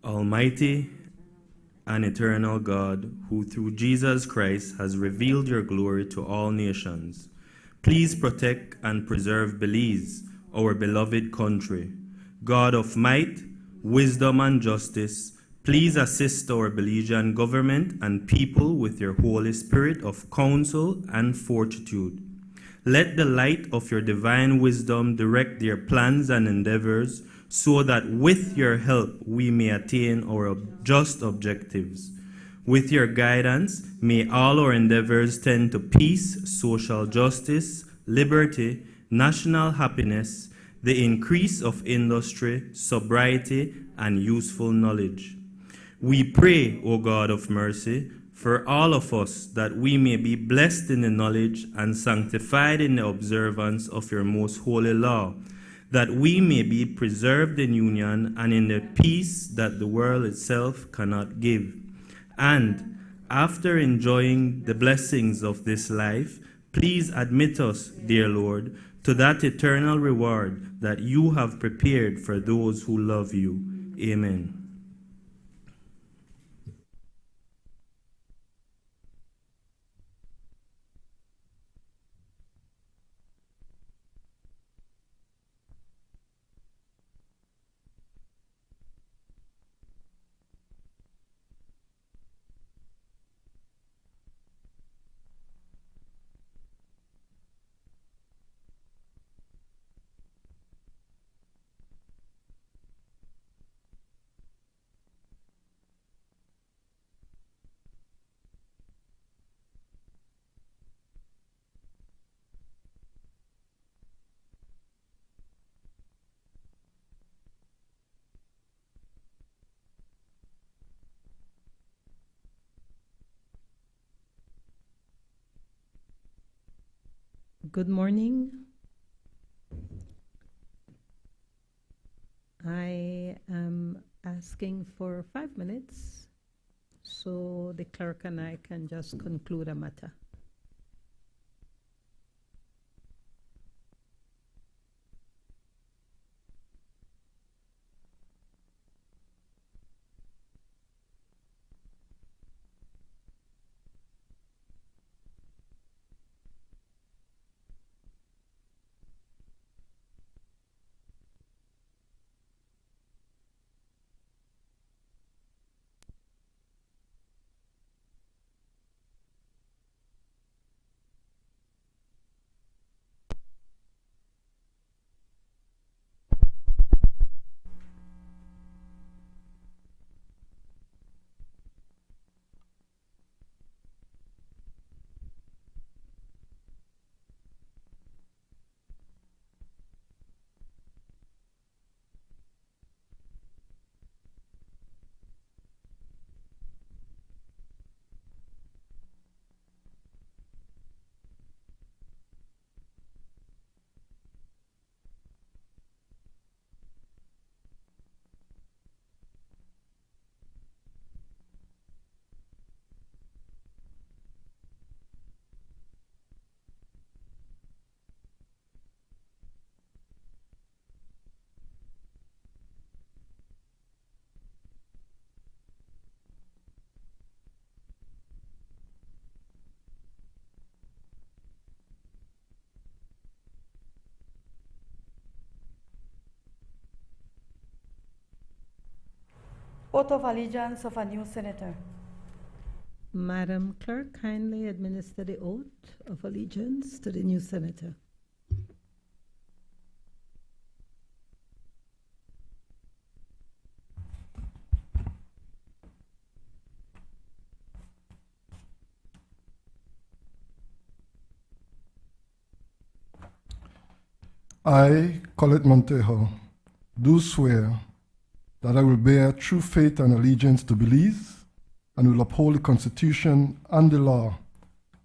Almighty and eternal God, who through Jesus Christ has revealed your glory to all nations, please protect and preserve Belize, our beloved country. God of might, wisdom, and justice, please assist our Belizean government and people with your Holy Spirit of counsel and fortitude. Let the light of your divine wisdom direct their plans and endeavors, so that with your help we may attain our just objectives. With your guidance, may all our endeavors tend to peace, social justice, liberty, national happiness, the increase of industry, sobriety, and useful knowledge. We pray, O God of mercy, for all of us, that we may be blessed in the knowledge and sanctified in the observance of your most holy law, that we may be preserved in union and in the peace that the world itself cannot give. And after enjoying the blessings of this life, please admit us, dear Lord, to that eternal reward that you have prepared for those who love you. Amen. Good morning. I am asking for 5 minutes so the clerk and I can just conclude a matter. Oath of allegiance of a new senator. Madam Clerk, kindly administer the oath of allegiance to the new senator. I, Colette Montejo, do swear that I will bear true faith and allegiance to Belize and will uphold the Constitution and the law,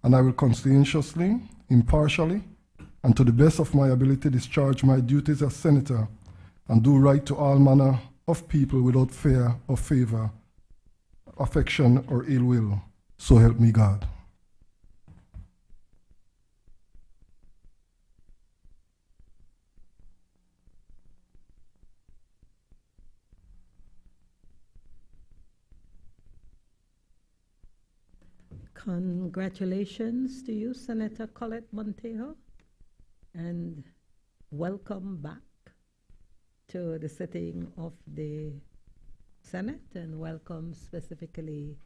and I will conscientiously, impartially, and to the best of my ability discharge my duties as senator and do right to all manner of people without fear or favor, affection or ill will. So help me God. Congratulations to you, Senator Colette Montejo, and welcome back to the sitting of the Senate, and welcome specifically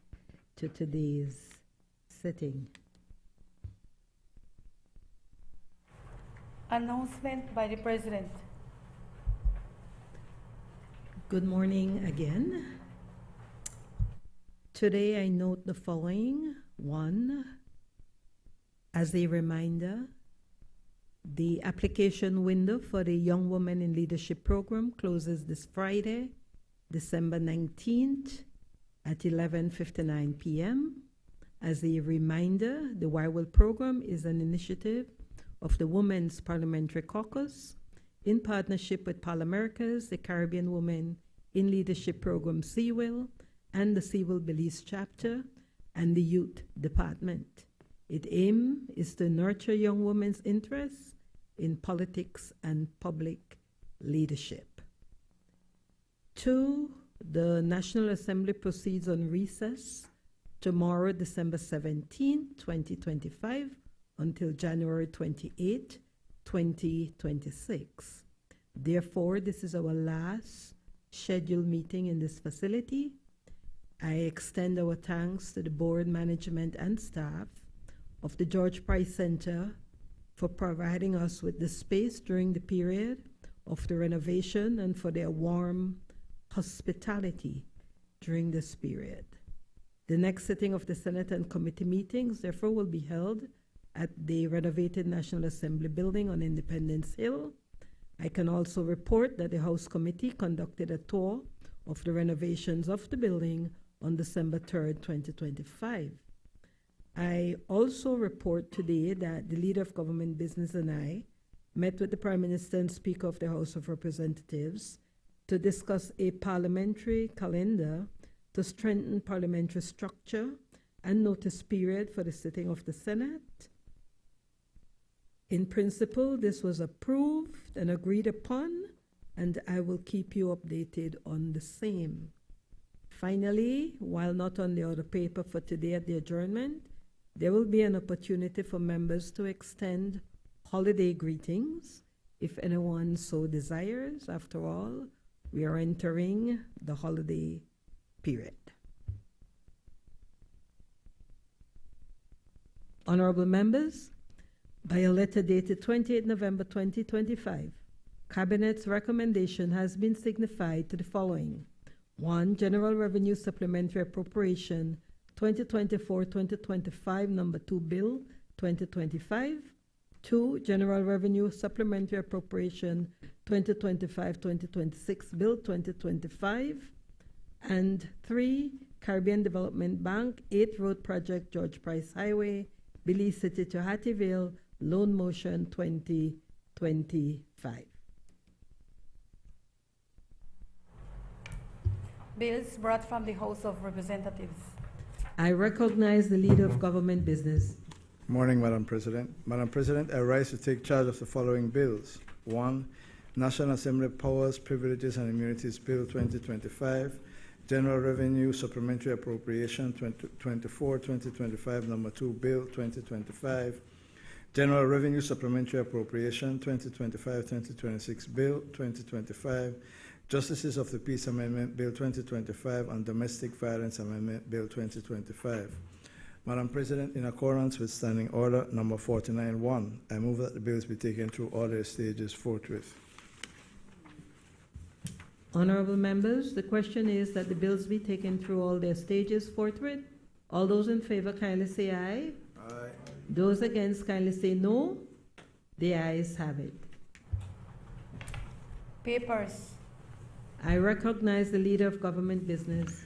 to today's sitting. Announcement by the President. Good morning again. Today I note the following. One, as a reminder, the application window for the Young Women in Leadership program closes this Friday, December 19th at 11:59 p.m. As a reminder, the YWIL program is an initiative of the Women's Parliamentary Caucus in partnership with Parlaméricas, the Caribbean Women in Leadership program CWIL, and the CWIL Belize chapter, and the Youth Department. Its aim is to nurture young women's interests in politics and public leadership. 2, the National Assembly proceeds on recess tomorrow, December 17, 2025, until January 28, 2026. Therefore, this is our last scheduled meeting in this facility. I extend our thanks to the board, management, and staff of the George Price Center for providing us with the space during the period of the renovation and for their warm hospitality during this period. The next sitting of the Senate and committee meetings, therefore, will be held at the renovated National Assembly building on Independence Hill. I can also report that the House Committee conducted a tour of the renovations of the building on December 3rd, 2025. I also report today that the Leader of Government Business and I met with the Prime Minister and Speaker of the House of Representatives to discuss a parliamentary calendar to strengthen parliamentary structure and notice period for the sitting of the Senate. In principle, this was approved and agreed upon, and I will keep you updated on the same. Finally, while not on the order paper for today at the adjournment, there will be an opportunity for members to extend holiday greetings if anyone so desires. After all, we are entering the holiday period. Honorable members, by a letter dated 28 November 2025, Cabinet's recommendation has been signified to the following. 1. General Revenue Supplementary Appropriation 2024-2025, number 2 Bill 2025. 2. General Revenue Supplementary Appropriation 2025-2026 Bill 2025. And 3. Caribbean Development Bank 8th Road Project, George Price Highway, Belize City to Hattieville, Loan Motion 2025. Bills brought from the House of Representatives. I recognize the Leader of Government Business. Morning, Madam President. Madam President, I rise to take charge of the following bills. 1. National Assembly Powers, Privileges and Immunities Bill 2025, General Revenue Supplementary Appropriation 2024-2025, number 2 Bill 2025, General Revenue Supplementary Appropriation 2025-2026 Bill 2025, Justices of the Peace Amendment Bill 2025 and Domestic Violence Amendment Bill 2025. Madam President, in accordance with Standing Order number 49-1, I move that the bills be taken through all their stages forthwith. Honorable members, the question is that the bills be taken through all their stages forthwith. All those in favor kindly say aye. Aye. Those against kindly say no. The ayes have it. Papers. I recognize the Leader of Government Business.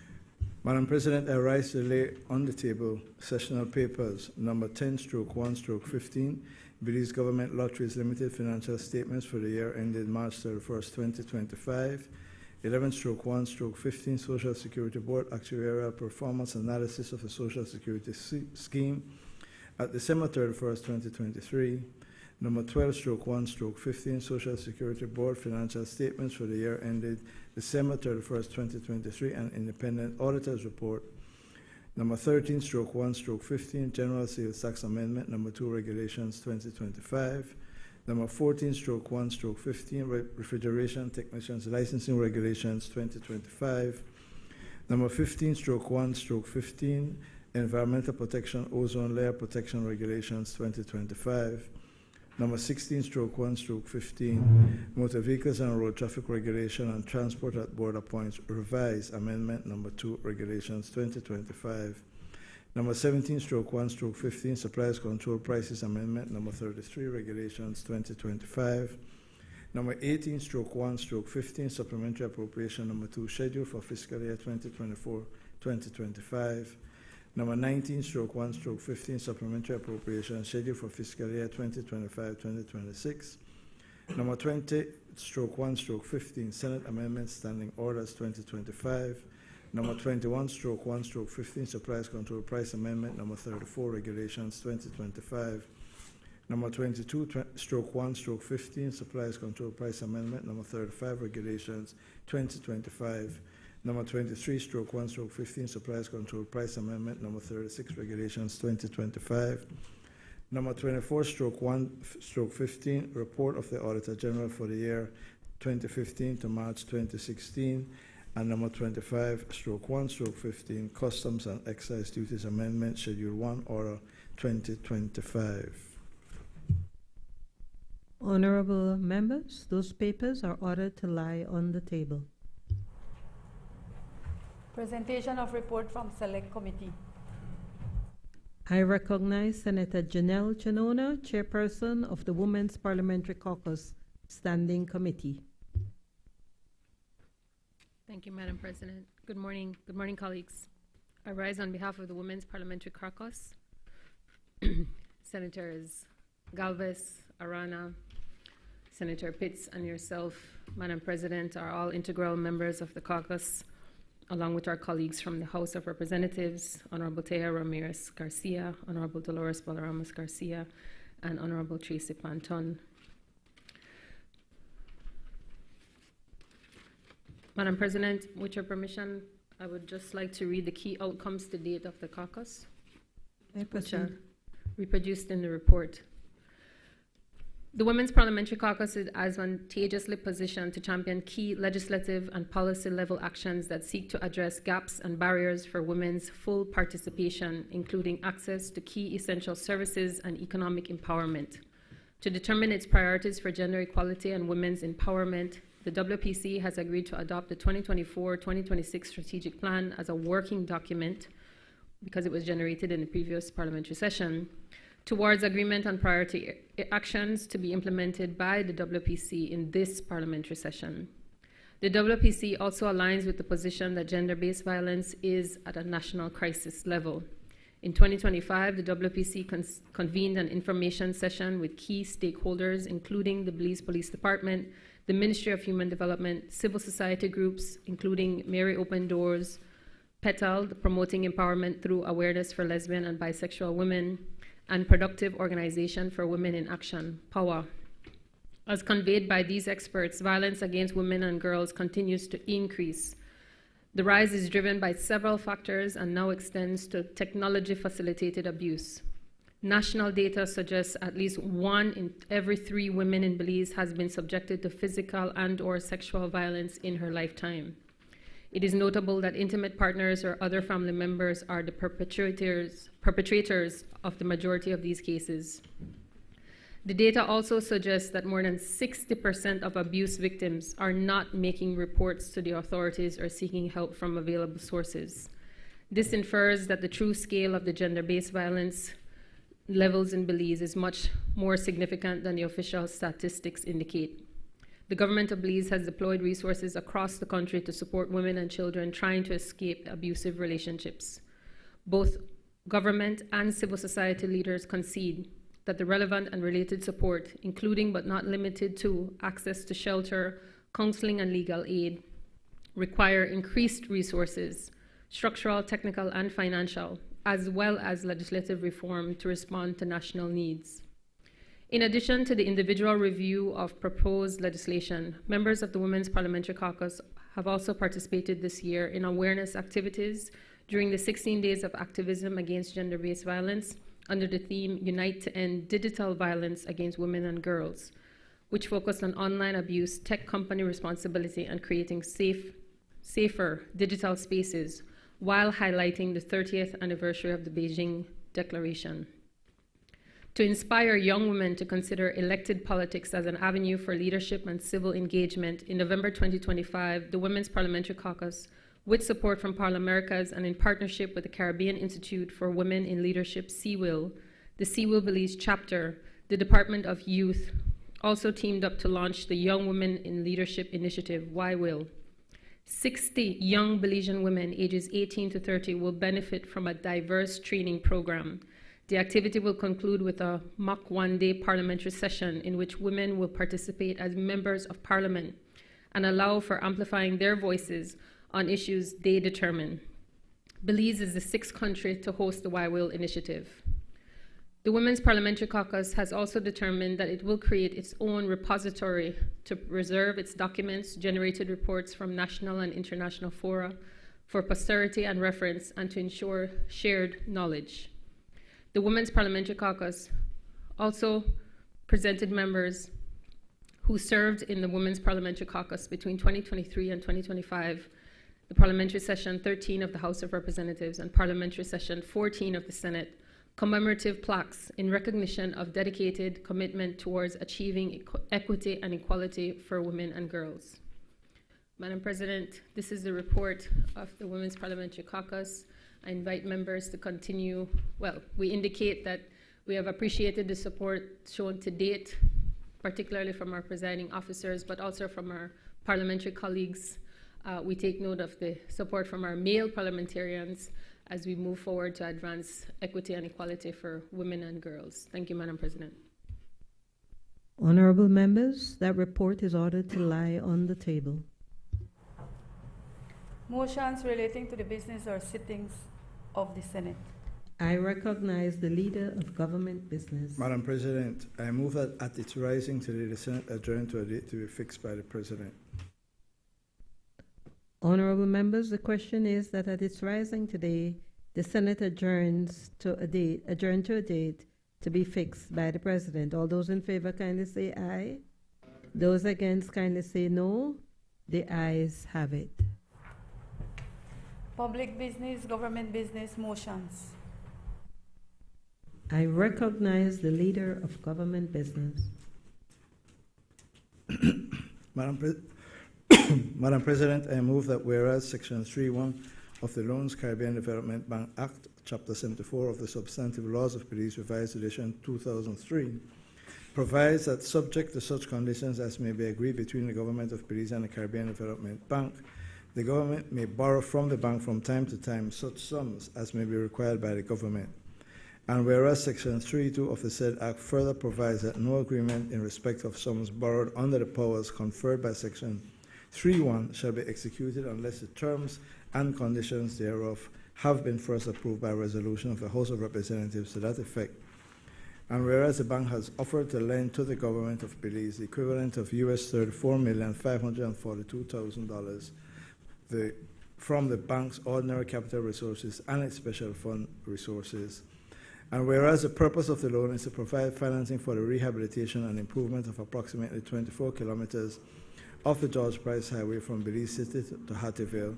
Madam President, I rise to lay on the table sessional papers number 10/1/15, Belize Government Lotteries Limited financial statements for the year ended March 31st, 2025, 11/1/15, Social Security Board Actuarial Performance Analysis of the Social Security Scheme at December 31st, 2023, number 12/1/15, Social Security Board financial statements for the year ended December 31st, 2023, and Independent Auditor's Report, Number 13/1/15, General Sales Tax Amendment Number 2, Regulations 2025. Number 14/1/15, Refrigeration Technicians Licensing Regulations 2025. Number 15/1/15, Environmental Protection Ozone Layer Protection Regulations 2025. Number 16/1/15, Motor Vehicles and Road Traffic Regulation and Transport at Border Points Revised Amendment Number 2, Regulations 2025. Number 17/1/15, Supplies Control Prices Amendment Number 33, Regulations 2025. Number 18/1/15, Supplementary Appropriation Number 2, Schedule for Fiscal Year 2024-2025. Number 19/1/15, Supplementary Appropriation Schedule for Fiscal Year 2025-2026. Number 20/1/15, Senate Amendments Standing Orders 2025. Number 21/1/15, Supplies Control Price Amendment Number 34, Regulations 2025. Number 22/1/15, Supplies Control Price Amendment Number 35, Regulations 2025. Number 23/1/15, Supplies Control Price Amendment Number 36, Regulations 2025. Number 24/1/15, Report of the Auditor General for the year 2015 to March 2016. And number 25/1/15, Customs and Excise Duties Amendment, Schedule 1, Order 2025. Honorable members, those papers are ordered to lie on the table. Presentation of report from Select Committee. I recognize Senator Janelle Chinona, Chairperson of the Women's Parliamentary Caucus Standing Committee. Thank you, Madam President. Good morning, colleagues. I rise on behalf of the Women's Parliamentary Caucus. Senators Galvez, Arana, Senator Pitts, and yourself, Madam President, are all integral members of the caucus, along with our colleagues from the House of Representatives, Honorable Teja Ramirez Garcia, Honorable Dolores Balaramas Garcia, and Honorable Tracy Panton. Madam President, with your permission, I would just like to read the key outcomes to date of the caucus, which are reproduced in the report. The Women's Parliamentary Caucus is advantageously positioned to champion key legislative and policy level actions that seek to address gaps and barriers for women's full participation, including access to key essential services and economic empowerment. To determine its priorities for gender equality and women's empowerment, the WPC has agreed to adopt the 2024-2026 strategic plan as a working document, because it was generated in the previous parliamentary session, towards agreement on priority actions to be implemented by the WPC in this parliamentary session. The WPC also aligns with the position that gender-based violence is at a national crisis level. In 2025, the WPC convened an information session with key stakeholders, including the Belize Police Department, the Ministry of Human Development, civil society groups, including Mary Open Doors, PETAL, Promoting Empowerment Through Awareness for Lesbian and Bisexual Women, and Productive Organization for Women in Action, POWA. As conveyed by these experts, violence against women and girls continues to increase. The rise is driven by several factors and now extends to technology-facilitated abuse. National data suggests at least 1 in every 3 women in Belize has been subjected to physical and/or sexual violence in her lifetime. It is notable that intimate partners or other family members are the perpetrators of the majority of these cases. The data also suggests that more than 60% of abuse victims are not making reports to the authorities or seeking help from available sources. This infers that the true scale of the gender-based violence levels in Belize is much more significant than the official statistics indicate. The government of Belize has deployed resources across the country to support women and children trying to escape abusive relationships. Both government and civil society leaders concede that the relevant and related support, including but not limited to access to shelter, counseling, and legal aid, require increased resources, structural, technical, and financial, as well as legislative reform to respond to national needs. In addition to the individual review of proposed legislation, members of the Women's Parliamentary Caucus have also participated this year in awareness activities during the 16 days of activism against gender-based violence under the theme Unite to End Digital Violence Against Women and Girls, which focused on online abuse, tech company responsibility, and creating safer digital spaces while highlighting the 30th anniversary of the Beijing Declaration. To inspire young women to consider elected politics as an avenue for leadership and civil engagement, in November 2025, the Women's Parliamentary Caucus, with support from Parlaméricas and in partnership with the Caribbean Institute for Women in Leadership, CWIL, the CWIL Belize chapter, the Department of Youth, also teamed up to launch the Young Women in Leadership Initiative, YWIL. 60 young Belizean women ages 18 to 30 will benefit from a diverse training program. The activity will conclude with a mock one-day parliamentary session in which women will participate as members of parliament and allow for amplifying their voices on issues they determine. Belize is the 6th country to host the YWIL initiative. The Women's Parliamentary Caucus has also determined that it will create its own repository to preserve its documents, generated reports from national and international fora for posterity and reference, and to ensure shared knowledge. The Women's Parliamentary Caucus also presented members who served in the Women's Parliamentary Caucus between 2023 and 2025, the Parliamentary Session 13 of the House of Representatives and Parliamentary Session 14 of the Senate, commemorative plaques in recognition of dedicated commitment towards achieving equity and equality for women and girls. Madam President, this is the report of the Women's Parliamentary Caucus. I invite members to continue. Well, we indicate that we have appreciated the support shown to date, particularly from our presiding officers, but also from our parliamentary colleagues. We take note of the support from our male parliamentarians as we move forward to advance equity and equality for women and girls. Thank you, Madam President. Honorable members, that report is ordered to lie on the table. Motions relating to the business or sittings of the Senate. I recognize the leader of government business. Madam President, I move that at its rising today, the Senate adjourn to a date to be fixed by the President. Honorable members, the question is that at its rising today, the Senate adjourns to a date to be fixed by the President. All those in favor kindly say aye. Those against kindly say no. The ayes have it. Public business, government business, motions. I recognize the leader of government business. Madam President, I move that whereas Section 3.1 of the Loans Caribbean Development Bank Act, Chapter 74 of the Substantive Laws of Belize, Revised Edition 2003, provides that subject to such conditions as may be agreed between the Government of Belize and the Caribbean Development Bank, the Government may borrow from the bank from time to time such sums as may be required by the Government. And whereas Section 3.2 of the said Act further provides that no agreement in respect of sums borrowed under the powers conferred by Section 3.1 shall be executed unless the terms and conditions thereof have been first approved by resolution of the House of Representatives to that effect. And whereas the bank has offered to lend to the Government of Belize the equivalent of $34,542,000 from the bank's ordinary capital resources and its special fund resources. And whereas the purpose of the loan is to provide financing for the rehabilitation and improvement of approximately 24 kilometers of the George Price Highway from Belize City to Hattieville,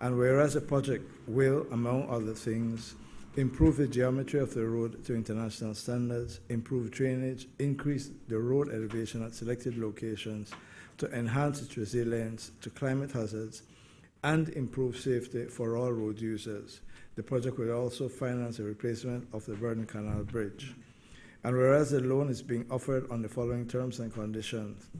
and whereas the project will, among other things, improve the geometry of the road to international standards, improve drainage, increase the road elevation at selected locations to enhance its resilience to climate hazards, and improve safety for all road users. The project will also finance a replacement of the Burden Canal Bridge. And whereas the loan is being offered on the following terms and conditions: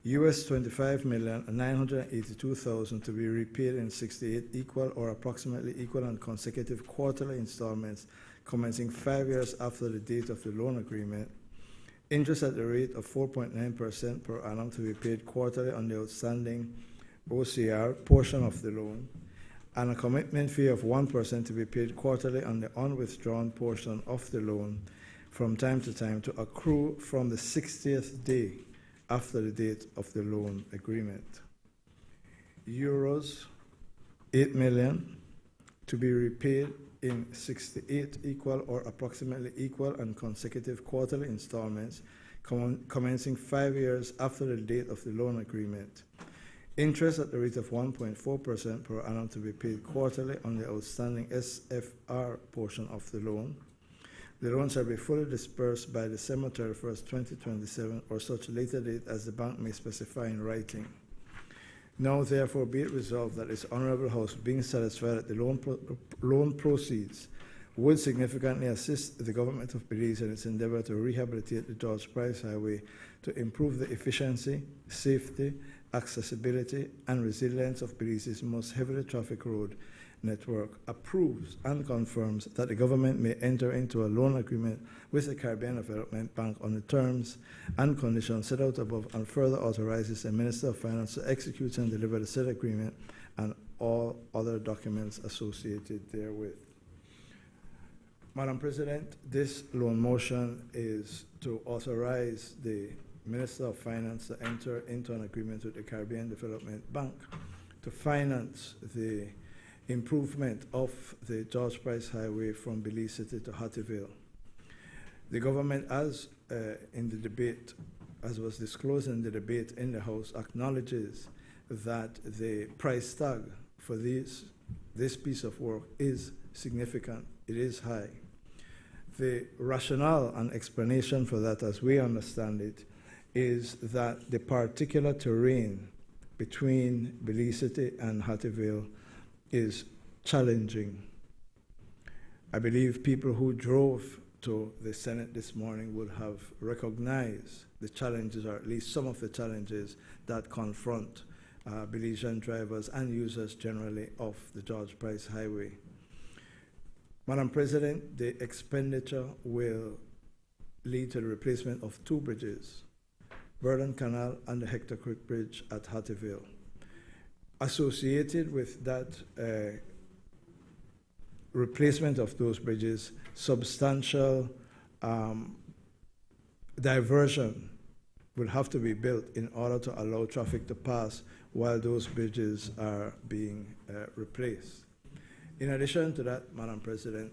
$25,982,000 to be repaid in 68 equal or approximately equal and consecutive quarterly installments commencing 5 years after the date of the loan agreement, interest at the rate of 4.9% per annum to be paid quarterly on the outstanding OCR portion of the loan, and a commitment fee of 1% to be paid quarterly on the unwithdrawn portion of the loan from time to time to accrue from the 60th day after the date of the loan agreement. Euros to be repaid in 68 equal or approximately equal and consecutive quarterly installments commencing 5 years after the date of the loan agreement. Interest at the rate of 1.4% per annum to be paid quarterly on the outstanding SFR portion of the loan. The loan shall be fully dispersed by December 31st, 2027, or such later date as the bank may specify in writing. Now, therefore, be it resolved that this Honorable House, being satisfied that the loan proceeds would significantly assist the government of Belize in its endeavor to rehabilitate the George Price Highway to improve the efficiency, safety, accessibility, and resilience of Belize's most heavily trafficked road network, approves and confirms that the government may enter into a loan agreement with the Caribbean Development Bank on the terms and conditions set out above, and further authorizes the Minister of Finance to execute and deliver the said agreement and all other documents associated therewith. Madam President, this loan motion is to authorize the Minister of Finance to enter into an agreement with the Caribbean Development Bank to finance the improvement of the George Price Highway from Belize City to Hattieville. The government, as in the debate, as was disclosed in the debate in the House, acknowledges that the price tag for this piece of work is significant. It is high. The rationale and explanation for that, as we understand it, is that the particular terrain between Belize City and Hattieville is challenging. I believe people who drove to the Senate this morning would have recognized the challenges, or at least some of the challenges, that confront Belizean drivers and users generally of the George Price Highway. Madam President, the expenditure will lead to the replacement of 2 bridges, Burden Canal and the Hector Creek Bridge at Hattieville. Associated with that replacement of those bridges, substantial diversion will have to be built in order to allow traffic to pass while those bridges are being replaced. In addition to that, Madam President,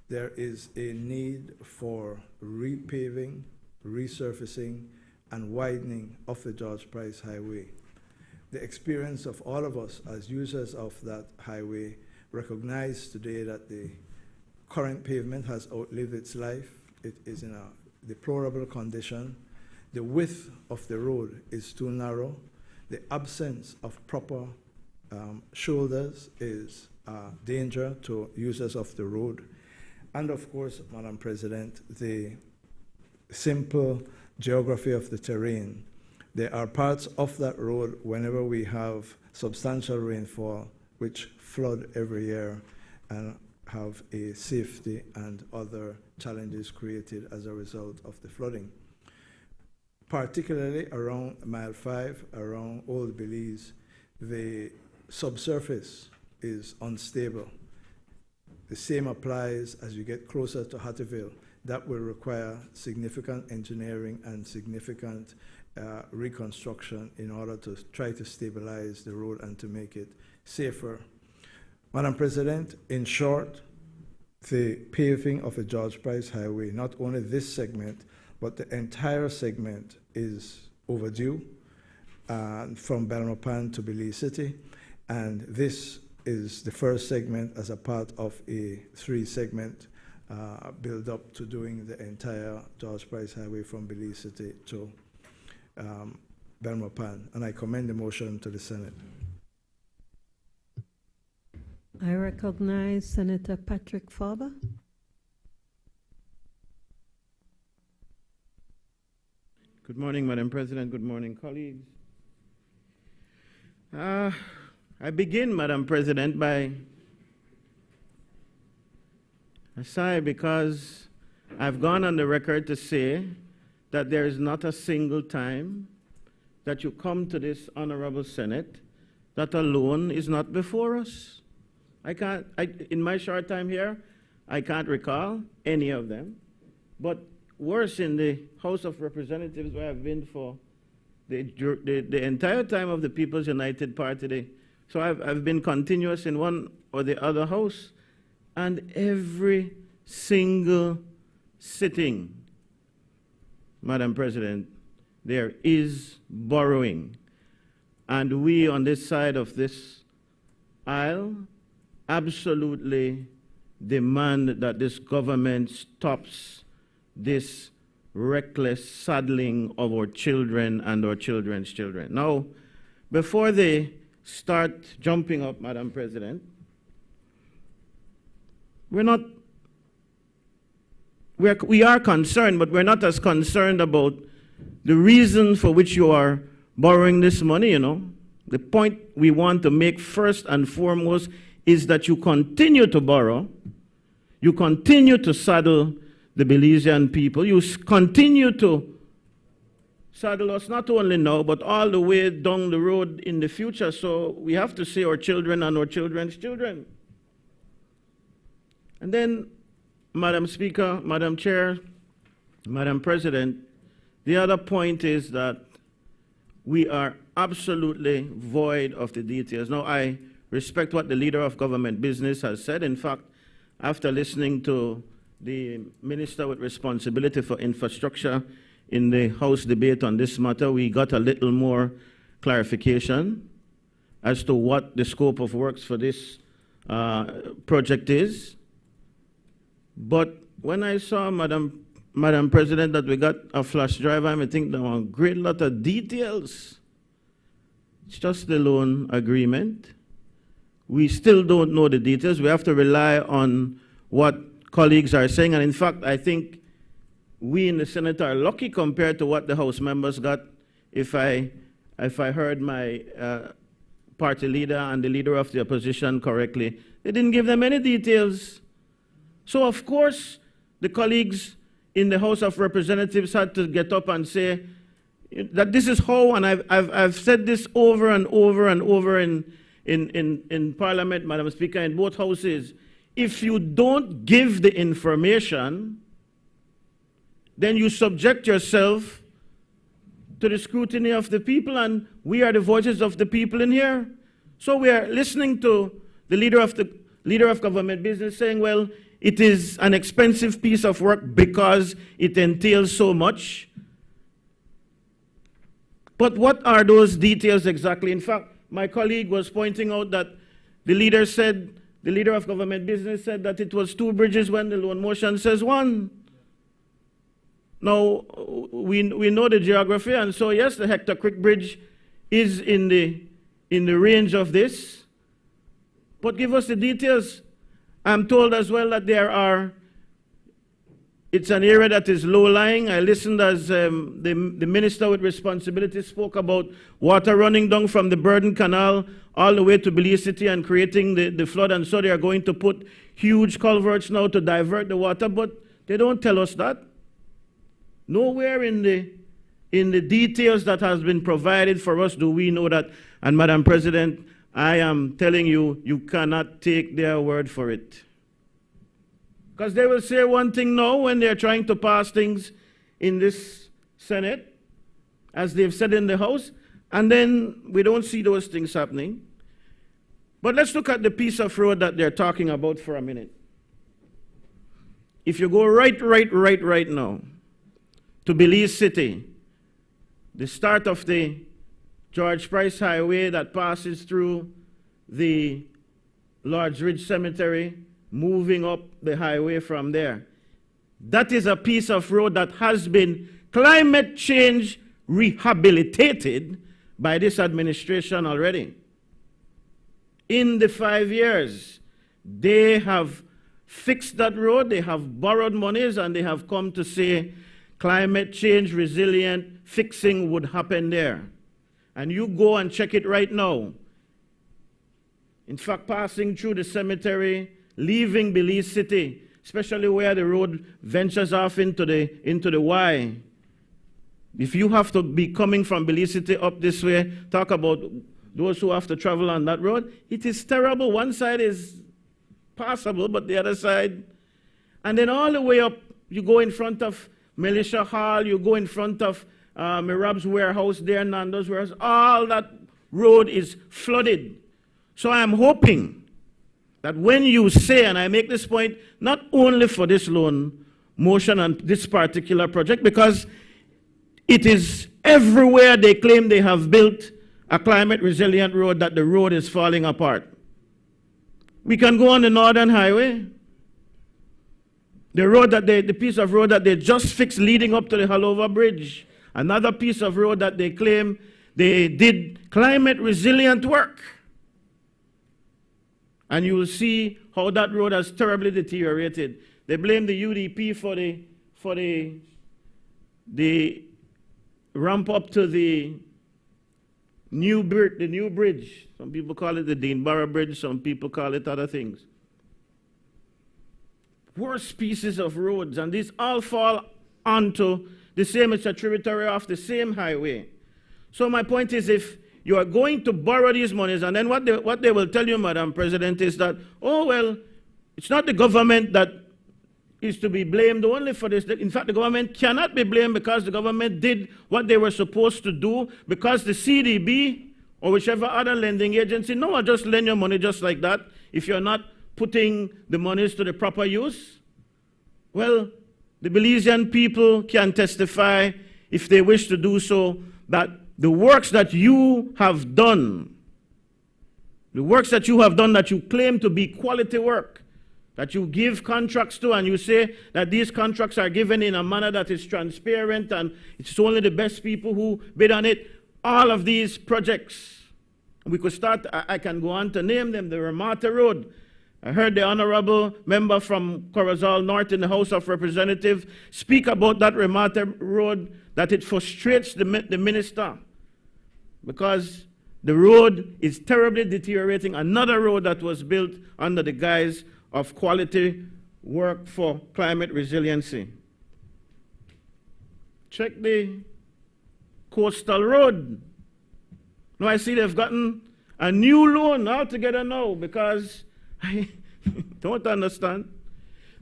there is a need for repaving, resurfacing, and widening of the George Price Highway. The experience of all of us as users of that highway recognize today that the current pavement has outlived its life. It is in a deplorable condition. The width of the road is too narrow. The absence of proper shoulders is a danger to users of the road. And of course, Madam President, the simple geography of the terrain. There are parts of that road whenever we have substantial rainfall, which flood every year and have a safety and other challenges created as a result of the flooding. Particularly around Mile 5, around Old Belize, the subsurface is unstable. The same applies as you get closer to Hattieville. That will require significant engineering and significant reconstruction in order to try to stabilize the road and to make it safer. Madam President, in short, the paving of the George Price Highway, not only this segment, but the entire segment is overdue from Belmopan to Belize City, and this is the first segment as a part of a 3-segment build up to doing the entire George Price Highway from Belize City to Belmopan. And I commend the motion to the Senate. I recognize Senator Patrick Farber. Good morning, Madam President. Good morning, colleagues. I begin, Madam President, by a sigh because I've gone on the record to say that there is not a single time that you come to this Honorable Senate that a loan is not before us. In my short time here, I can't recall any of them. But worse, in the House of Representatives, where I've been for the entire time of the People's United Party, so I've been continuous in one or the other house, And every single sitting, Madam President, there is borrowing. And we on this side of this aisle absolutely demand that this government stops this reckless saddling of our children and our children's children. Now, before they start jumping up, Madam President, we are concerned, but we're not as concerned about the reason for which you are borrowing this money, you know. The point we want to make first and foremost is that you continue to borrow, you continue to saddle the Belizean people, you continue to saddle us not only now, but all the way down the road in the future. So we have to see our children and our children's children. And then, Madam Speaker, Madam Chair, Madam President, the other point is that we are absolutely void of the details. Now, I respect what the Leader of Government Business has said. In fact, after listening to the Minister with responsibility for infrastructure in the House debate on this matter, we got a little more clarification as to what the scope of works for this project is. But when I saw, Madam President, that we got a flash drive, I think there were a great lot of details. It's just the loan agreement. We still don't know the details. We have to rely on what colleagues are saying. And in fact, I think we in the Senate are lucky compared to what the House members got. If I heard my party leader and the leader of the opposition correctly, they didn't give them any details. So of course, the colleagues in the House of Representatives had to get up and say that this is how, and I've said this over and over and over in Parliament, Madam Speaker, in both houses. If you don't give the information, then you subject yourself to the scrutiny of the people, and we are the voices of the people in here. So we are listening to the Leader of Government Business saying, well, it is an expensive piece of work because it entails so much. But what are those details exactly? In fact, my colleague was pointing out that the Leader of Government Business said that it was 2 bridges when the loan motion says 1. Now, we know the geography, and so yes, the Hector Creek Bridge is in the range of this. But give us the details. I'm told as well that it's an area that is low-lying. I listened as the Minister with responsibility spoke about water running down from the Burden Canal all the way to Belize City and creating the flood, and so they are going to put huge culverts now to divert the water, but they don't tell us that. Nowhere in the details that has been provided for us do we know that. And Madam President, I am telling you, you cannot take their word for it. Because they will say one thing now when they're trying to pass things in this Senate, as they've said in the House, and then we don't see those things happening. But let's look at the piece of road that they're talking about for a minute. If you go right now to Belize City, the start of the George Price Highway that passes through the Lord's Ridge Cemetery, moving up the highway from there. That is a piece of road that has been climate change rehabilitated by this administration already. In the 5 years, they have fixed that road, they have borrowed monies, and they have come to say climate change resilient fixing would happen there. And you go and check it right now. In fact, passing through the cemetery, leaving Belize City, especially where the road ventures off into the Y. If you have to be coming from Belize City up this way, talk about those who have to travel on that road, it is terrible. One side is passable, but the other side. And then all the way up, you go in front of Militia Hall, you go in front of Mirab's warehouse there, Nando's warehouse, all that road is flooded. So I am hoping that when you say, and I make this point not only for this loan motion and this particular project, because it is everywhere they claim they have built a climate resilient road that the road is falling apart. We can go on the Northern Highway. The piece of road that they just fixed leading up to the Halover Bridge. Another piece of road that they claim they did climate resilient work. And you will see how that road has terribly deteriorated. They blame the UDP for the ramp up to the new bridge. Some people call it the Deanborough Bridge, some people call it other things. Worst pieces of roads, and these all fall onto the same, it's a tributary of the same highway. So my point is, if you are going to borrow these monies, and then what they will tell you, Madam President, is that, oh, well, it's not the government that is to be blamed only for this. In fact, the government cannot be blamed because the government did what they were supposed to do, because the CDB or whichever other lending agency, no one just lend your money just like that if you're not putting the monies to the proper use. Well, the Belizean people can testify, if they wish to do so, that the works that you have done, that you claim to be quality work, that you give contracts to, and you say that these contracts are given in a manner that is transparent and it's only the best people who bid on it, all of these projects, we could start, I can go on to name them, the Ramata Road. I heard the honorable member from Corozal North in the House of Representatives speak about that Ramata Road, that it frustrates the minister because the road is terribly deteriorating. Another road that was built under the guise of quality work for climate resiliency. Check the coastal road. Now I see they've gotten a new loan altogether now because I don't understand.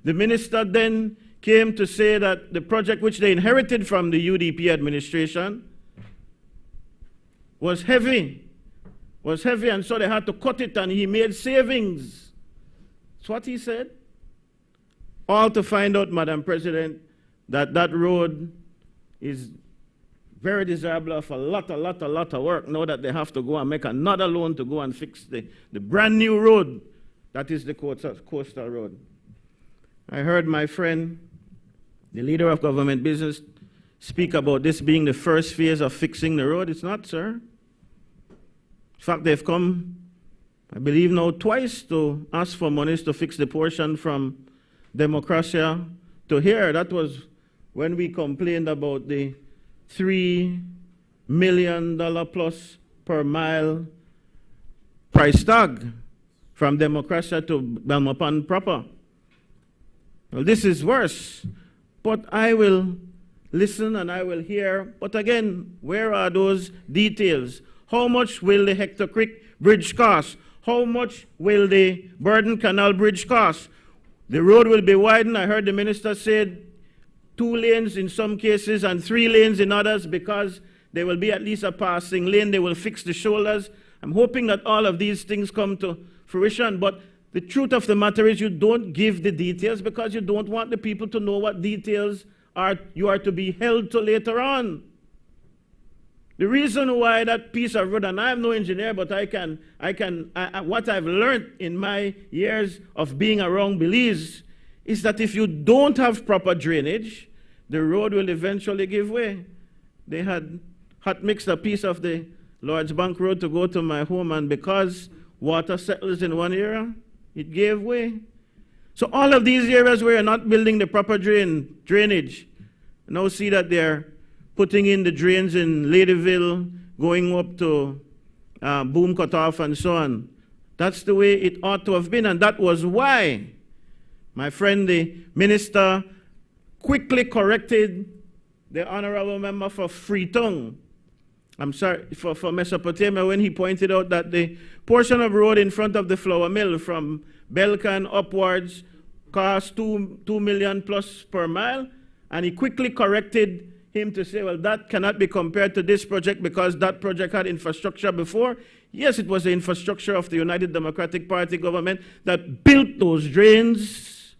The minister then came to say that the project which they inherited from the UDP administration was heavy, and so they had to cut it, and he made savings. That's what he said. All to find out, Madam President, that that road is very desirable of a lot of work now that they have to go and make another loan to go and fix the brand new road that is the coastal road. I heard my friend, the leader of government business, speak about this being the first phase of fixing the road. It's not, sir. In fact, they've come, I believe now, twice to ask for monies to fix the portion from Democracia to here. That was when we complained about the $3 million plus per mile price tag from Democracia to Belmopan proper. Well, this is worse, but I will listen and I will hear. But again, where are those details? How much will the Hector Creek Bridge cost? How much will the Burden Canal Bridge cost? The road will be widened. I heard the minister said 2 lanes in some cases and 3 lanes in others because there will be at least a passing lane. They will fix the shoulders. I'm hoping that all of these things come to fruition, but the truth of the matter is you don't give the details because you don't want the people to know what details you are to be held to later on. The reason why that piece of road, and I'm no engineer, but what I've learned in my years of being around Belize is that if you don't have proper drainage, the road will eventually give way. They had hot mixed a piece of the Lord's Bank Road to go to my home, and because water settles in one area, it gave way. So all of these areas where you're not building the proper drainage, now see that they're putting in the drains in Ladyville, going up to Boom Cutoff and so on. That's the way it ought to have been, and that was why my friend, the minister, quickly corrected the honorable member for Freetown. I'm sorry, for Mesopotamia, when he pointed out that the portion of road in front of the flour mill from Belcan upwards cost $2 million plus per mile, and he quickly corrected him to say, well, that cannot be compared to this project because that project had infrastructure before. Yes, it was the infrastructure of the United Democratic Party government that built those drains,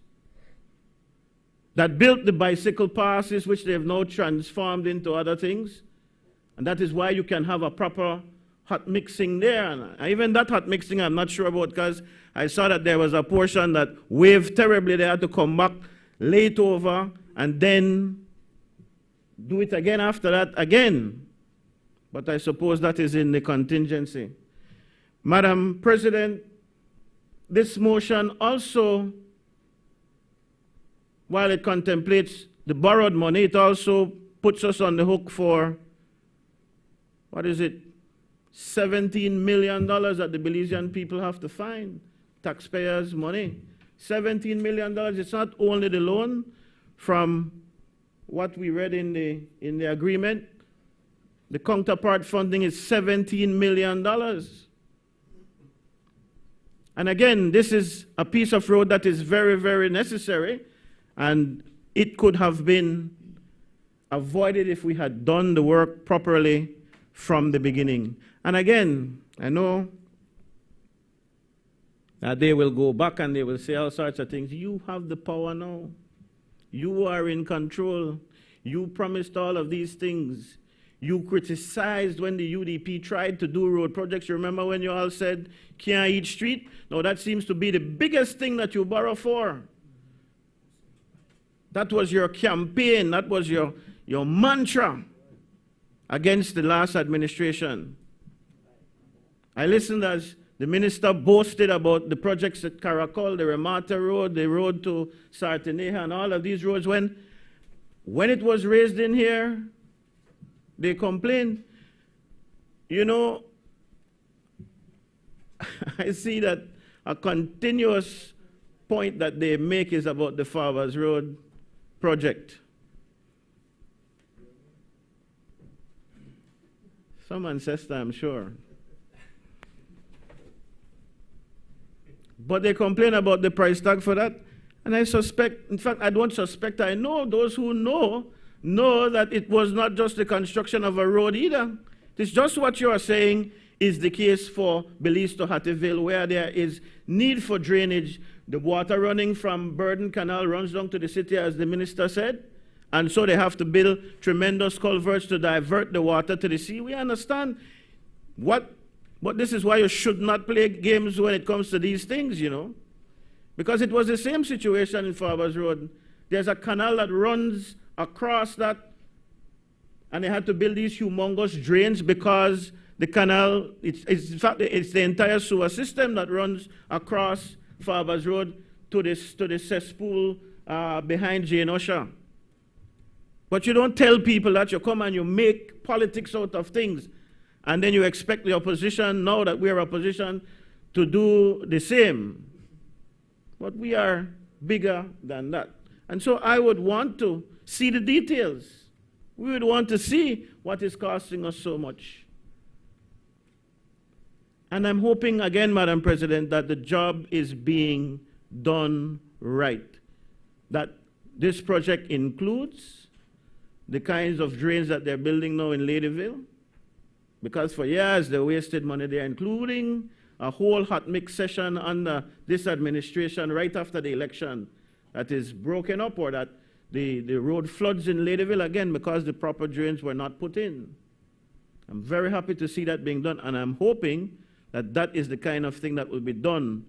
that built the bicycle passes, which they have now transformed into other things. And that is why you can have a proper hot mixing there. And even that hot mixing I'm not sure about, because I saw that there was a portion that waved terribly. They had to come back, lay it over, and then do it again after that again. But I suppose that is in the contingency. Madam President, this motion also, while it contemplates the borrowed money, it also puts us on the hook for, what is it, $17 million that the Belizean people have to find, taxpayers' money. $17 million. It's not only the loan from what we read in the agreement. The counterpart funding is $17 million. And again, this is a piece of road that is very, very necessary, and it could have been avoided if we had done the work properly from the beginning. And again, I know that they will go back and they will say all sorts of things. You have the power now. You are in control. You promised all of these things. You criticized when the UDP tried to do road projects. You remember when you all said, can't eat street? Now that seems to be the biggest thing that you borrow for. That was your campaign. That was your mantra against the last administration. I listened as the minister boasted about the projects at Caracol, the Remata Road, the road to Sarteneja, and all of these roads. When it was raised in here, they complained. You know, I see that a continuous point that they make is about the Farvers Road project. Some ancestor, I'm sure. But they complain about the price tag for that. And I suspect, in fact, I don't suspect, I know those who know that it was not just the construction of a road either. It's just what you are saying is the case for Belize to Hattieville, where there is need for drainage. The water running from Burden Canal runs down to the city, as the minister said. And so they have to build tremendous culverts to divert the water to the sea. We understand but this is why you should not play games when it comes to these things, you know. Because it was the same situation in Farvers Road. There's a canal that runs across that, and they had to build these humongous drains because the canal, in fact, it's the entire sewer system that runs across Farvers Road to the cesspool behind Jane Osha. But you don't tell people that. You come and you make politics out of things. And then you expect the opposition, now that we are opposition, to do the same. But we are bigger than that. And so I would want to see the details. We would want to see what is costing us so much. And I'm hoping, again, Madam President, that the job is being done right. That this project includes the kinds of drains that they're building now in Ladyville. Because for years they wasted money there, including a whole hot mix session under this administration right after the election that is broken up, or that the road floods in Ladyville again because the proper drains were not put in. I'm very happy to see that being done, and I'm hoping that that is the kind of thing that will be done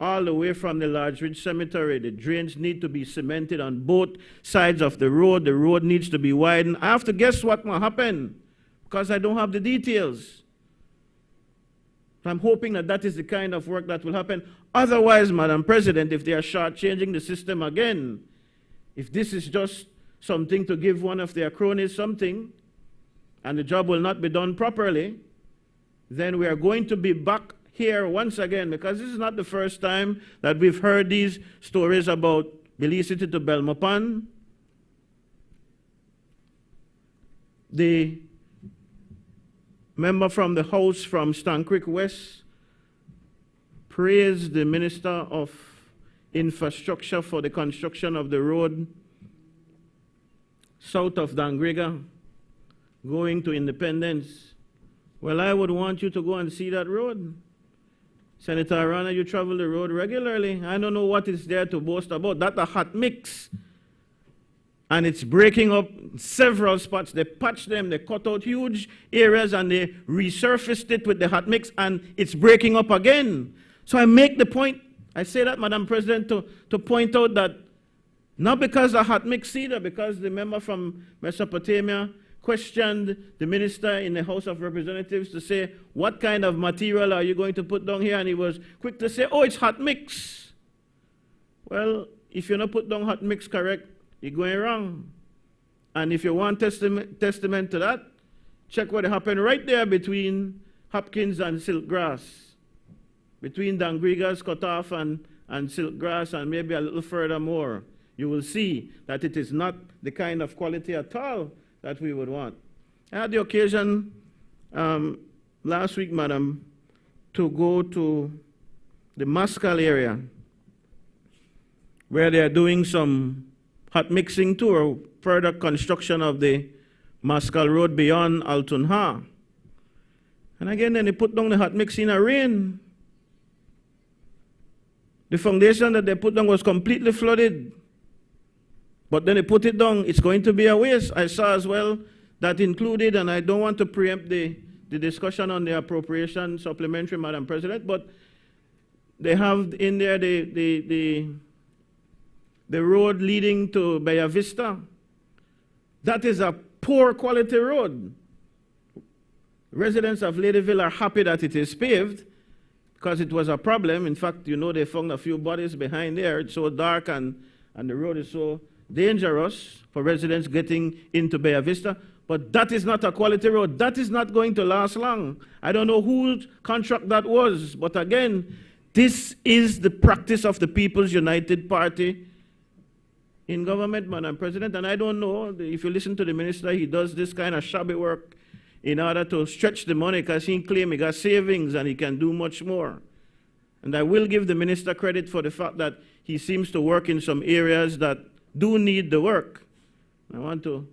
all the way from the Large Ridge Cemetery. The drains need to be cemented on both sides of the road. The road needs to be widened. I have to guess what will happen, because I don't have the details. I'm hoping that that is the kind of work that will happen. Otherwise, Madam President, if they are shortchanging the system again, if this is just something to give one of their cronies something, and the job will not be done properly, then we are going to be back here once again, because this is not the first time that we've heard these stories about Belize City to Belmopan. The member from the House from Stancrick West praised the Minister of Infrastructure for the construction of the road. south of Dangriga, going to Independence. Well, I would want you to go and see that road. Senator Arana, you travel the road regularly. I don't know what is there to boast about. That's a hot mix. And it's breaking up several spots. They patched them, they cut out huge areas, and they resurfaced it with the hot mix, and it's breaking up again. So I make the point, I say that, Madam President, to point out that not because the hot mix either, because the member from Mesopotamia questioned the minister in the House of Representatives to say, what kind of material are you going to put down here? And he was quick to say, oh, it's hot mix. Well, if you don't put down hot mix correct, you're going wrong. And if you want testament to that, check what happened right there between Hopkins and Silkgrass, between Dangriga's cutoff and Silkgrass, and maybe a little further more. You will see that it is not the kind of quality at all that we would want. I had the occasion last week, Madam, to go to the Mascal area, where they are doing some hot mixing too, or further construction of the Mascal Road beyond Altunha. And again, then they put down the hot mix in a rain. The foundation that they put down was completely flooded. But then they put it down, it's going to be a waste. I saw as well that included, and I don't want to preempt the discussion on the appropriation supplementary, Madam President, but they have in there the road leading to Bella Vista. That is a poor quality road. Residents of Ladyville are happy that it is paved because it was a problem. In fact, you know, they found a few bodies behind there. It's so dark and the road is so dangerous for residents getting into Bella Vista. But that is not a quality road. That is not going to last long. I don't know whose contract that was. But again, this is the practice of the People's United Party in government, Madam President. And I don't know, if you listen to the minister, he does this kind of shabby work in order to stretch the money because he claims he got savings and he can do much more. And I will give the minister credit for the fact that he seems to work in some areas that do need the work. I want to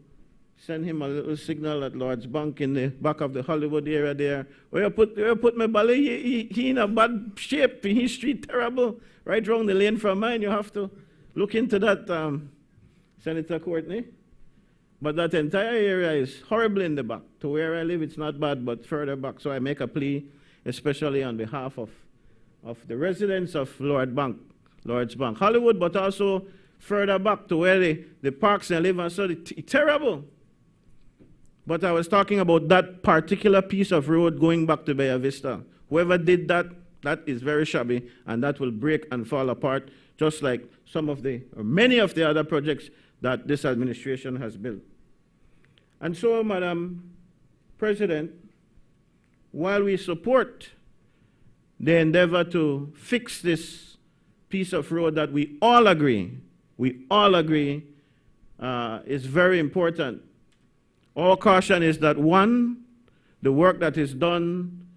send him a little signal at Lord's Bank in the back of the Hollywood area there. Where you put my belly, he in a bad shape, his street terrible, right around the lane from mine. You have to look into that, Senator Courtney. But that entire area is horrible in the back. To where I live, it's not bad, but further back. So I make a plea, especially on behalf of the residents of Lord's Bank, Hollywood, but also further back to where the parks and live and so it's terrible. But I was talking about that particular piece of road going back to Bella Vista. Whoever did that, that is very shabby, and that will break and fall apart, just like some of the, or many of the other projects that this administration has built. And so, Madam President, while we support the endeavor to fix this piece of road that we all agree is very important, our caution is that, one, the work that is done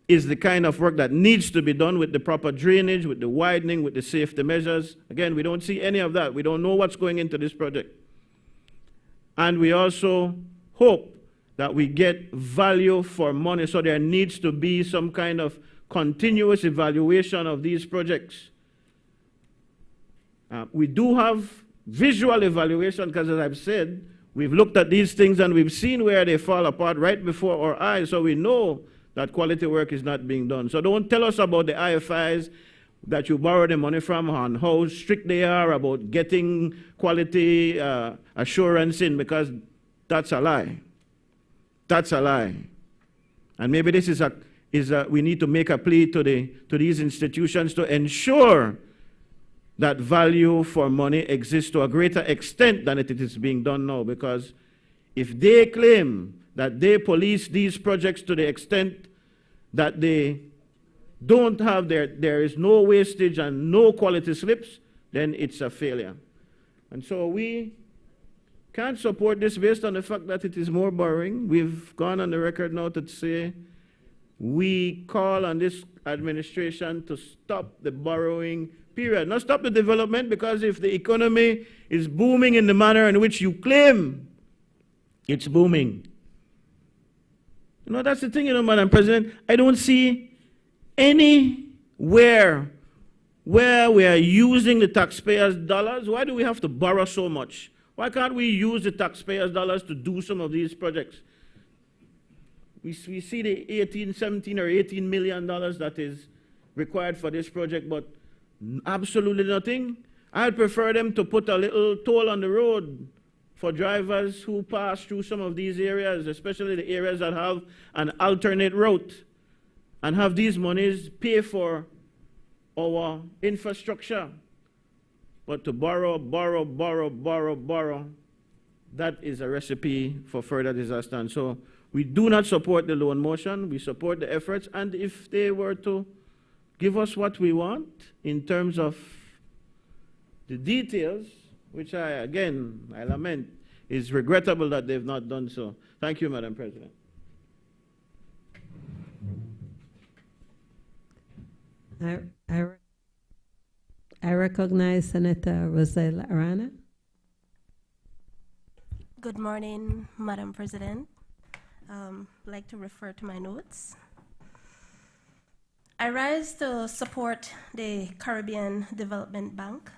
is the kind of work that needs to be done with the proper drainage, with the widening, with the safety measures. Again, we don't see any of that. We don't know what's going into this project. And we also hope that we get value for money, so there needs to be some kind of continuous evaluation of these projects. We do have visual evaluation because, as I've said, we've looked at these things and we've seen where they fall apart right before our eyes, so we know that quality work is not being done. So don't tell us about the IFIs that you borrow the money from and how strict they are about getting quality assurance in, because that's a lie. That's a lie. And maybe this is we need to make a plea to these institutions to ensure that value for money exists to a greater extent than it is being done now, because if they claim that they police these projects to the extent that they don't have there is no wastage and no quality slips, then it's a failure. And so we can't support this based on the fact that it is more borrowing. We've gone on the record now to say we call on this administration to stop the borrowing Period. Not stop the development, because if the economy is booming in the manner in which you claim it's booming. You know, that's the thing, Madam President. I don't see anywhere where we are using the taxpayers' dollars. Why do we have to borrow so much? Why can't we use the taxpayers' dollars to do some of these projects? We see the 17 or $18 million that is required for this project, but absolutely nothing. I'd prefer them to put a little toll on the road for drivers who pass through some of these areas, especially the areas that have an alternate route, and have these monies pay for our infrastructure. But to borrow, that is a recipe for further disaster. And so we do not support the loan motion. We support the efforts. And if they were to give us what we want in terms of the details, which I lament, is regrettable that they've not done so. Thank you, Madam President. I recognize Senator Rosella Arana. Good morning, Madam President. I'd like to refer to my notes. I rise to support the Caribbean Development Bank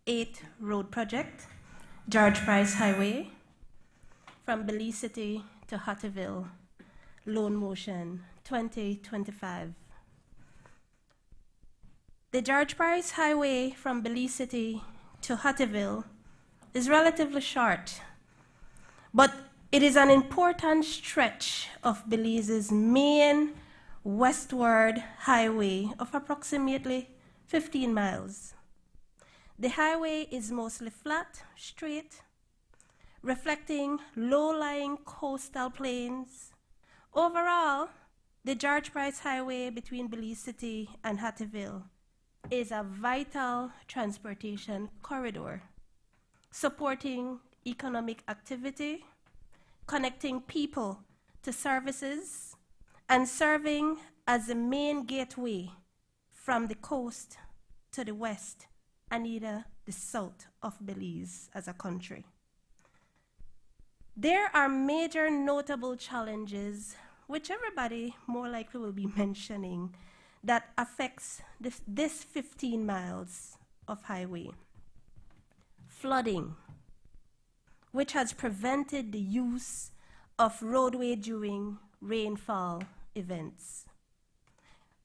8 road project, George Price Highway, from Belize City to Hattieville, loan motion 2025. The George Price Highway from Belize City to Hattieville is relatively short, but it is an important stretch of Belize's main westward highway of approximately 15 miles. The highway is mostly flat, straight, reflecting low-lying coastal plains. Overall, the George Price Highway between Belize City and Hattieville is a vital transportation corridor, supporting economic activity, connecting people to services, and serving as the main gateway from the coast to the west and either the south of Belize as a country. There are major notable challenges, which everybody more likely will be mentioning, that affects this 15 miles of highway. Flooding, which has prevented the use of roadway during rainfall events.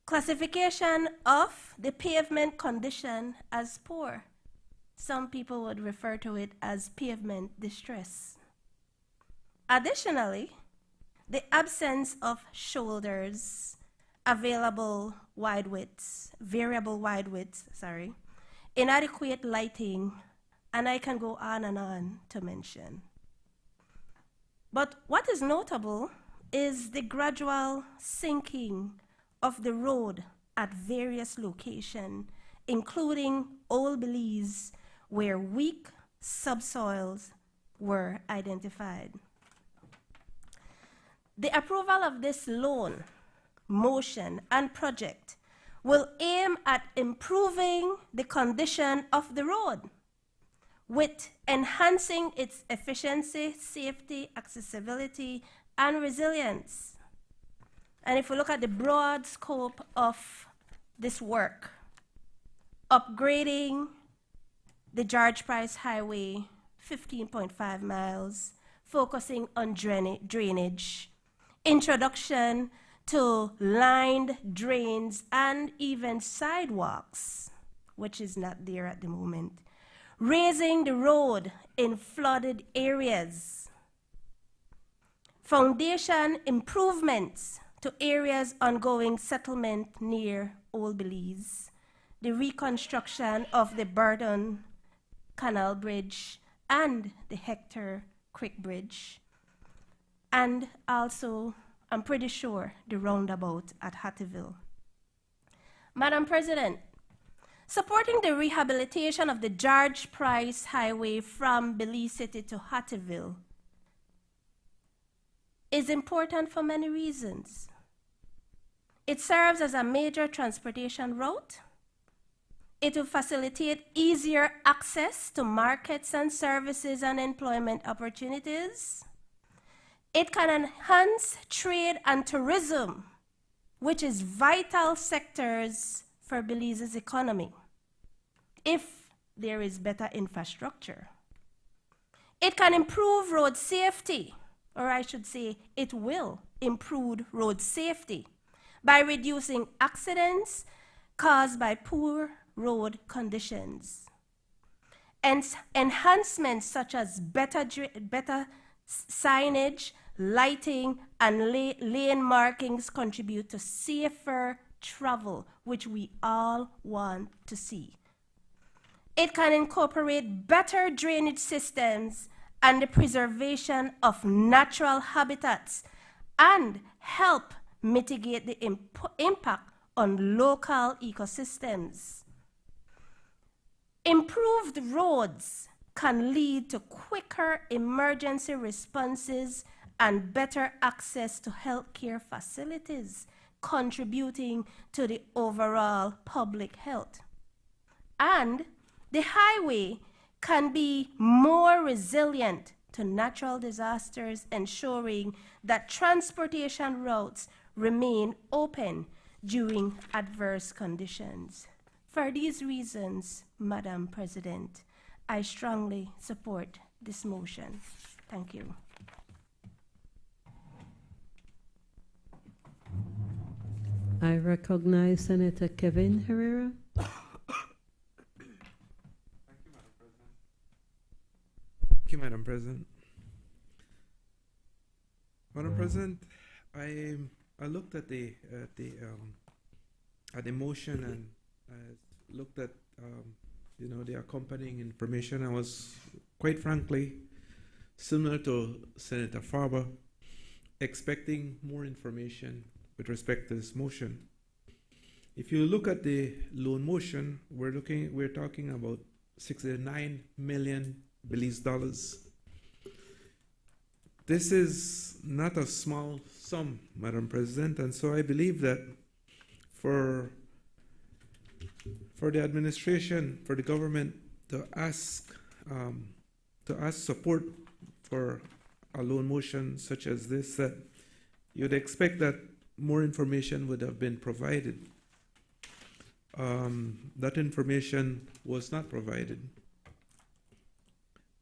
Classification of the pavement condition as poor. Some people would refer to it as pavement distress. Additionally, the absence of shoulders, variable wide widths, inadequate lighting, and I can go on to mention. But what is notable is the gradual sinking of the road at various locations, including Old Belize, where weak subsoils were identified. The approval of this loan, motion, and project will aim at improving the condition of the road, with enhancing its efficiency, safety, accessibility, and resilience. And if we look at the broad scope of this work, upgrading the George Price Highway 15.5 miles, focusing on drainage, introduction to lined drains and even sidewalks, which is not there at the moment, raising the road in flooded areas, foundation improvements to areas ongoing settlement near Old Belize, the reconstruction of the Burton Canal Bridge and the Hector Creek Bridge, and also, I'm pretty sure, the roundabout at Hattieville. Madam President, supporting the rehabilitation of the George Price Highway from Belize City to Hattieville is important for many reasons. It serves as a major transportation route. It will facilitate easier access to markets and services and employment opportunities. It can enhance trade and tourism, which is vital sectors for Belize's economy, if there is better infrastructure. It can improve road safety, or I should say, it will improve road safety by reducing accidents caused by poor road conditions. And enhancements such as better signage, lighting, and lane markings contribute to safer travel, which we all want to see. It can incorporate better drainage systems and the preservation of natural habitats and help mitigate the impact on local ecosystems. Improved roads can lead to quicker emergency responses and better access to healthcare facilities, contributing to the overall public health. And the highway can be more resilient to natural disasters, ensuring that transportation routes remain open during adverse conditions. For these reasons, Madam President, I strongly support this motion. Thank you. I recognize Senator Kevin Herrera. Thank you, Madam President. Madam President, I looked at the motion and looked at the accompanying information. I was, quite frankly, similar to Senator Farber, expecting more information with respect to this motion. If you look at the loan motion, we're talking about 69 million Belize dollars. This is not a small sum, Madam President, and so I believe that for the administration, for the government to ask support for a loan motion such as this, that you'd expect that more information would have been provided. That information was not provided.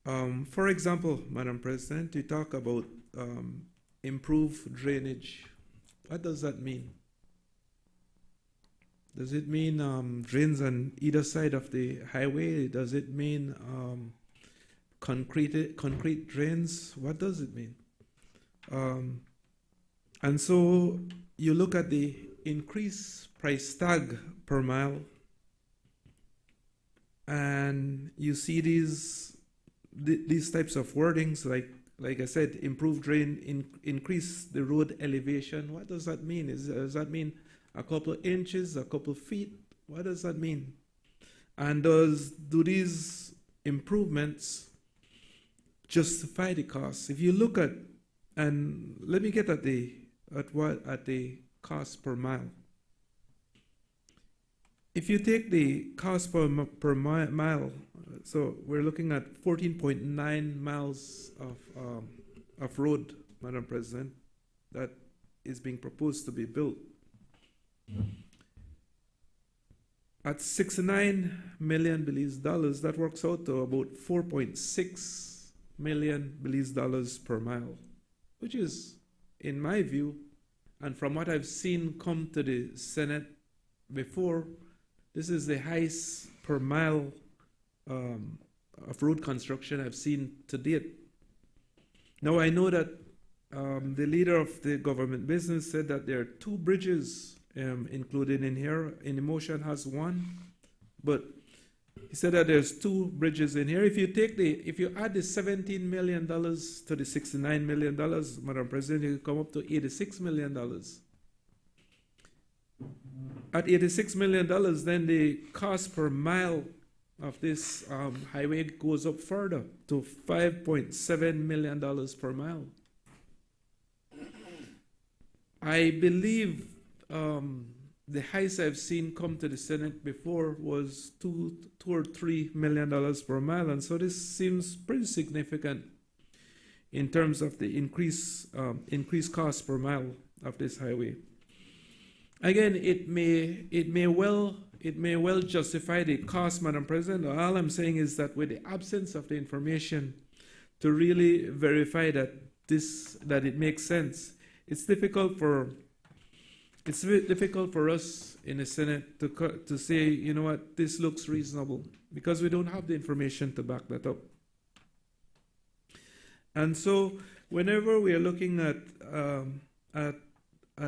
For example, Madam President, you talk about improved drainage. What does that mean? Does it mean drains on either side of the highway? Does it mean concrete drains? What does it mean? And so you look at the increased price tag per mile, and you see these types of wordings, like I said, improve drain, increase the road elevation. What does that mean? Does that mean a couple of inches, a couple of feet? What does that mean? And do these improvements justify the cost? If you look at, and let me get at the cost per mile. If you take the cost per mile, so we're looking at 14.9 miles of road, Madam President, that is being proposed to be built. At 69 million Belize dollars, that works out to about 4.6 million Belize dollars per mile, which is, in my view, and from what I've seen come to the Senate before, this is the highest per mile of road construction I've seen to date. Now, I know that the leader of the government business said that there are 2 bridges included in here. In the motion has 1, but he said that there's 2 bridges in here. If you add the $17 million to the $69 million, Madam President, you come up to $86 million. At $86 million, then the cost per mile of this highway goes up further to $5.7 million per mile. the highest I've seen come to the Senate before was $2 or $3 million per mile, and so this seems pretty significant in terms of the increased cost per mile of this highway. Again, it may well justify the cost, Madam President. All I'm saying is that with the absence of the information to really verify that it makes sense, it's difficult for us in the Senate to say, you know what, this looks reasonable, because we don't have the information to back that up. And so, whenever we are looking at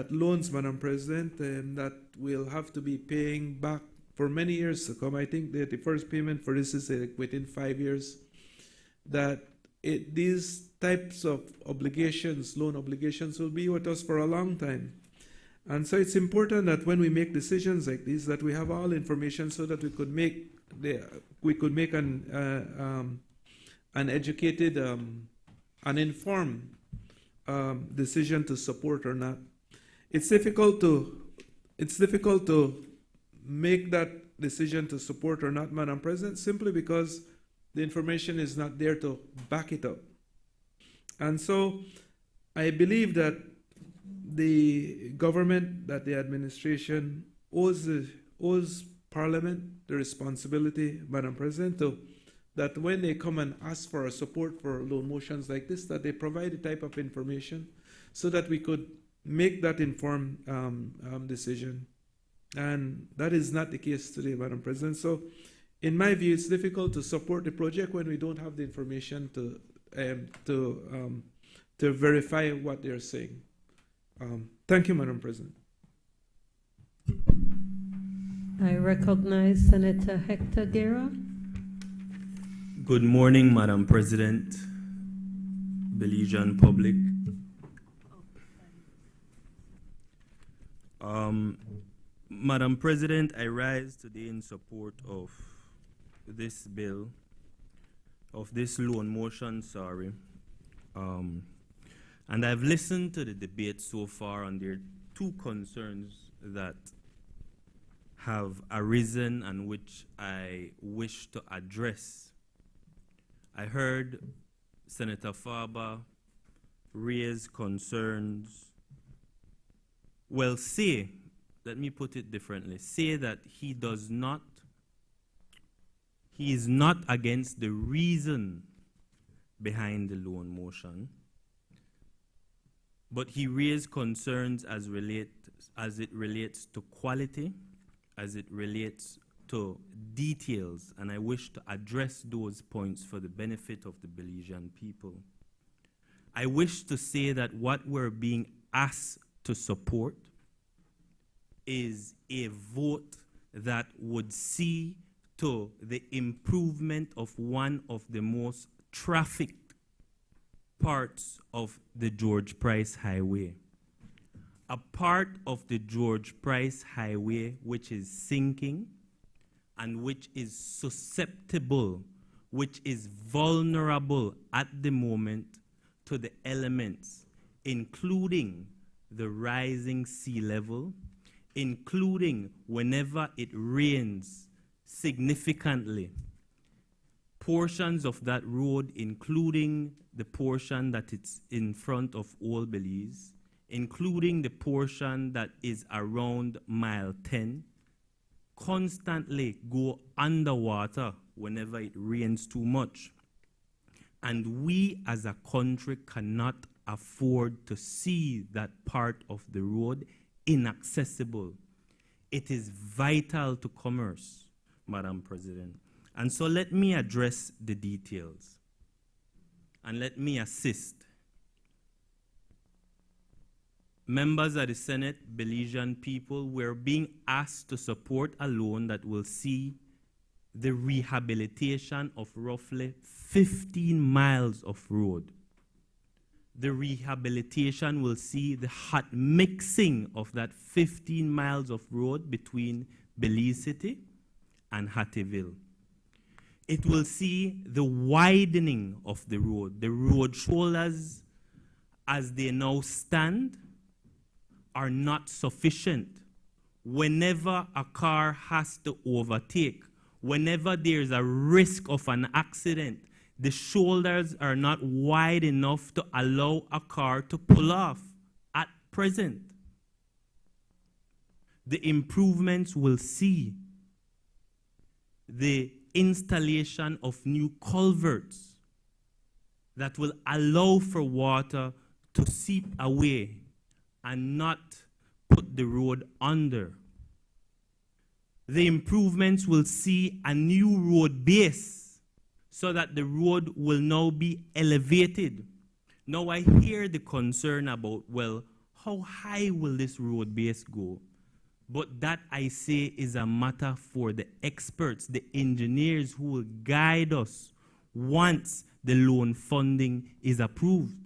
loans, Madam President, that we'll have to be paying back for many years to come, I think that the first payment for this is within 5 years, that these types of obligations, loan obligations, will be with us for a long time. And so it's important that when we make decisions like these, that we have all information so that we could make an educated, an informed decision to support or not. It's difficult to make that decision to support or not, Madam President, simply because the information is not there to back it up. And so I believe that the government, that the administration owes Parliament the responsibility, Madam President, that when they come and ask for support for loan motions like this, that they provide the type of information so that we could make that informed decision. And that is not the case today, Madam President. So in my view, it's difficult to support the project when we don't have the information to verify what they're saying. Thank you, Madam President. I recognize Senator Hector Guerra. Good morning, Madam President, Belizean public. Madam President, I rise today in support of this bill, of this loan motion, sorry. And I've listened to the debate so far, and there are two concerns that have arisen and which I wish to address. I heard Senator Farber raise concerns. Well, let me put it differently, say that he is not against the reason behind the loan motion, but he raised concerns as it relates to quality, as it relates to details, and I wish to address those points for the benefit of the Belizean people. I wish to say that what we're being asked to support is a vote that would see to the improvement of one of the most trafficked parts of the George Price Highway. A part of the George Price Highway which is sinking and which is susceptible, which is vulnerable at the moment to the elements, including the rising sea level, including whenever it rains significantly. Portions of that road, including the portion that it's in front of Old Belize, including the portion that is around mile 10, constantly go underwater whenever it rains too much. And we as a country cannot afford to see that part of the road inaccessible. It is vital to commerce, Madam President. And so let me address the details and let me assist. Members of the Senate, Belizean people, we're being asked to support a loan that will see the rehabilitation of roughly 15 miles of road. The rehabilitation will see the hot mixing of that 15 miles of road between Belize City and Hattieville. It will see the widening of the road. The road shoulders, as they now stand, are not sufficient whenever a car has to overtake, whenever there's a risk of an accident, the shoulders are not wide enough to allow a car to pull off at present. The improvements will see the installation of new culverts that will allow for water to seep away and not put the road under. The improvements will see a new road base so that the road will now be elevated. Now I hear the concern about, well, how high will this road base go? But that, I say, is a matter for the experts, the engineers who will guide us once the loan funding is approved.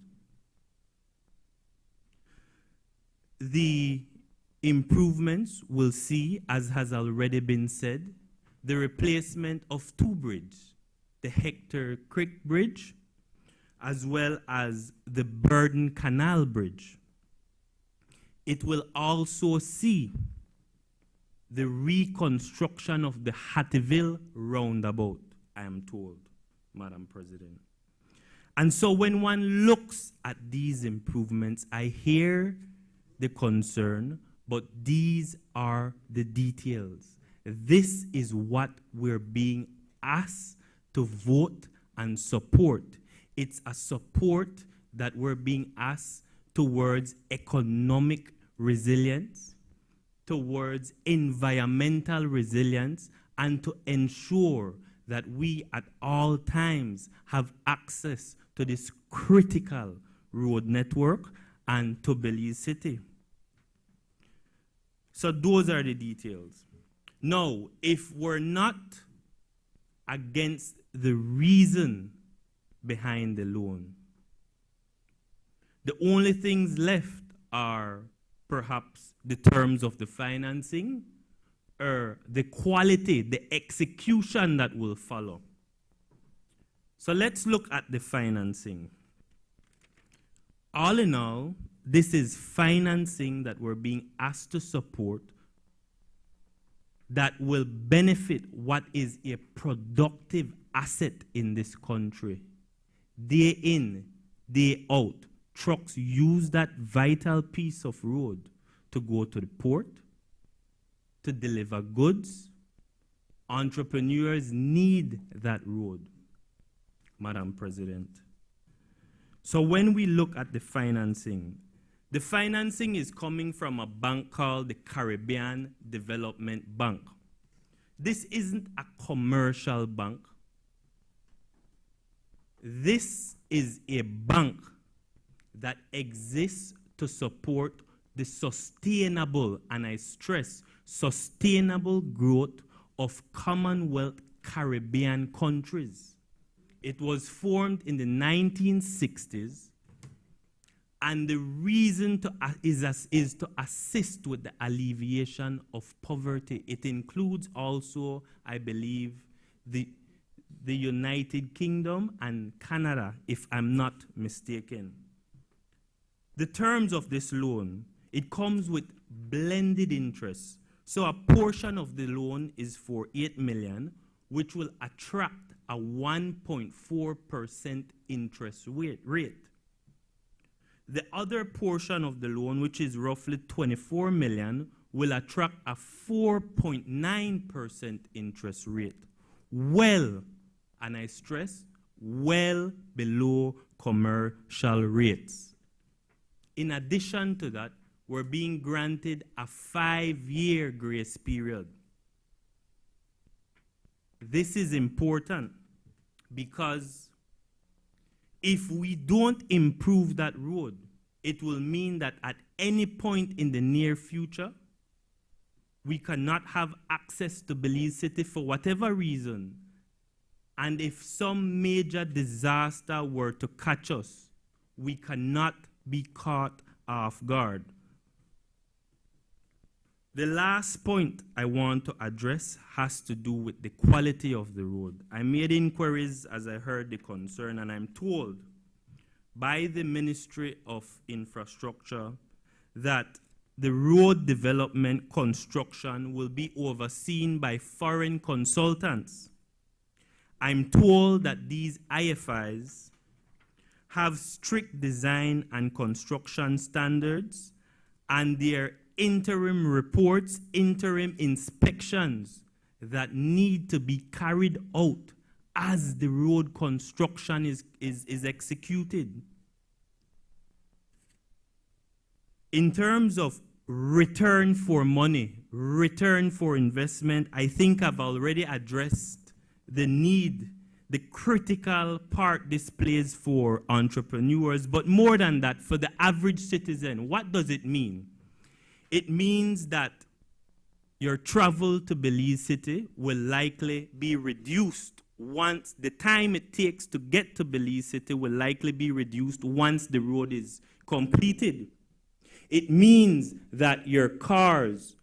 The improvements will see, as has already been said, the replacement of two bridges, the Hector Creek Bridge, as well as the Burden Canal Bridge. It will also see the reconstruction of the Hattieville roundabout, I am told, Madam President. And so when one looks at these improvements, I hear the concern, but these are the details. This is what we're being asked to vote and support. It's a support that we're being asked towards economic resilience, towards environmental resilience, and to ensure that we at all times have access to this critical road network and to Belize City. So those are the details. Now, if we're not against the reason behind the loan, the only things left are perhaps the terms of the financing or the quality, the execution that will follow. So let's look at the financing. All in all, this is financing that we're being asked to support that will benefit what is a productive asset in this country. Day in, day out, trucks use that vital piece of road to go to the port, to deliver goods. Entrepreneurs need that road, Madam President. So when we look at the financing is coming from a bank called the Caribbean Development Bank. This isn't a commercial bank. This is a bank that exists to support the sustainable, and I stress, sustainable growth of Commonwealth Caribbean countries. It was formed in the 1960s, and the reason is to assist with the alleviation of poverty. It includes also, I believe, the United Kingdom and Canada, if I'm not mistaken. The terms of this loan, it comes with blended interest. So a portion of the loan is for $8 million, which will attract a 1.4% interest rate. The other portion of the loan, which is roughly $24 million, will attract a 4.9% interest rate. Well, and I stress, well below commercial rates. In addition to that, we're being granted a 5-year grace period. This is important because if we don't improve that road, it will mean that at any point in the near future, we cannot have access to Belize City for whatever reason. And if some major disaster were to catch us, we cannot be caught off guard. The last point I want to address has to do with the quality of the road. I made inquiries as I heard the concern, and I'm told by the Ministry of Infrastructure that the road development construction will be overseen by foreign consultants. I'm told that these IFIs have strict design and construction standards, and their interim reports, interim inspections that need to be carried out as the road construction is executed. In terms of return for money, return for investment, I think I've already addressed the need, the critical part this plays for entrepreneurs, but more than that, for the average citizen. What does it mean? It means that your travel to Belize City will likely be reduced once the time it takes to get to Belize City will likely be reduced once the road is completed. It means that your cars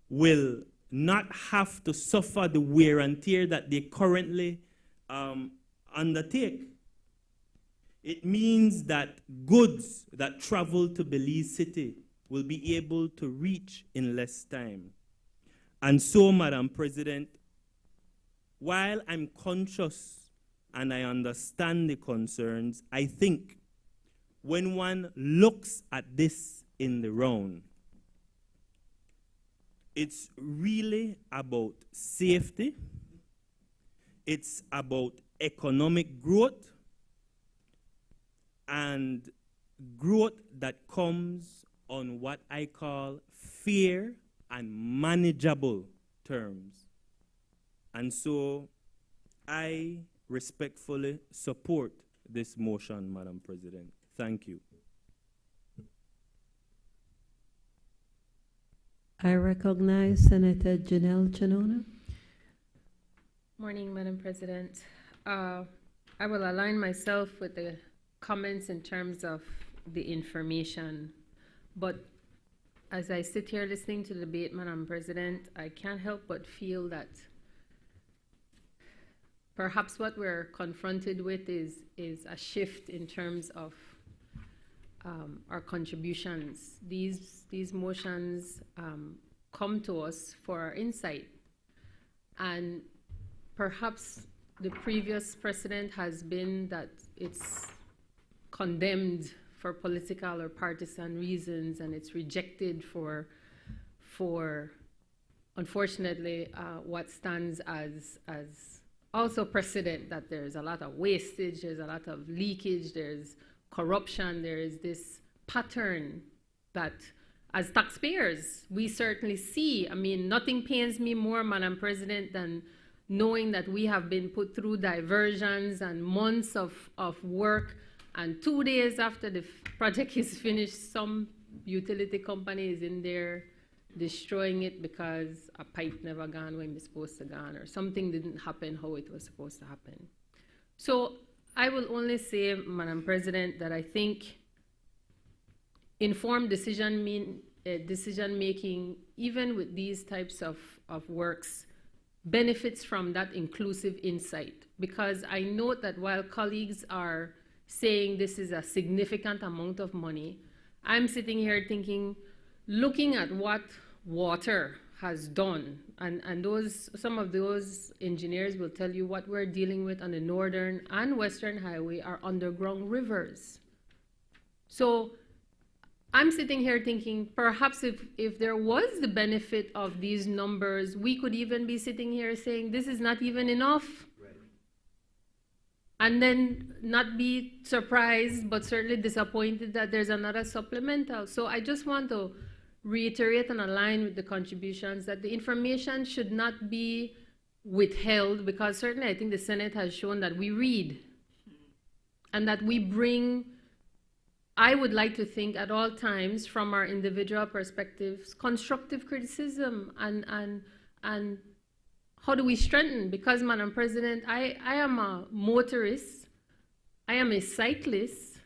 will not have to suffer the wear and tear that they currently undertake. It means that goods that travel to Belize City will be able to reach in less time. And so, Madam President, while I'm conscious and I understand the concerns, I think when one looks at this in the round, it's really about safety, it's about economic growth, and growth that comes on what I call fair and manageable terms. And so I respectfully support this motion, Madam President. Thank you. I recognize Senator Janelle Chanona. Morning, Madam President. I will align myself with the comments in terms of the information, but as I sit here listening to the debate, Madam President, I can't help but feel that perhaps what we're confronted with is a shift in terms of our contributions. These motions come to us for our insight, and perhaps the previous precedent has been that it's condemned for political or partisan reasons, and it's rejected for unfortunately, what stands as also precedent, that there's a lot of wastage, there's a lot of leakage, there's corruption, there is this pattern that as taxpayers, we certainly see. I mean, nothing pains me more, Madam President, than knowing that we have been put through diversions and months of work, and 2 days after the project is finished, some utility company is in there destroying it because a pipe never gone when it's supposed to gone, or something didn't happen how it was supposed to happen. So I will only say, Madam President, that I think informed decision making, even with these types of works, benefits from that inclusive insight. Because I note that while colleagues are saying this is a significant amount of money, I'm sitting here thinking, looking at what water has done, and some of those engineers will tell you what we're dealing with on the Northern and Western Highway are underground rivers. So I'm sitting here thinking, perhaps if there was the benefit of these numbers, we could even be sitting here saying this is not even enough. Right. And then not be surprised, but certainly disappointed that there's another supplemental. So I just want to reiterate and align with the contributions that the information should not be withheld, because certainly I think the Senate has shown that we read and that we bring, I would like to think at all times from our individual perspectives, constructive criticism and how do we strengthen? Because, Madam President, I am a motorist, I am a cyclist,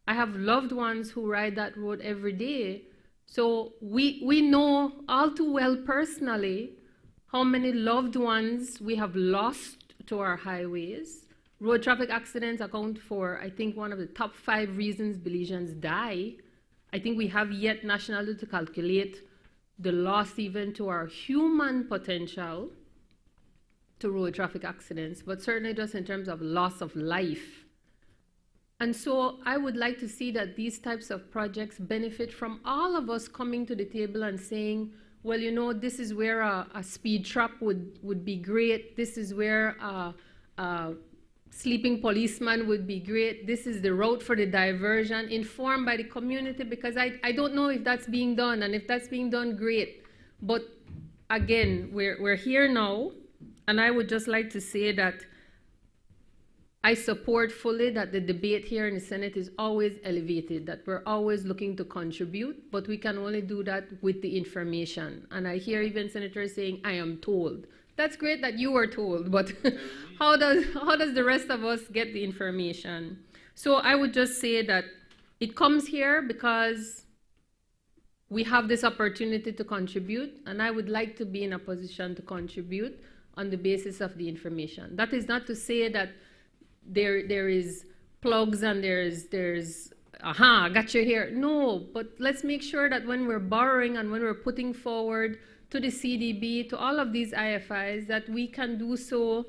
I have loved ones who ride that road every day. So we know all too well personally how many loved ones we have lost to our highways. Road traffic accidents account for, I think, one of the top 5 reasons Belizeans die I think we have yet nationally to calculate the loss even to our human potential to road traffic accidents, but certainly just in terms of loss of life. And so I would like to see that these types of projects benefit from all of us coming to the table and saying, well, you know, this is where a speed trap would be great. This is where a sleeping policeman would be great. This is the route for the diversion, informed by the community, because I don't know if that's being done, and if that's being done, great. But again, we're here now, and I would just like to say that I support fully that the debate here in the Senate is always elevated, that we're always looking to contribute, but we can only do that with the information. And I hear even senators saying, I am told. That's great that you were told, but how does the rest of us get the information? So I would just say that it comes here because we have this opportunity to contribute, and I would like to be in a position to contribute on the basis of the information. That is not to say that there is plugs and there's aha, got you here. No, but let's make sure that when we're borrowing and when we're putting forward to the CDB, to all of these IFIs, that we can do so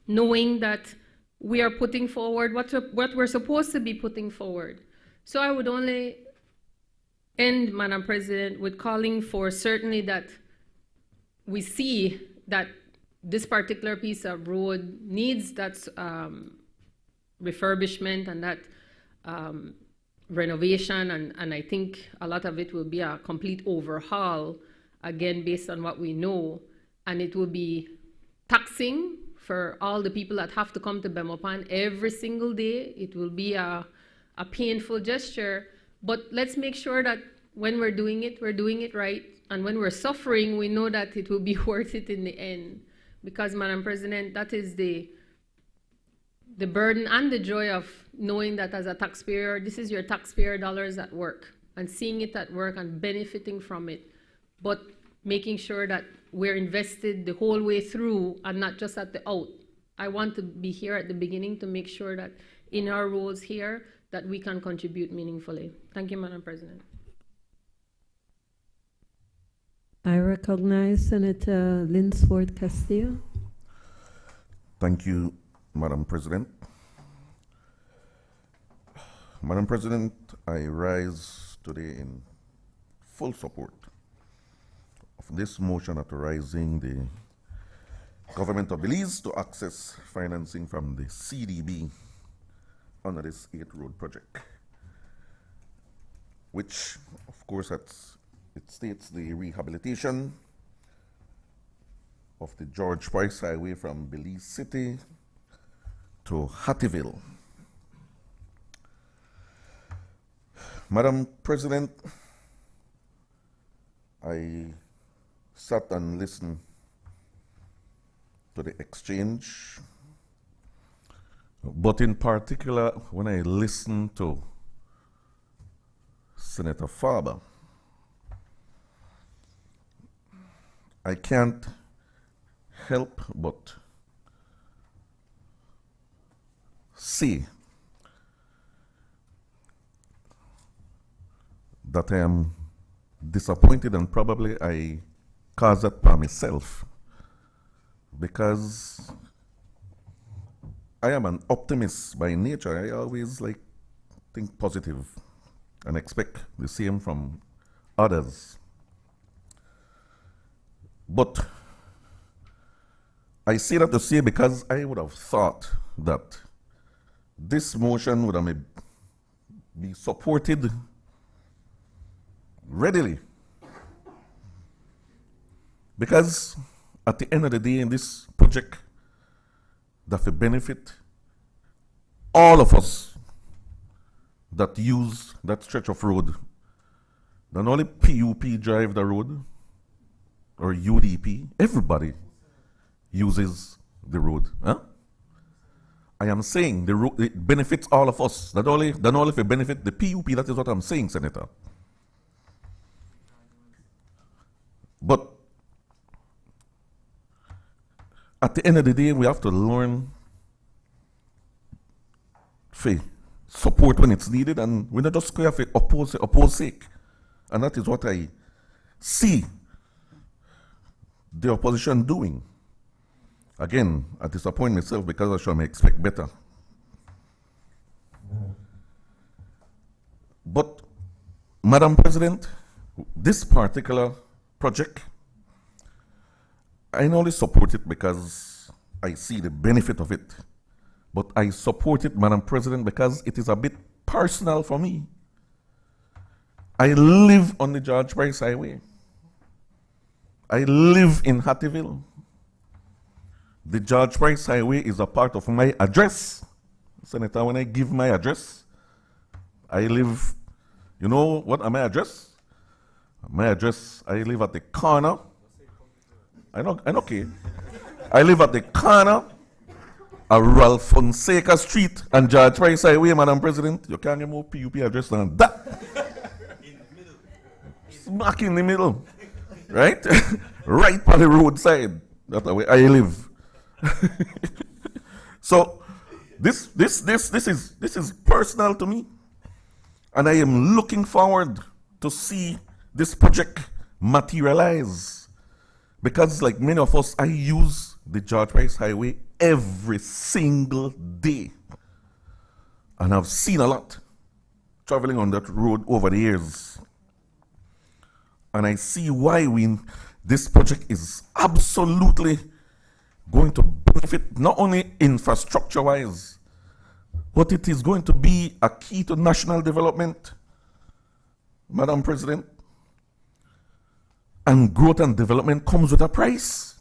knowing that we are putting forward what we're supposed to be putting forward. So I would only end, Madam President, with calling for certainly that we see that this particular piece of road needs that refurbishment and that renovation, and I think a lot of it will be a complete overhaul, again, based on what we know, and it will be taxing for all the people that have to come to Bemopan every single day. It will be a painful gesture, but let's make sure that when we're doing it right, and when we're suffering, we know that it will be worth it in the end. Because, Madam President, that is the burden and the joy of knowing that as a taxpayer, this is your taxpayer dollars at work, and seeing it at work and benefiting from it, but making sure that we're invested the whole way through and not just at the out. I want to be here at the beginning to make sure that in our roles here that we can contribute meaningfully. Thank you, Madam President. I recognize Senator Linsford Castillo. Thank you, Madam President. Madam President, I rise today in full support of this motion authorizing the government of Belize to access financing from the CDB under this 8 road project, which, of course, it states the rehabilitation of the George Price Highway from Belize City to Hattieville. Madam President, I sat and listened to the exchange, but in particular, when I listened to Senator Farber, I can't help but see that I am disappointed, and probably I caused that by myself, because I am an optimist by nature. I always think positive and expect the same from others. But I say that to say because I would have thought that this motion would have be supported readily. Because at the end of the day, in this project, that will benefit all of us that use that stretch of road. Not only PUP drive the road, or UDP, everybody uses the road. Huh? I am saying the road, it benefits all of us. Not only if it benefit the PUP, that is what I'm saying, Senator. But at the end of the day, we have to learn to support when it's needed, and we're not just going to oppose sake. And that is what I see the opposition doing. Again, I disappoint myself because I should expect better. But, Madam President, this particular project, I not only support it because I see the benefit of it, but I support it, Madam President, because it is a bit personal for me. I live on the George Price Highway. I live in Hattieville. The George Price Highway is a part of my address. Senator, when I give my address, I live, you know what my address? My address, I live at the corner. I know, okay. I live at the corner of Ralph Fonseca Street and George Price Highway, Madam President. You can't get more PUP address than that. Smack in the middle, right? Right by the roadside. That's the way I live. So this is personal to me, and I am looking forward to see this project materialize, because like many of us, I use the George Price Highway every single day, and I've seen a lot traveling on that road over the years, and I see why this project is absolutely going to benefit not only infrastructure-wise, but it is going to be a key to national development, Madam President. And growth and development comes with a price.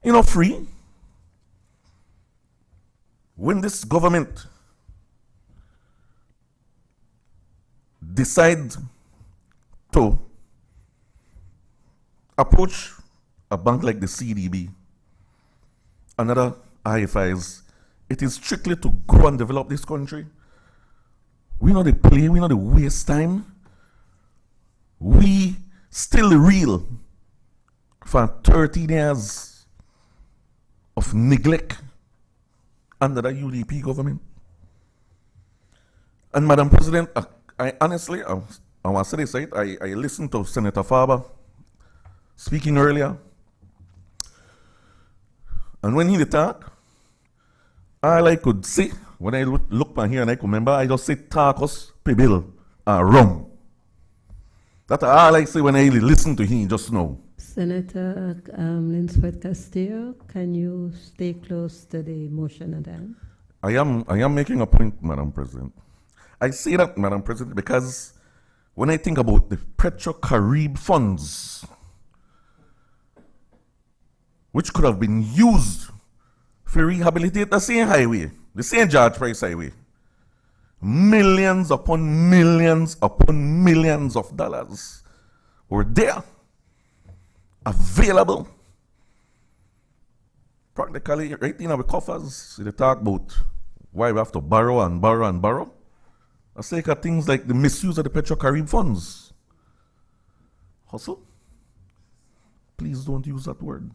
You know, free. When this government decide to approach a bank like the CDB, another IFIs, it is strictly to grow and develop this country. We know the play, we know the waste time. We still reel for 13 years of neglect under the UDP government. And Madam President, I honestly, I want to say this, right? I listened to Senator Faber speaking earlier. And when he talk, all I could say, when I look back here and I could remember, I just say Tarkus, Pibil, and Rum. That's all I say when I listen to him just now. Senator Linsford Castillo, can you stay close to the motion at hand? I am making a point, Madam President. I say that, Madam President, because when I think about the Petro-Carib funds, which could have been used to rehabilitate the same highway, the same George Price Highway, millions upon millions upon millions of dollars were there, available, practically right in our coffers. They talk about why we have to borrow and borrow and borrow. I say things like the misuse of the Petro-Carib funds. Hustle? Please don't use that word.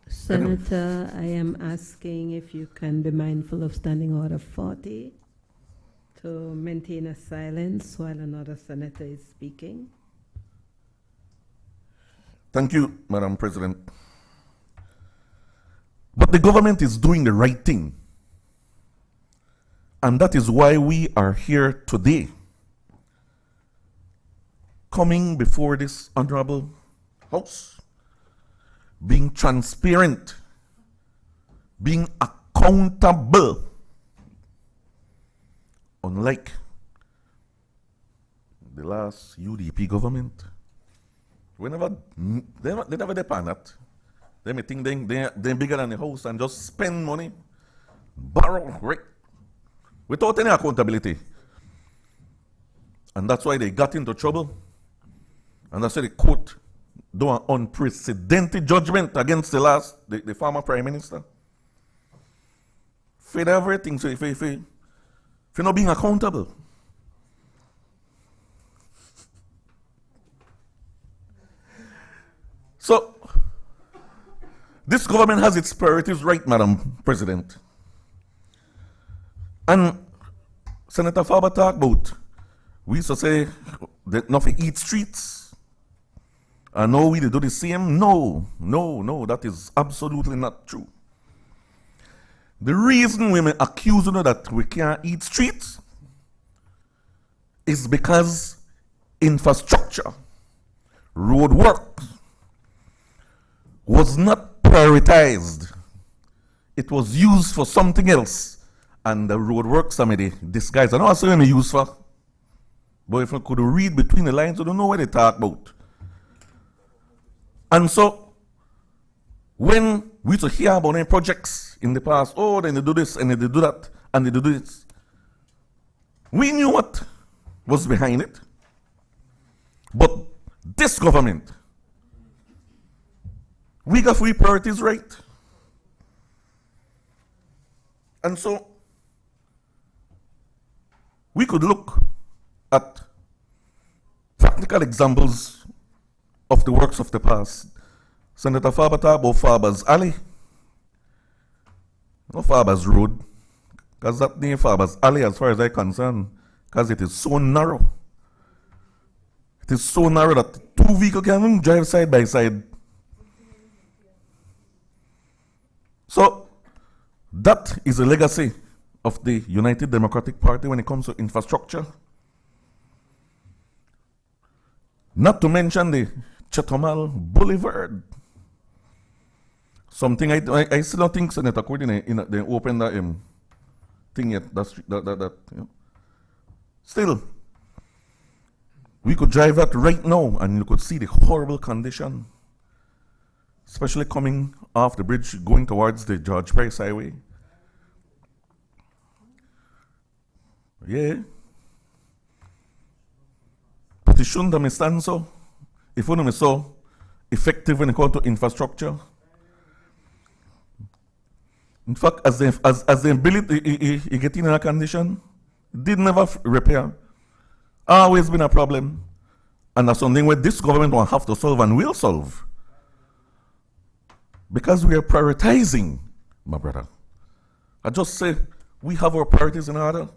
Senator, I am asking if you can be mindful of Standing Order 40 to maintain a silence while another senator is speaking. Thank you, Madam President. But the government is doing the right thing. And that is why we are here today, coming before this honorable House, being transparent, being accountable. Unlike the last UDP government, they never depend that. They may think they're bigger than the house and just spend money, borrow, right, without any accountability. And that's why they got into trouble. And that's why the court do an unprecedented judgment against the former Prime Minister. For everything, so for not being accountable. So, this This government has its priorities right, Madam President. And Senator Faber talked about, we used to say that nothing eat streets. And now we do the same. No, that is absolutely not true. The reason women accuse you that we can't eat streets is because infrastructure, road work, was not prioritized. It was used for something else. And the road works, some of the disguise. I know what I'm used for. But if I could read between the lines, I don't know what they talk about. And so, when we used to hear about any projects in the past, oh, then they do this, and they do that, and they do this, we knew what was behind it. But this government, we got three priorities right. And so, we could look at practical examples of the works of the past. Senator Faber talked about Faber's Alley. Not Faber's Road. Because that name Faber's Alley, as far as I'm concerned, because it is so narrow. It is so narrow that two vehicles can drive side by side. So, that is a legacy of the United Democratic Party when it comes to infrastructure. Not to mention the Chetomal Boulevard. Something I still don't think Senator Cordin they opened that thing yet. That you know. Still, we could drive that right now and you could see the horrible condition, especially coming off the bridge going towards the George Price Highway. Yeah. But it shouldn't have stand so. If only so effective when it comes to infrastructure. In fact, as the ability he get in a condition, did never repair. Always been a problem. And that's something where this government will have to solve and will solve. Because we are prioritizing, my brother. I just say we have our priorities in order.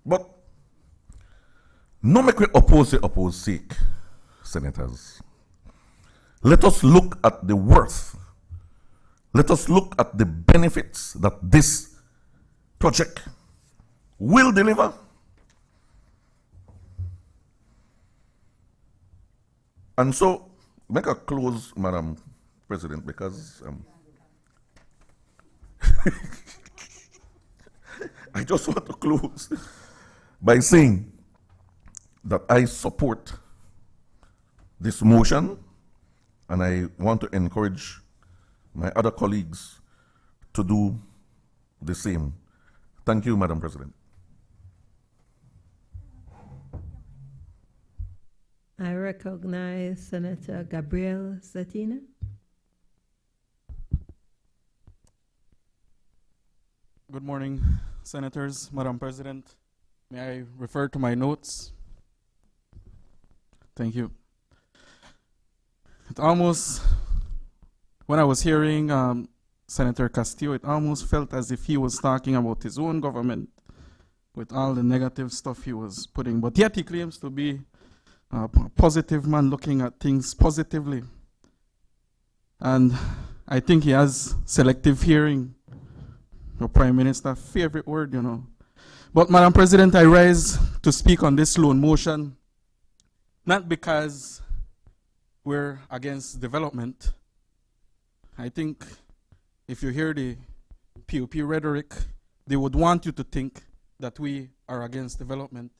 But no make we oppose sake, senators. Let us look at the worth. Let us look at the benefits that this project will deliver. And so, make a close, Madam President, because I just want to close by saying that I support this motion and I want to encourage my other colleagues to do the same. Thank you, Madam President. I recognize Senator Gabriel Zetina. Good morning, Senators, Madam President. May I refer to my notes? Thank you. It almost, when I was hearing Senator Castillo, it almost felt as if he was talking about his own government with all the negative stuff he was putting. But yet he claims to be a positive man looking at things positively. And I think he has selective hearing. Your Prime Minister, favorite word, you know. But Madam President, I rise to speak on this loan motion, not because we're against development. I think if you hear the POP rhetoric, they would want you to think that we are against development.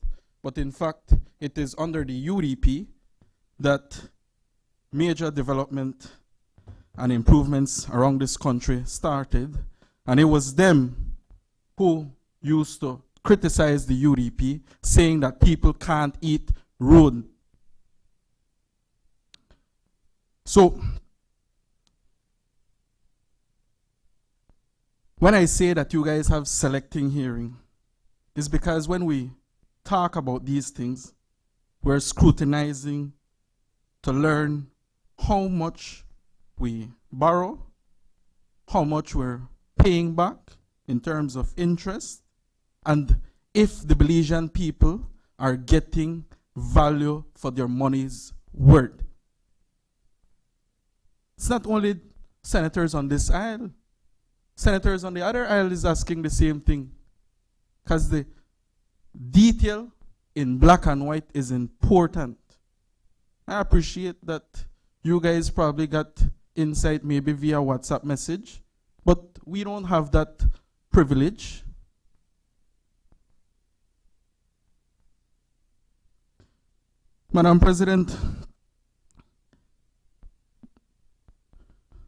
But in fact, it is under the UDP that major development and improvements around this country started. And it was them who used to criticize the UDP, saying that people can't eat road. So, when I say that you guys have selecting hearing, it's because when we talk about these things, we're scrutinizing to learn how much we borrow, how much we're paying back in terms of interest, and if the Belizean people are getting value for their money's worth. It's not only senators on this aisle. Senators on the other aisle is asking the same thing. Because the detail in black and white is important. I appreciate that you guys probably got insight maybe via WhatsApp message, but we don't have that privilege. Madam President,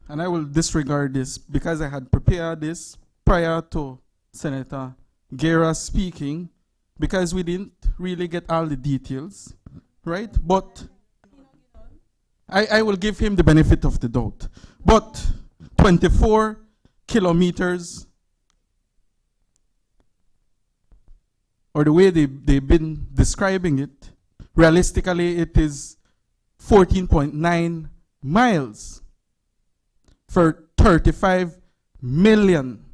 and I will disregard this because I had prepared this prior to Senator Guerra speaking, because we didn't really get all the details, right? But I will give him the benefit of the doubt. But 24 kilometers, or the way they've been describing it, realistically it is 14.9 miles for 35 million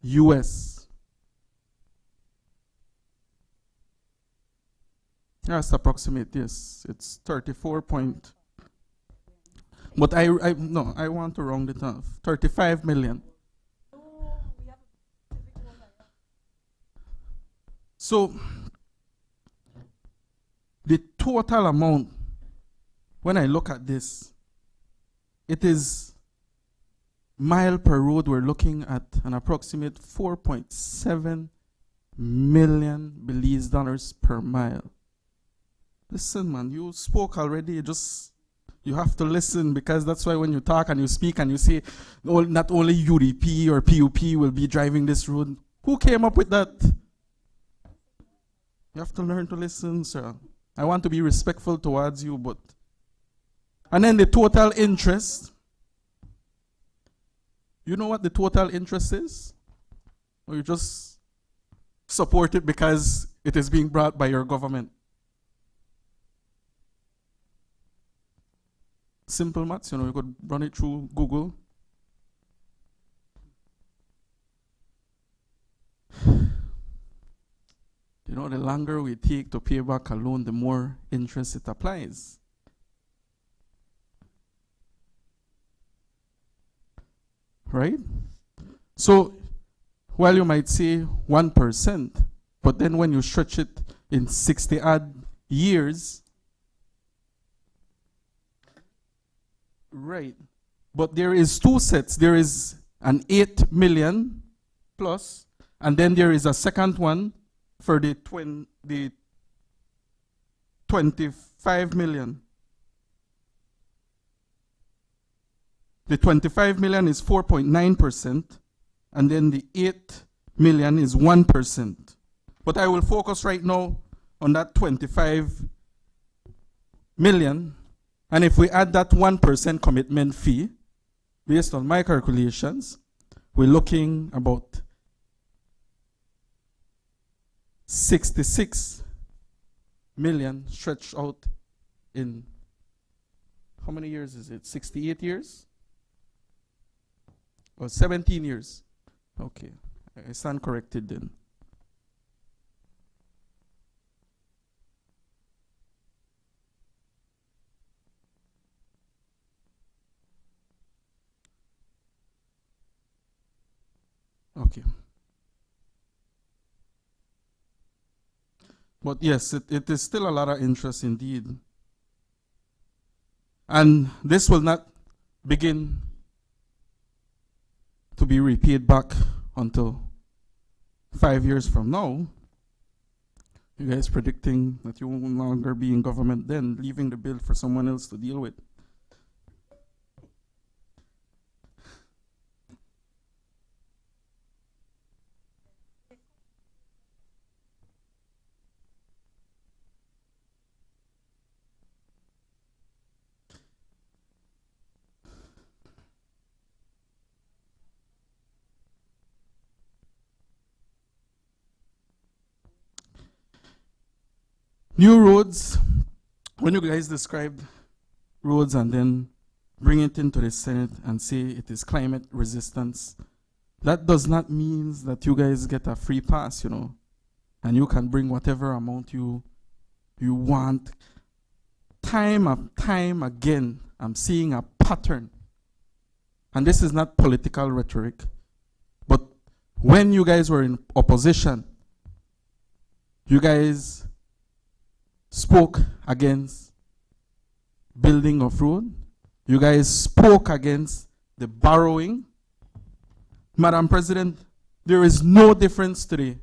US. That's approximate, yes. It's 34 point. But I want to round it off. 35 million. So the total amount, when I look at this, it is mile per road, we're looking at an approximate 4.7 million Belize dollars per mile. Listen, man, you spoke already, you have to listen, because that's why when you talk and you speak and you say, not only UDP or PUP will be driving this road. Who came up with that? You have to learn to listen, sir. I want to be respectful towards you, but... And then the total interest. You know what the total interest is? Or you just support it because it is being brought by your government? Simple maths, you could run it through Google. The longer we take to pay back a loan, the more interest it applies. Right? So, while you might say 1%, but then when you stretch it in 60 odd years, right. But there is two sets. There is an 8 million plus, and then there is a second one for the 25 million. The 25 million is 4.9%, and then the 8 million is 1%. But I will focus right now on that 25 million. And if we add that 1% commitment fee, based on my calculations, we're looking about 66 million stretched out in, how many years is it? 68 years? Or 17 years? Okay, I stand corrected then. Okay. But yes, it is still a lot of interest indeed. And this will not begin to be repaid back until 5 years from now. You guys predicting that you will no longer be in government then, leaving the bill for someone else to deal with. New roads, when you guys described roads and then bring it into the Senate and say it is climate resistance. That does not mean that you guys get a free pass, you know, and you can bring whatever amount you want. Time and time again, I'm seeing a pattern. And this is not political rhetoric, but when you guys were in opposition, you guys spoke against building of road. You guys spoke against the borrowing. Madam President, there is no difference today.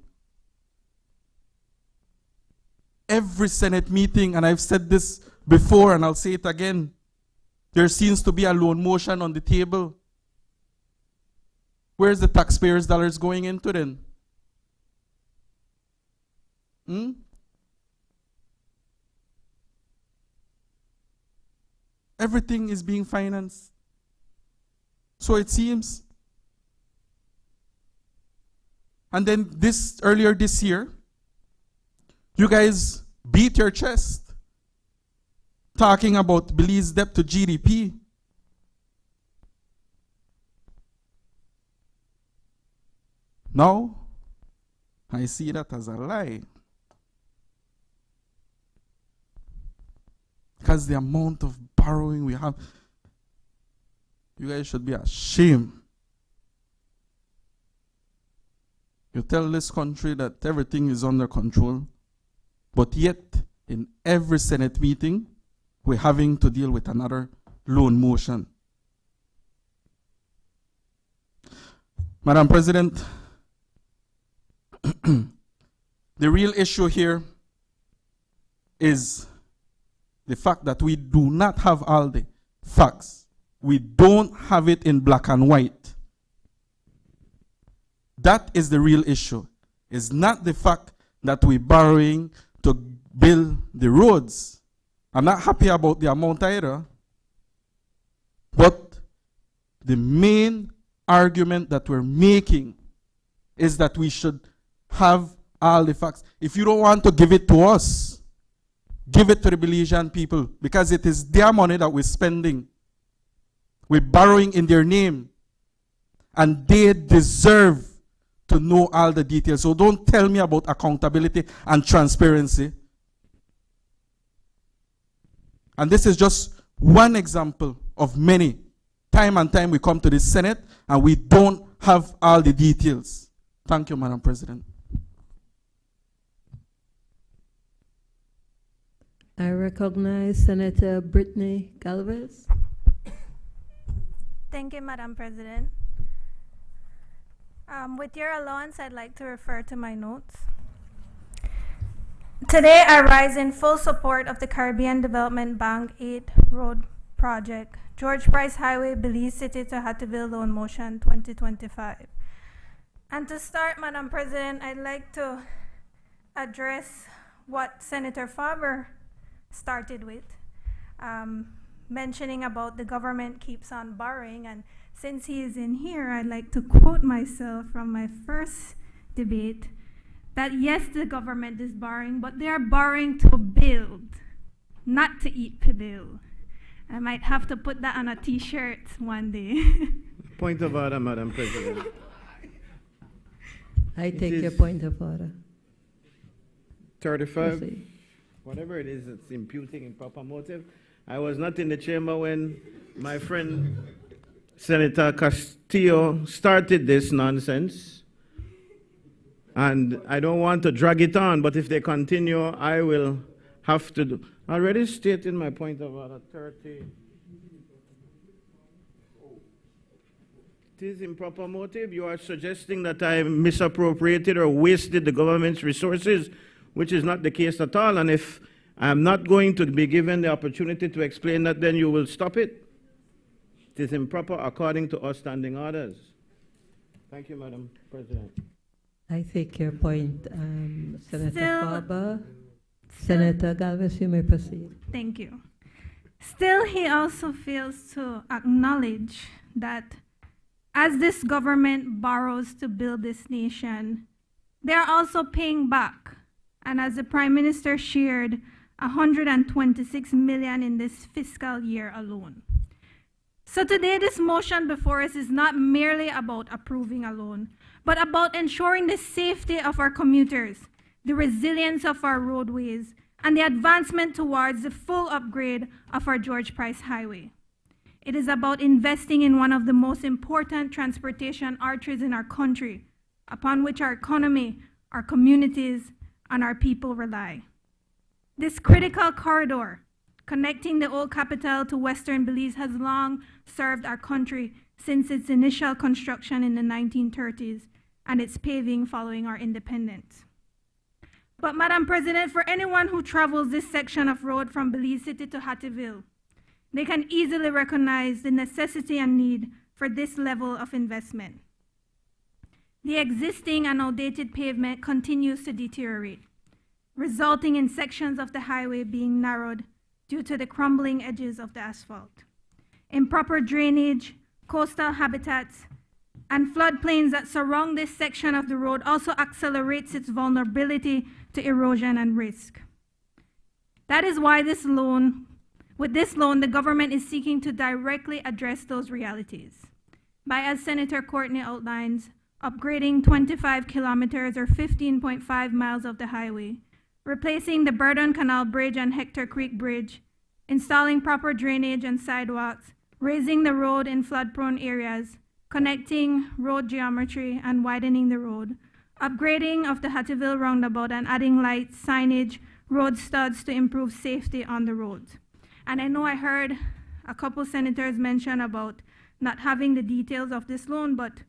Every Senate meeting, and I've said this before and I'll say it again, there seems to be a loan motion on the table. Where's the taxpayers' dollars going into then? Everything is being financed. So it seems. And then earlier this year, you guys beat your chest talking about Belize's debt to GDP. Now, I see that as a lie. Because the amount of borrowing we have, you guys should be ashamed. You tell this country that everything is under control, but yet in every Senate meeting, we're having to deal with another loan motion. Madam President, the real issue here is the fact that we do not have all the facts. We don't have it in black and white. That is the real issue. It's not the fact that we're borrowing to build the roads. I'm not happy about the amount either. But the main argument that we're making is that we should have all the facts. If you don't want to give it to us, give it to the Belizean people, because it is their money that we're spending. We're borrowing in their name. And they deserve to know all the details. So don't tell me about accountability and transparency. And this is just one example of many. Time and time we come to the Senate and we don't have all the details. Thank you, Madam President. I recognize Senator Brittany Galvez. Thank you, Madam President. With your allowance, I'd like to refer to my notes. Today, I rise in full support of the Caribbean Development Bank 8 Road Project, George Price Highway, Belize City to Hattieville Loan Motion 2025. And to start, Madam President, I'd like to address what Senator Faber started with, mentioning about the government keeps on borrowing. And since he is in here, I'd like to quote myself from my first debate, that yes, the government is borrowing, but they are borrowing to build, not to eat Pibble. I might have to put that on a t-shirt one day. Point of order, Madam President. I take your point of order. 35, Proceed. whatever it is that's imputing improper motive. I was not in the chamber when my friend Senator Castillo started this nonsense. And I don't want to drag it on, but if they continue, I will have to do. I already stated my point of order 30. It is improper motive. You are suggesting that I misappropriated or wasted the government's resources, which is not the case at all. And if I'm not going to be given the opportunity to explain that, then you will stop it. It is improper according to our standing orders. Thank you, Madam President. I take your point, Senator Faber. Senator Galvez, you may proceed. Thank you. Still, he also fails to acknowledge that as this government borrows to build this nation, they're also paying back. And as the Prime Minister shared, $126 million in this fiscal year alone. So today, this motion before us is not merely about approving alone, but about ensuring the safety of our commuters, the resilience of our roadways, and the advancement towards the full upgrade of our George Price Highway. It is about investing in one of the most important transportation arteries in our country, upon which our economy, our communities, and our people rely. This critical corridor connecting the old capital to Western Belize has long served our country since its initial construction in the 1930s and its paving following our independence. But Madam President, for anyone who travels this section of road from Belize City to Hattieville, they can easily recognize the necessity and need for this level of investment. The existing and outdated pavement continues to deteriorate, resulting in sections of the highway being narrowed due to the crumbling edges of the asphalt. Improper drainage, coastal habitats, and floodplains that surround this section of the road also accelerates its vulnerability to erosion and risk. That is why with this loan, the government is seeking to directly address those realities by, as Senator Courtney outlines, upgrading 25 kilometers or 15.5 miles of the highway, replacing the Burdon Canal Bridge and Hector Creek Bridge, installing proper drainage and sidewalks, raising the road in flood-prone areas, connecting road geometry and widening the road, upgrading of the Hattieville roundabout and adding lights, signage, road studs to improve safety on the roads. And I know I heard a couple senators mention about not having the details of this loan, but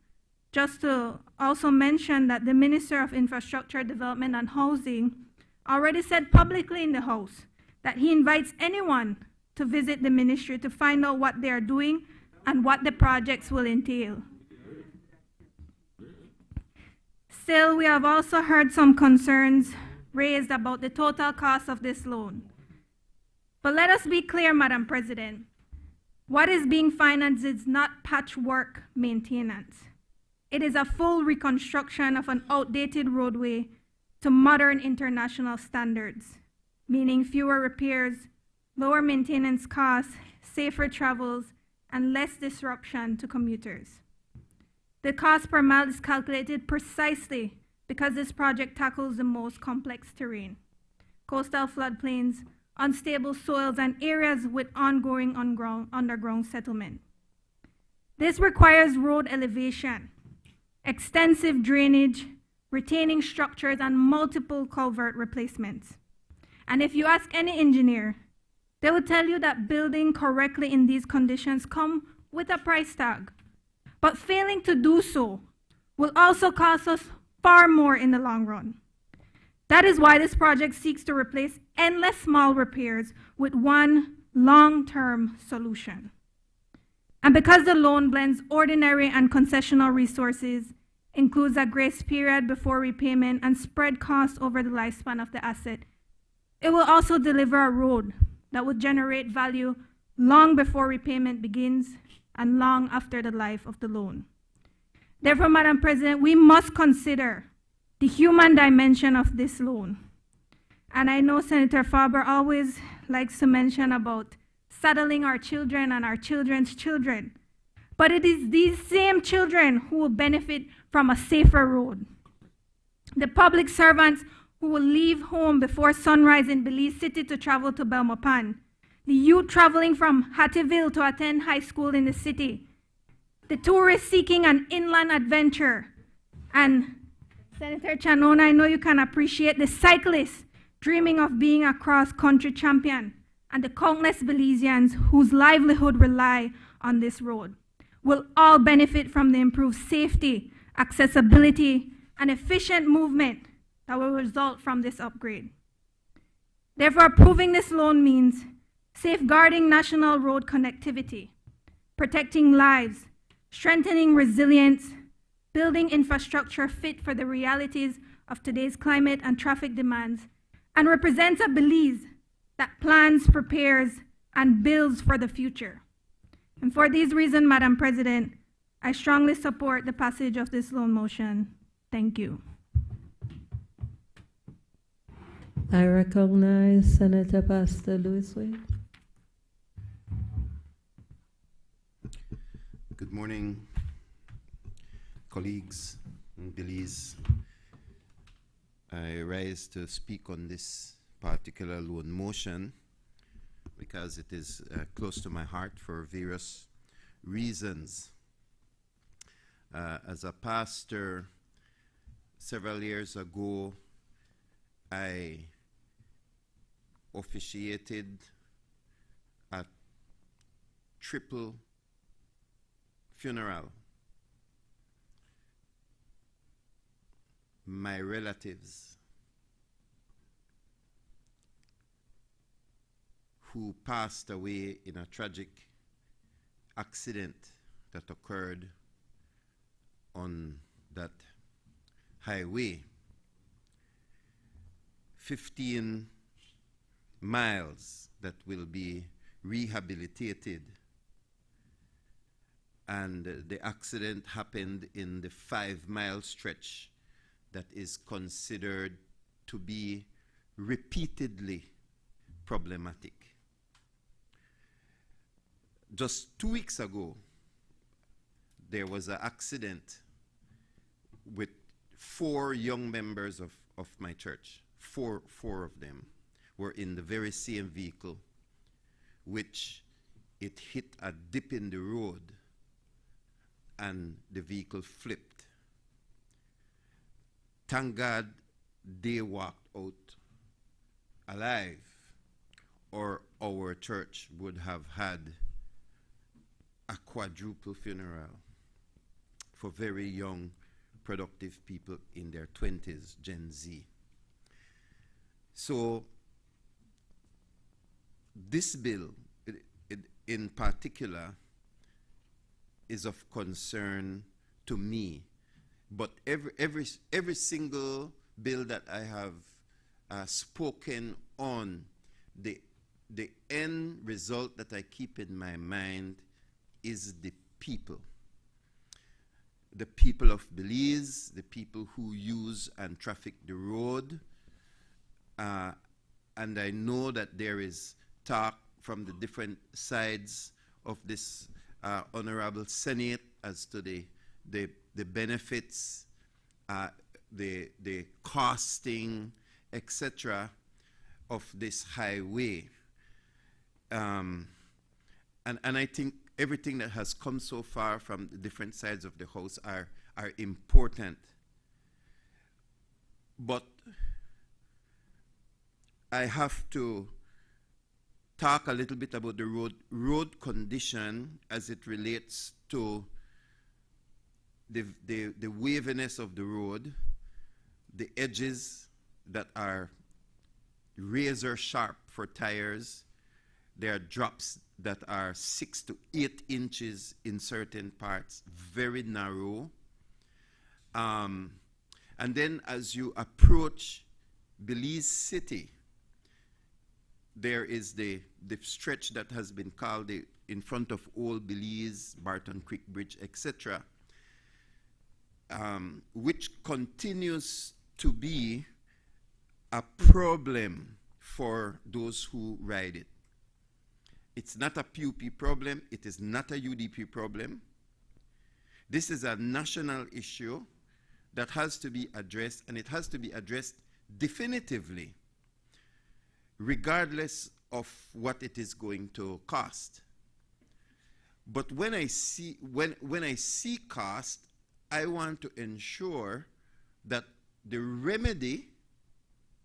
just to also mention that the Minister of Infrastructure Development and Housing already said publicly in the House that he invites anyone to visit the ministry to find out what they are doing and what the projects will entail. Still, we have also heard some concerns raised about the total cost of this loan. But let us be clear, Madam President, what is being financed is not patchwork maintenance. It is a full reconstruction of an outdated roadway to modern international standards, meaning fewer repairs, lower maintenance costs, safer travels, and less disruption to commuters. The cost per mile is calculated precisely because this project tackles the most complex terrain: coastal floodplains, unstable soils, and areas with ongoing underground settlement. This requires road elevation, extensive drainage, retaining structures, and multiple culvert replacements. And if you ask any engineer, they will tell you that building correctly in these conditions come with a price tag. But failing to do so will also cost us far more in the long run. That is why this project seeks to replace endless small repairs with one long-term solution. And because the loan blends ordinary and concessional resources, includes a grace period before repayment, and spread costs over the lifespan of the asset, it will also deliver a road that will generate value long before repayment begins and long after the life of the loan. Therefore, Madam President, we must consider the human dimension of this loan. And I know Senator Farber always likes to mention about saddling our children and our children's children. But it is these same children who will benefit from a safer road. The public servants who will leave home before sunrise in Belize City to travel to Belmopan. The youth traveling from Hattieville to attend high school in the city. The tourists seeking an inland adventure. And Senator Chanona, I know you can appreciate the cyclists dreaming of being a cross-country champion, and the countless Belizeans whose livelihood rely on this road will all benefit from the improved safety, accessibility, and efficient movement that will result from this upgrade. Therefore, approving this loan means safeguarding national road connectivity, protecting lives, strengthening resilience, building infrastructure fit for the realities of today's climate and traffic demands, and represents a Belize that plans, prepares, and builds for the future. And for these reasons, Madam President, I strongly support the passage of this loan motion. Thank you. I recognize Senator Pastor Louis Wade. Good morning, colleagues in Belize. I rise to speak on this particular loan motion because it is close to my heart for various reasons. As a pastor, several years ago, I officiated a triple funeral. My relatives who passed away in a tragic accident that occurred on that highway. 15 miles that will be rehabilitated, and the accident happened in the 5-mile stretch that is considered to be repeatedly problematic. Just 2 weeks ago, there was an accident with 4 young members of my church. Four of them were in the very same vehicle, which it hit a dip in the road and the vehicle flipped. Thank God they walked out alive, or our church would have had a quadruple funeral for very young, productive people in their 20s, Gen Z. So this bill, in particular, is of concern to me. But every single bill that I have spoken on, the end result that I keep in my mind is the people. The people of Belize, the people who use and traffic the road. And I know that there is talk from the different sides of this Honorable Senate as to the benefits, the costing, etc. of this highway. And I think everything that has come so far from the different sides of the House are important. But I have to talk a little bit about the road condition as it relates to the waviness of the road, the edges that are razor sharp for tires. There are drops that are 6 to 8 inches in certain parts, very narrow. And then as you approach Belize City, there is the stretch that has been called in front of Old Belize, Barton Creek Bridge, etc., which continues to be a problem for those who ride it. It's not a PUP problem. It is not a UDP problem. This is a national issue that has to be addressed, and it has to be addressed definitively, regardless of what it is going to cost. But when I see cost, I want to ensure that the remedy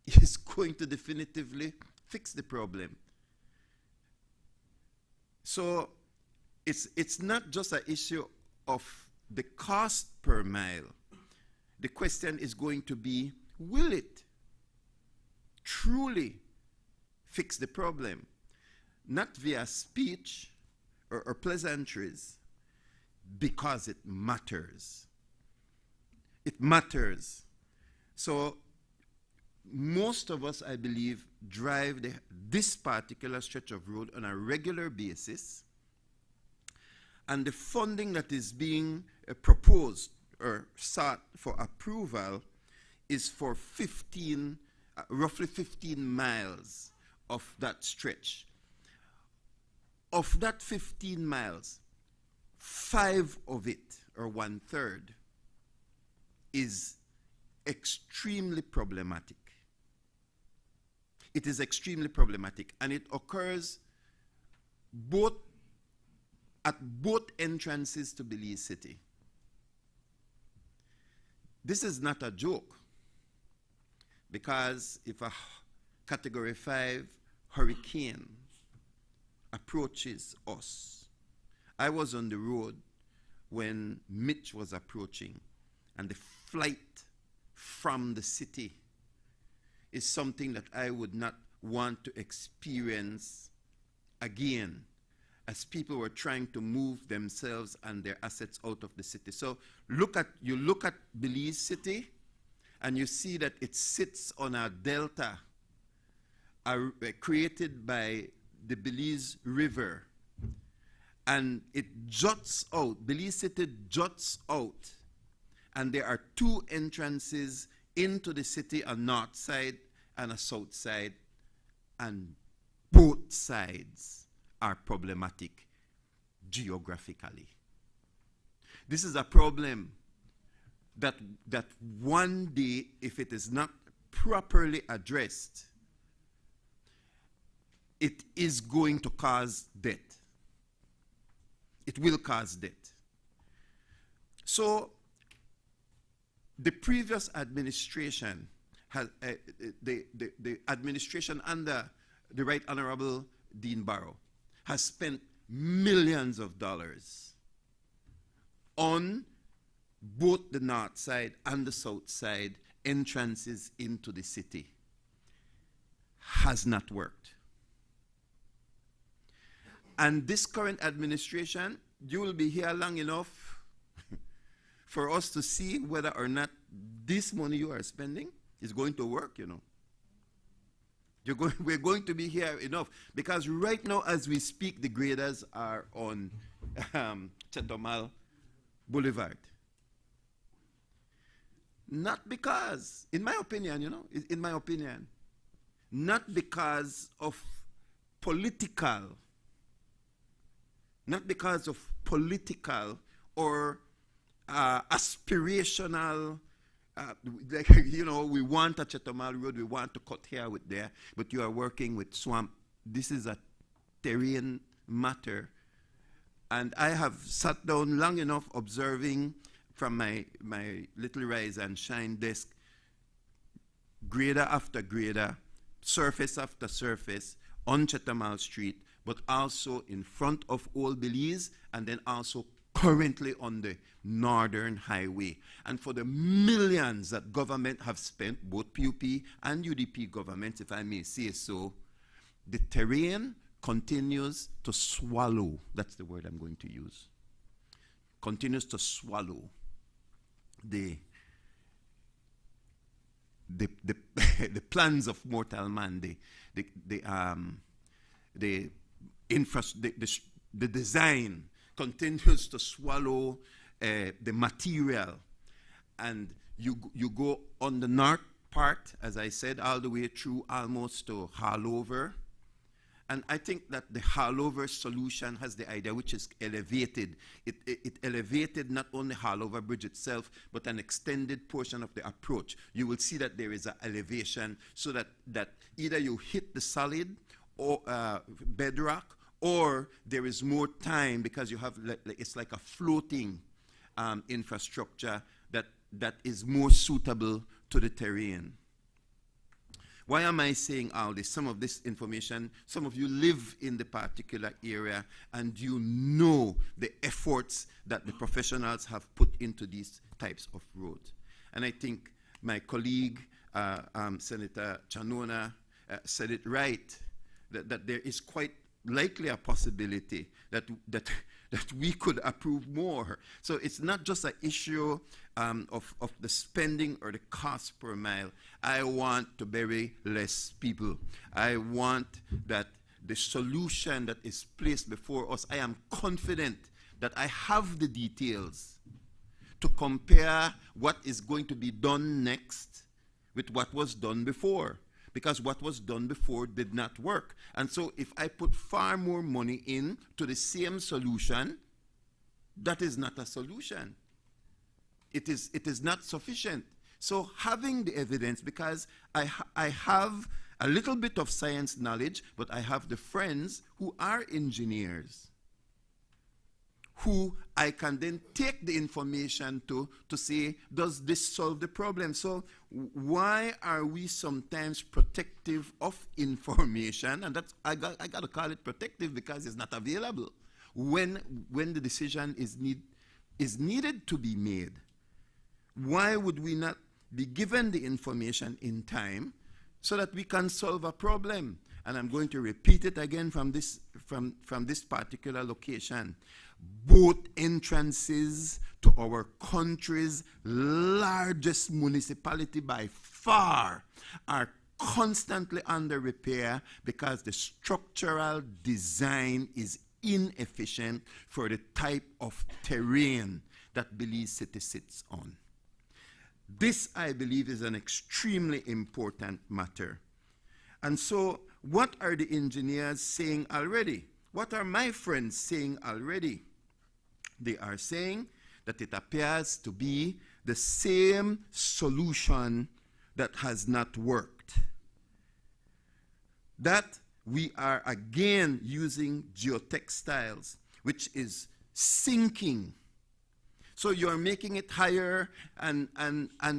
is going to definitively fix the problem. So it's not just an issue of the cost per mile. The question is going to be, will it truly fix the problem? Not via speech or pleasantries, because it matters. It matters. So most of us, I believe, drive this particular stretch of road on a regular basis, and the funding that is being proposed or sought for approval is for 15 roughly 15 miles of that stretch. Of that 15 miles, 5 of it, or 1/3, is extremely problematic. It is extremely problematic, and it occurs at both entrances to Belize City. This is not a joke, because if a Category 5 hurricane approaches us, I was on the road when Mitch was approaching, and the flight from the city is something that I would not want to experience again, as people were trying to move themselves and their assets out of the city. So you look at Belize City, and you see that it sits on a delta created by the Belize River, and it juts out. Belize City juts out, and there are 2 entrances into the city, a north side and a south side, and both sides are problematic geographically. This is a problem that one day, if it is not properly addressed, it is going to cause death. It will cause death. So the previous administration has the administration under the Right Honorable Dean Barrow has spent millions of dollars on both the north side and the south side entrances into the city. Has not worked. And this current administration, you will be here long enough for us to see whether or not this money you are spending is going to work, you know. We're going to be here enough, because right now as we speak, the graders are on Chetomal Boulevard. Not because, in my opinion, you know, in my opinion, not because of political or aspirational, like, you know, we want a Chetomal Road, we want to cut here with there, but you are working with swamp. This is a terrain matter. And I have sat down long enough observing from my little rise and shine desk, grader after grader, surface after surface, on Chetomal Street, but also in front of Old Belize, and then also currently on the Northern Highway. And for the millions that government have spent, both PUP and UDP governments, if I may say so, the terrain continues to swallow. That's the word I'm going to use. Continues to swallow the plans of mortal man, the design continues to swallow the material, and you go on the north part, as I said, all the way through almost to Harlover. And I think that the Harlover solution has the idea, which is elevated. It elevated not only Harlover Bridge itself, but an extended portion of the approach. You will see that there is an elevation, so that either you hit the solid or bedrock, or there is more time, because you have, it's like a floating infrastructure that is more suitable to the terrain. Why am I saying all this? Some of this information, some of you live in the particular area, and you know the efforts that the professionals have put into these types of roads. And I think my colleague, Senator Chanona, said it right, that there is quite likely a possibility that we could approve more. So it's not just an issue of the spending or the cost per mile. I want to bury less people. I want that the solution that is placed before us, I am confident that I have the details to compare what is going to be done next with what was done before, because what was done before did not work. And so if I put far more money into the same solution, that is not a solution. It is not sufficient. So having the evidence, because I have a little bit of science knowledge, but I have the friends who are engineers, who I can then take the information to say, does this solve the problem? So why are we sometimes protective of information? And that's, I got to call it protective because it's not available when the decision is needed to be made. Why would we not be given the information in time so that we can solve a problem? And I'm going to repeat it again from this particular location. Both entrances to our country's largest municipality by far are constantly under repair because the structural design is inefficient for the type of terrain that Belize City sits on. This, I believe, is an extremely important matter. And so, what are the engineers saying already? What are my friends saying already? They are saying that it appears to be the same solution that has not worked. That we are again using geotextiles, which is sinking. So you're making it higher, and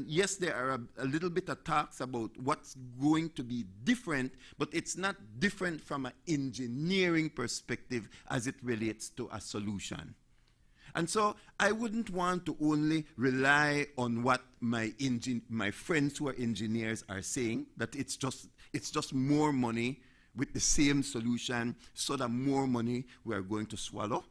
yes, there are a little bit of talks about what's going to be different, but it's not different from an engineering perspective as it relates to a solution. And so I wouldn't want to only rely on what my friends who are engineers are saying, that it's just more money with the same solution, so that more money we are going to swallow.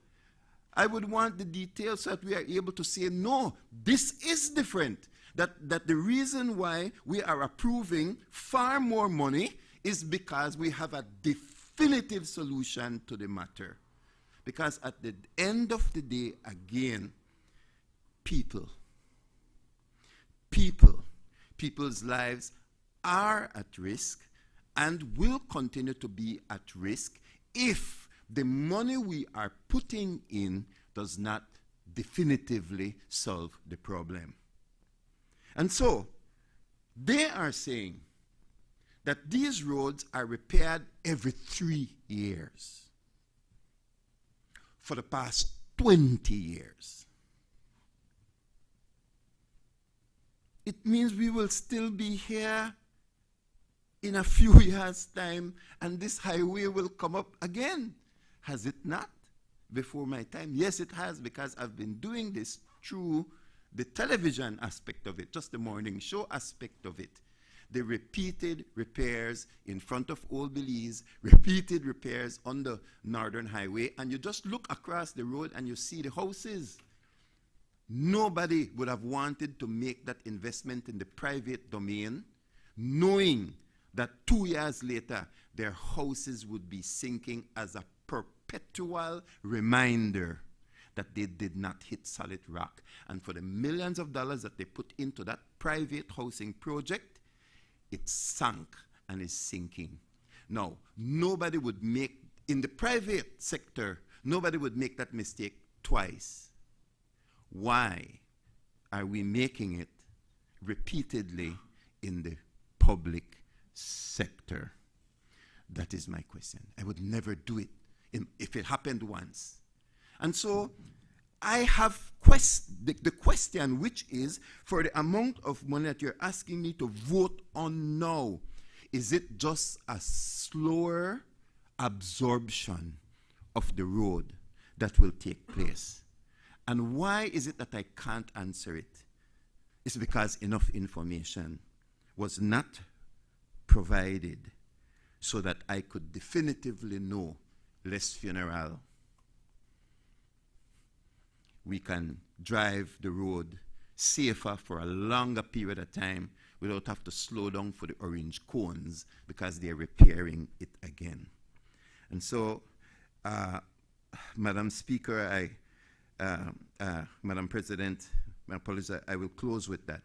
I would want the details so that we are able to say, no, this is different. That the reason why we are approving far more money is because we have a definitive solution to the matter. Because at the end of the day, again, people's lives are at risk and will continue to be at risk if the money we are putting in does not definitively solve the problem. And so, they are saying that these roads are repaired every 3 years. For the past 20 years. It means we will still be here in a few years' time, and this highway will come up again. Has it not? Before my time? Yes, it has, because I've been doing this through the television aspect of it, just the morning show aspect of it. The repeated repairs in front of Old Belize, repeated repairs on the Northern Highway, and you just look across the road and you see the houses. Nobody would have wanted to make that investment in the private domain, knowing that 2 years later, their houses would be sinking as a perpetual reminder that they did not hit solid rock. And for the millions of dollars that they put into that private housing project, it sank and is sinking. Now, nobody would make, in the private sector, nobody would make that mistake twice. Why are we making it repeatedly in the public sector? That is my question. I would never do it if it happened once. And so I have the question, which is, for the amount of money that you're asking me to vote on now, is it just a slower absorption of the road that will take place? And why is it that I can't answer it? It's because enough information was not provided so that I could definitively know, less funeral, we can drive the road safer for a longer period of time without having to slow down for the orange cones because they're repairing it again. And so, Madam Speaker, Madam President, my apologies, I will close with that.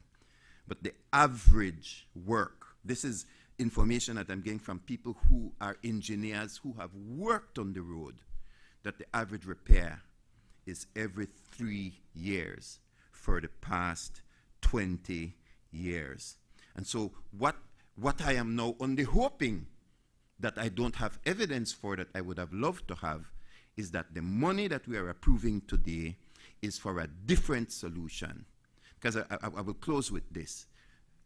but the average work, this is information that I'm getting from people who are engineers who have worked on the road, that the average repair is every 3 years for the past 20 years. And so what I am now only hoping that I don't have evidence for, that I would have loved to have, is that the money that we are approving today is for a different solution. Because I will close with this.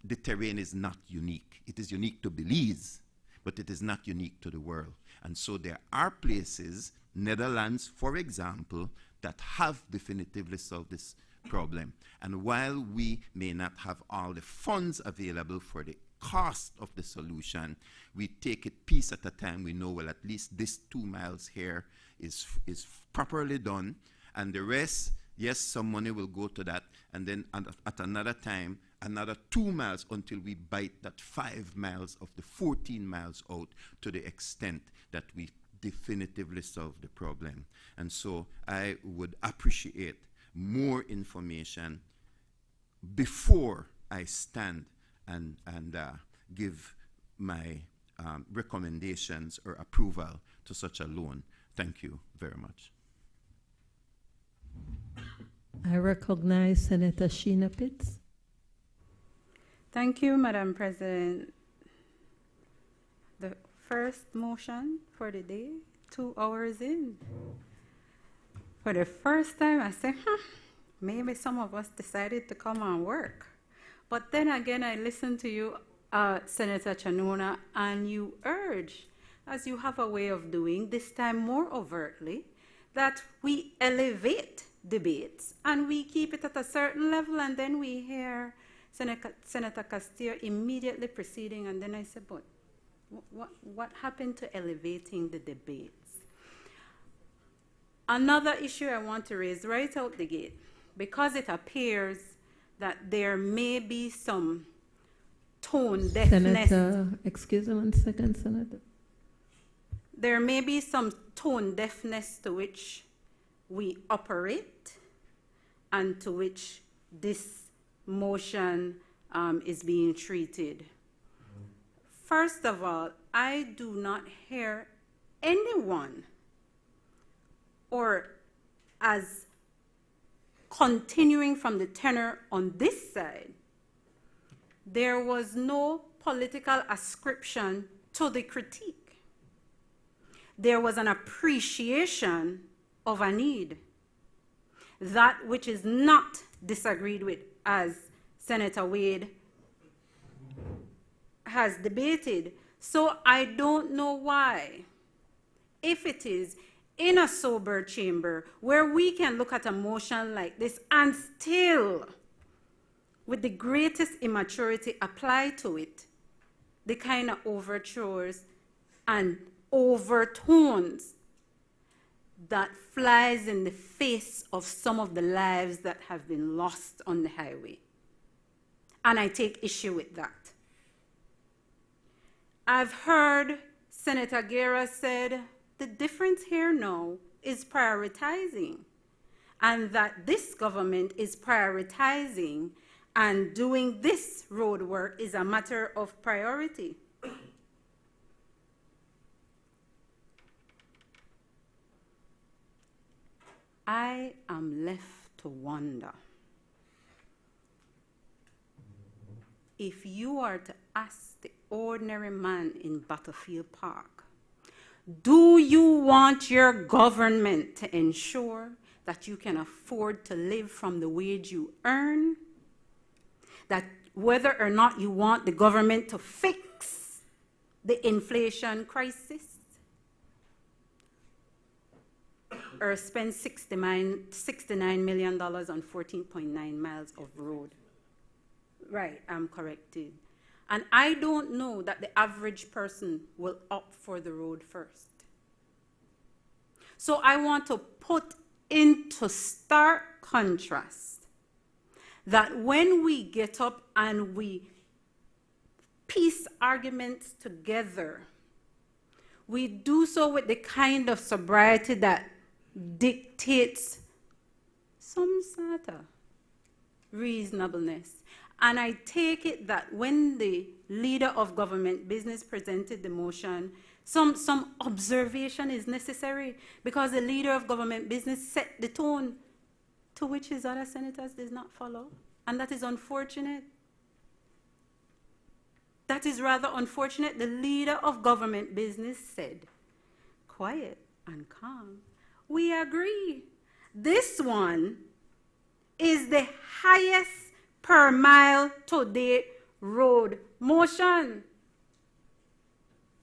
The terrain is not unique. It is unique to Belize, but it is not unique to the world. And so there are places, Netherlands, for example, that have definitively solved this problem. And while we may not have all the funds available for the cost of the solution, we take it piece at a time. We know, well, at least this 2 miles here is properly done, and the rest, yes, some money will go to that, and then at another time, another 2 miles until we bite that 5 miles of the 14 miles out, to the extent that we definitively solve the problem. And so I would appreciate more information before I stand and give my recommendations or approval to such a loan. Thank you very much. I recognize Senator Sheena Pitts. Thank you, Madam President. The first motion for the day, 2 hours in. For the first time, I said, maybe some of us decided to come and work. But then again, I listened to you, Senator Chanona, and you urge, as you have a way of doing, this time more overtly, that we elevate debates and we keep it at a certain level, and then we hear Senator Castillo immediately proceeding, and then I said, but what happened to elevating the debates? Another issue I want to raise right out the gate, because it appears that there may be some tone deafness. Senator, excuse me 1 second, Senator. There may be some tone deafness to which we operate and to which this motion is being treated. First of all, I do not hear anyone, or as continuing from the tenor on this side, there was no political ascription to the critique. There was an appreciation of a need, that which is not disagreed with, as Senator Wade has debated. So I don't know why, if it is in a sober chamber where we can look at a motion like this and still, with the greatest immaturity, apply to it the kind of overtures and overtones that flies in the face of some of the lives that have been lost on the highway. And I take issue with that. I've heard Senator Guerra said the difference here now is prioritizing, and that this government is prioritizing, and doing this road work is a matter of priority. I am left to wonder, if you are to ask the ordinary man in Battlefield Park, do you want your government to ensure that you can afford to live from the wage you earn? That whether or not you want the government to fix the inflation crisis, or spend $69 million on 14.9 miles of road. Right, I'm corrected. And I don't know that the average person will opt for the road first. So I want to put into stark contrast that when we get up and we piece arguments together, we do so with the kind of sobriety that dictates some sort of reasonableness. And I take it that when the leader of government business presented the motion, some observation is necessary because the leader of government business set the tone to which his other senators did not follow. And that is unfortunate. That is rather unfortunate. The leader of government business said, quiet and calm, we agree. This one is the highest per mile to date road motion.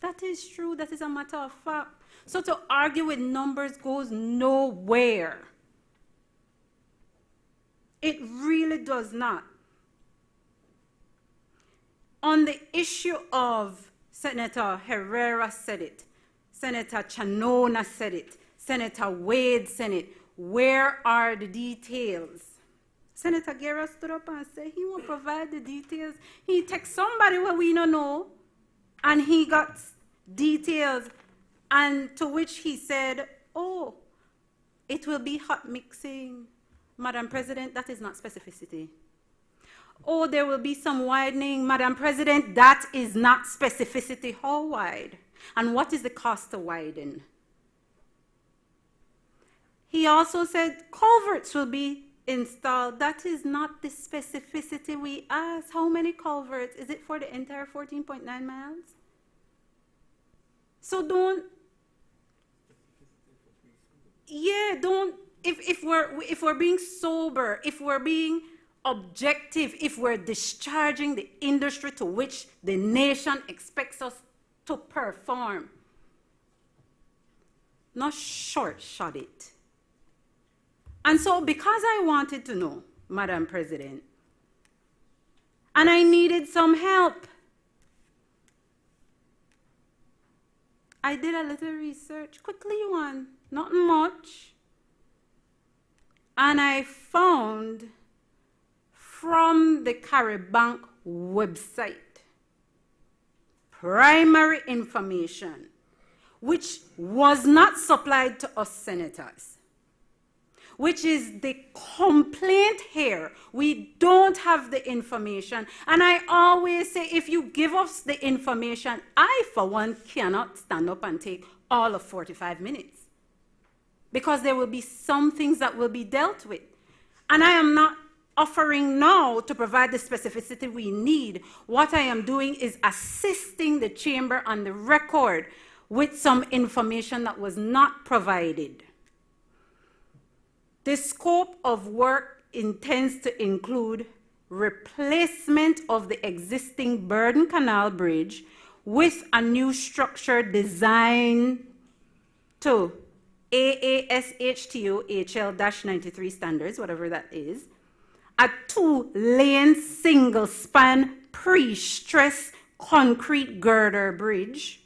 That is true. That is a matter of fact. So to argue with numbers goes nowhere. It really does not. On the issue of Senator Herrera said it, Senator Chanona said it, Senator Wade said it, where are the details? Senator Guerra stood up and said he will provide the details. He takes somebody where we don't know, and he got details, and to which he said, oh, it will be hot mixing. Madam President, that is not specificity. Oh, there will be some widening. Madam President, that is not specificity. How wide? And what is the cost to widen? He also said culverts will be installed. That is not the specificity we asked. How many culverts? Is it for the entire 14.9 miles? So don't, if we're being sober, if we're being objective, if we're discharging the industry to which the nation expects us to perform, not short-shot it. And so because I wanted to know, Madam President, and I needed some help, I did a little research, quickly one, not much, and I found from the CariBank website primary information which was not supplied to us senators, which is the complaint here. We don't have the information. And I always say, if you give us the information, I, for one, cannot stand up and take all of 45 minutes. Because there will be some things that will be dealt with. And I am not offering now to provide the specificity we need. What I am doing is assisting the chamber on the record with some information that was not provided. The scope of work intends to include replacement of the existing Burden Canal Bridge with a new structure designed to AASHTO HL-93 standards, whatever that is, a 2-lane single-span pre-stressed concrete girder bridge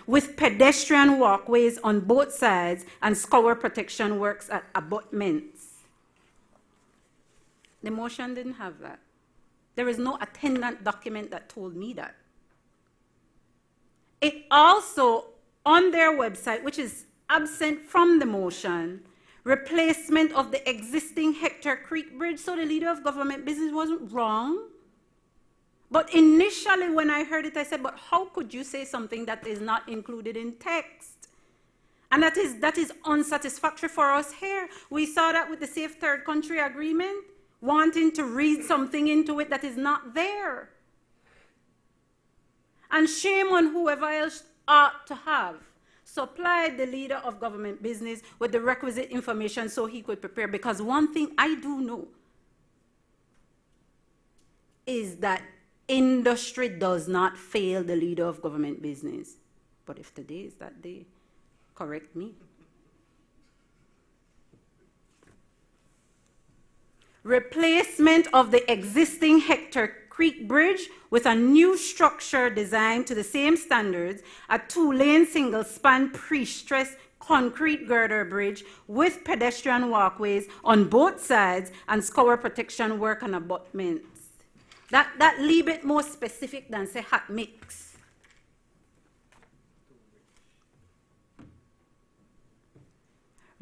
with pedestrian walkways on both sides and scour protection works at abutments. The motion didn't have that. There is no attendant document that told me that. It also, on their website, which is absent from the motion, replacement of the existing Hector Creek Bridge. So the leader of government business wasn't wrong. But initially when I heard it, I said, but how could you say something that is not included in text? And that is unsatisfactory for us here. We saw that with the Safe Third Country Agreement, wanting to read something into it that is not there. And shame on whoever else ought to have supplied the leader of government business with the requisite information so he could prepare. Because one thing I do know is that industry does not fail the leader of government business. But if today is that day, correct me. Replacement of the existing Hector Creek Bridge with a new structure designed to the same standards, a 2-lane single-span pre-stressed concrete girder bridge with pedestrian walkways on both sides and scour protection work on abutments. That leave it more specific than say hot mix.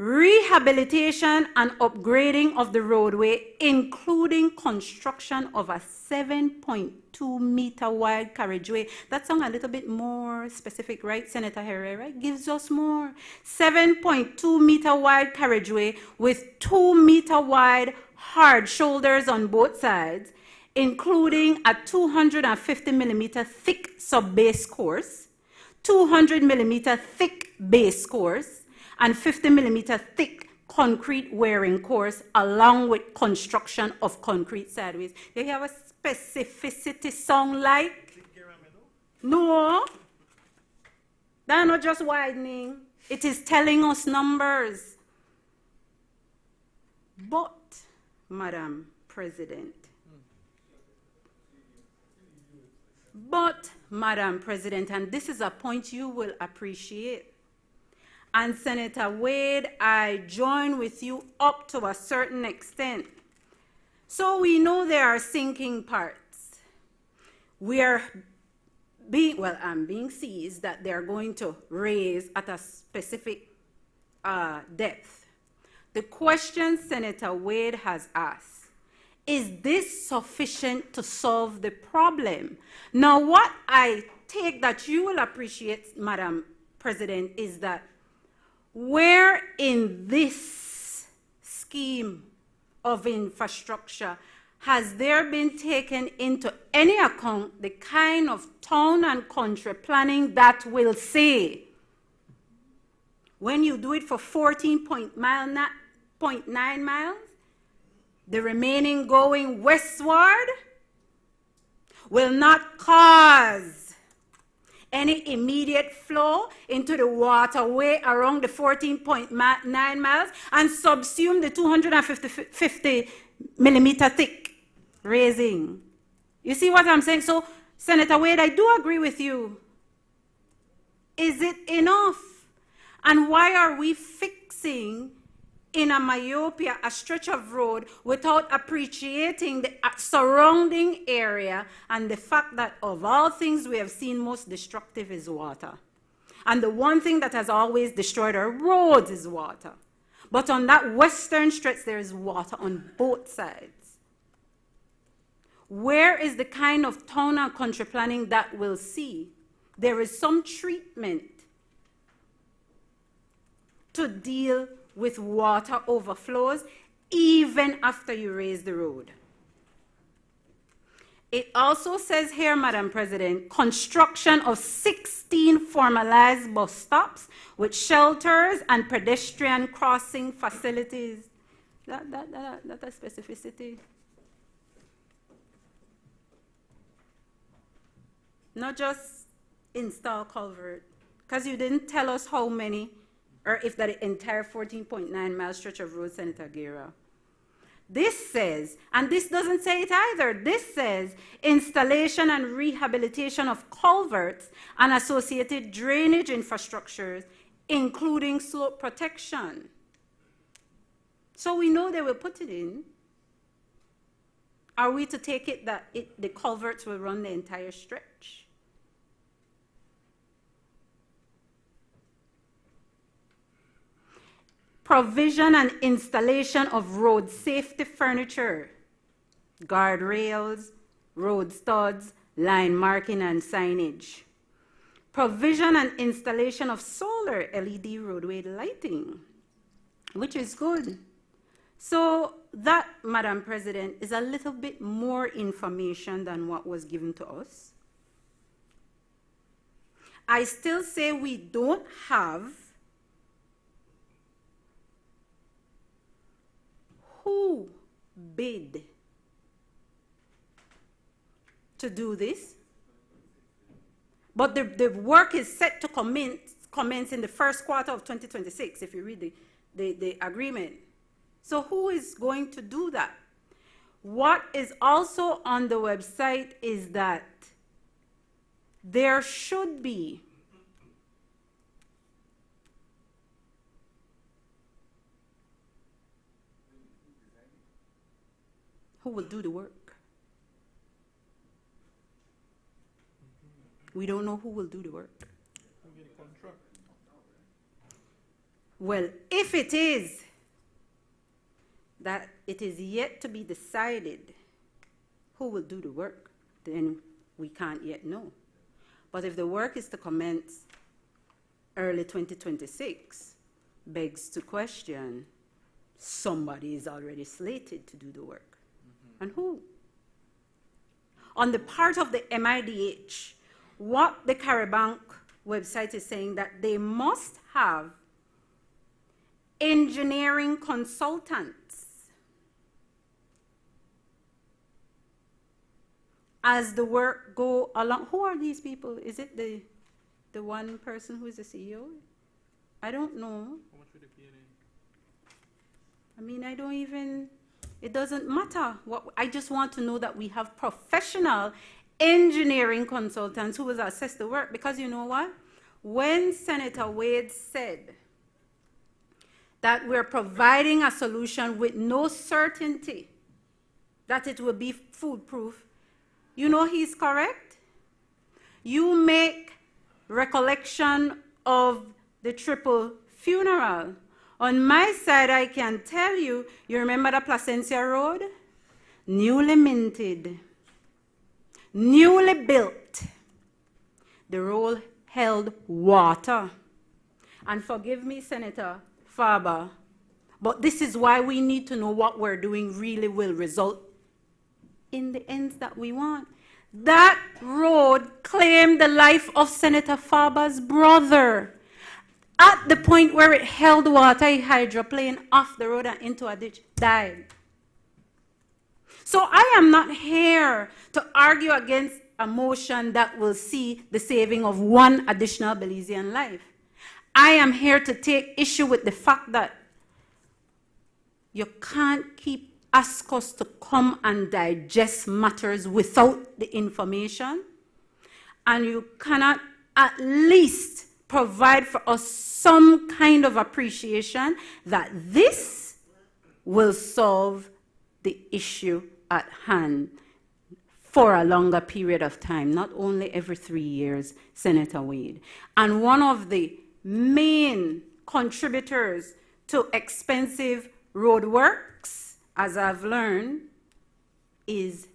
rehabilitation and upgrading of the roadway, including construction of a 7.2 meter wide carriageway. That sounds a little bit more specific, right, Senator Herrera? Gives us more. 7.2 meter wide carriageway with 2 meter wide hard shoulders on both sides, including a 250 millimeter thick sub-base course, 200 millimeter thick base course, and 50 millimeter thick concrete wearing course, along with construction of concrete sideways. You have a specificity sound like? No. That's not just widening. It is telling us numbers. But, Madam President, and this is a point you will appreciate, and Senator Wade, I join with you up to a certain extent. So we know there are sinking parts. I'm being seized that they're going to raise at a specific depth. The question Senator Wade has asked, is this sufficient to solve the problem? Now, what I take that you will appreciate, Madam President, is that where in this scheme of infrastructure has there been taken into any account the kind of town and country planning that will say, when you do it for 14.9 miles, the remaining going westward will not cause any immediate flow into the waterway around the 14.9 miles and subsume the 250 millimeter thick raising. You see what I'm saying? So, Senator Wade, I do agree with you. Is it enough? And why are we fixing in a myopia a stretch of road without appreciating the surrounding area and the fact that of all things we have seen most destructive is water? And the one thing that has always destroyed our roads is water. But on that western stretch, there is water on both sides. Where is the kind of town and country planning that will see there is some treatment to deal with water overflows even after you raise the road? It also says here, Madam President, construction of 16 formalized bus stops with shelters and pedestrian crossing facilities. That's a specificity. Not just install culvert, because you didn't tell us how many, or if that entire 14.9 mile stretch of road, Senator Guerra. This says, and this doesn't say it either, this says installation and rehabilitation of culverts and associated drainage infrastructures, including slope protection. So we know they will put it in. Are we to take it that the culverts will run the entire stretch? Provision and installation of road safety furniture, guardrails, road studs, line marking and signage. Provision and installation of solar LED roadway lighting, which is good. So that, Madam President, is a little bit more information than what was given to us. I still say we don't have who bid to do this, but the work is set to commence in the first quarter of 2026, if you read the agreement. So who is going to do that? What is also on the website is that there should be who will do the work. We don't know who will do the work. Well, if it is that it is yet to be decided who will do the work, then we can't yet know. But if the work is to commence early 2026, begs to question, somebody is already slated to do the work. And who? On the part of the MIDH, what the CARIBANC website is saying that they must have engineering consultants as the work go along. Who are these people? Is it the one person who is the CEO? I don't know. How much would it be? I mean, I don't even, it doesn't matter. I just want to know that we have professional engineering consultants who will assess the work. Because you know what? When Senator Wade said that we're providing a solution with no certainty that it will be foolproof, you know he's correct. You make recollection of the triple funeral. On my side, I can tell you, you remember the Placencia Road? Newly minted, newly built. The road held water. And forgive me, Senator Faber, but this is why we need to know what we're doing really will result in the ends that we want. That road claimed the life of Senator Faber's brother. At the point where it held water, a hydroplane off the road and into a ditch died. So I am not here to argue against a motion that will see the saving of one additional Belizean life. I am here to take issue with the fact that you can't keep ask us to come and digest matters without the information, and you cannot at least provide for us some kind of appreciation that this will solve the issue at hand for a longer period of time, not only every 3 years, Senator Wade. And one of the main contributors to expensive road works, as I've learned, is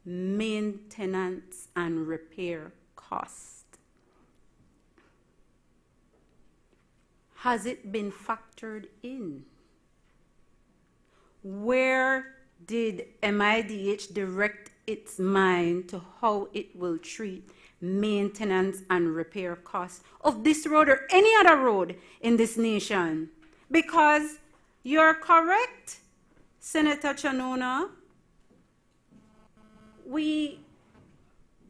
maintenance and repair cost. Has it been factored in? Where did MIDH direct its mind to how it will treat maintenance and repair costs of this road or any other road in this nation? Because you're correct, Senator Chanona, we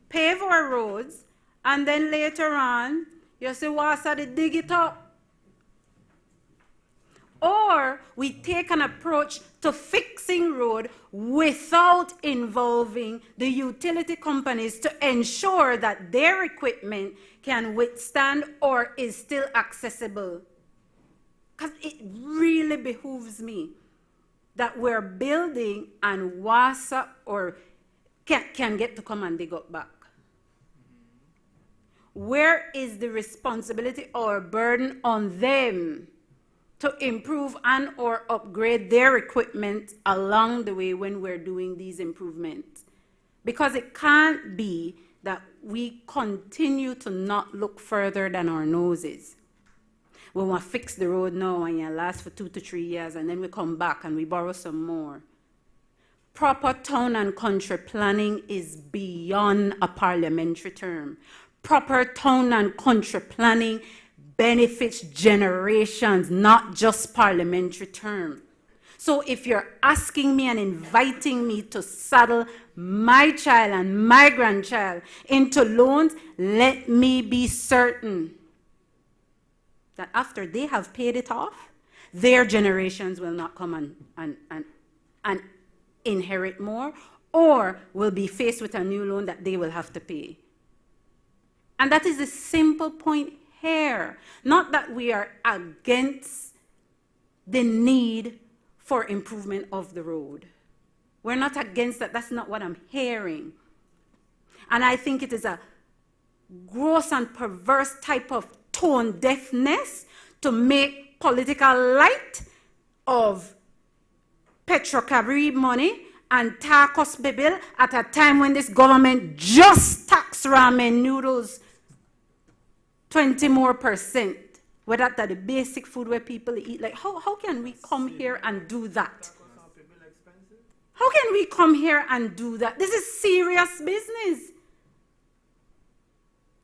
pave our roads and then later on you say, Wasa, they dig it up. Or we take an approach to fixing road without involving the utility companies to ensure that their equipment can withstand or is still accessible. Because it really behooves me that we're building and WASA or can get to come and dig up back. Where is the responsibility or burden on them to improve and or upgrade their equipment along the way when we're doing these improvements? Because it can't be that we continue to not look further than our noses. We want to fix the road now and it lasts for 2 to 3 years and then we come back and we borrow some more. Proper town and country planning is beyond a parliamentary term. Proper town and country planning benefits generations, not just parliamentary term. So if you're asking me and inviting me to saddle my child and my grandchild into loans, let me be certain that after they have paid it off, their generations will not come and inherit more or will be faced with a new loan that they will have to pay. And that is the simple point here. Not that we are against the need for improvement of the road. We're not against that. That's not what I'm hearing. And I think it is a gross and perverse type of tone deafness to make political light of Petrocabri money and Tarkus Bibil at a time when this government just tax ramen noodles 20% more. Where that's the basic food where people eat. Like, how can we come here and do that? How can we come here and do that? This is serious business.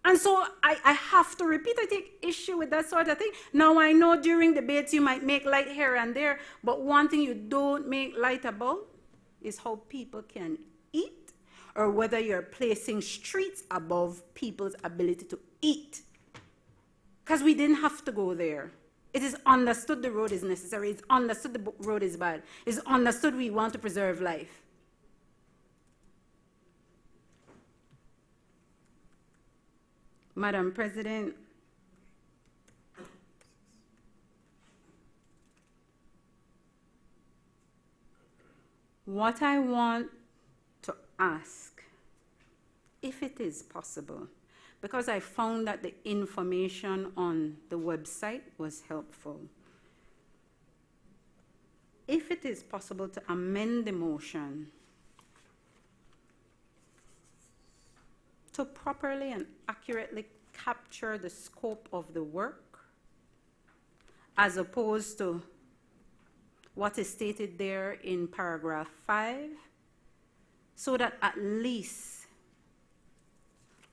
And so I have to repeat, I take issue with that sort of thing. Now, I know during debates you might make light here and there, but one thing you don't make light about is how people can eat, or whether you're placing streets above people's ability to eat. Because we didn't have to go there. It is understood the road is necessary. It's understood the road is bad. It's understood we want to preserve life. Madam President, what I want to ask, if it is possible, because I found that the information on the website was helpful. If it is possible to amend the motion to properly and accurately capture the scope of the work, as opposed to what is stated there in paragraph 5, so that at least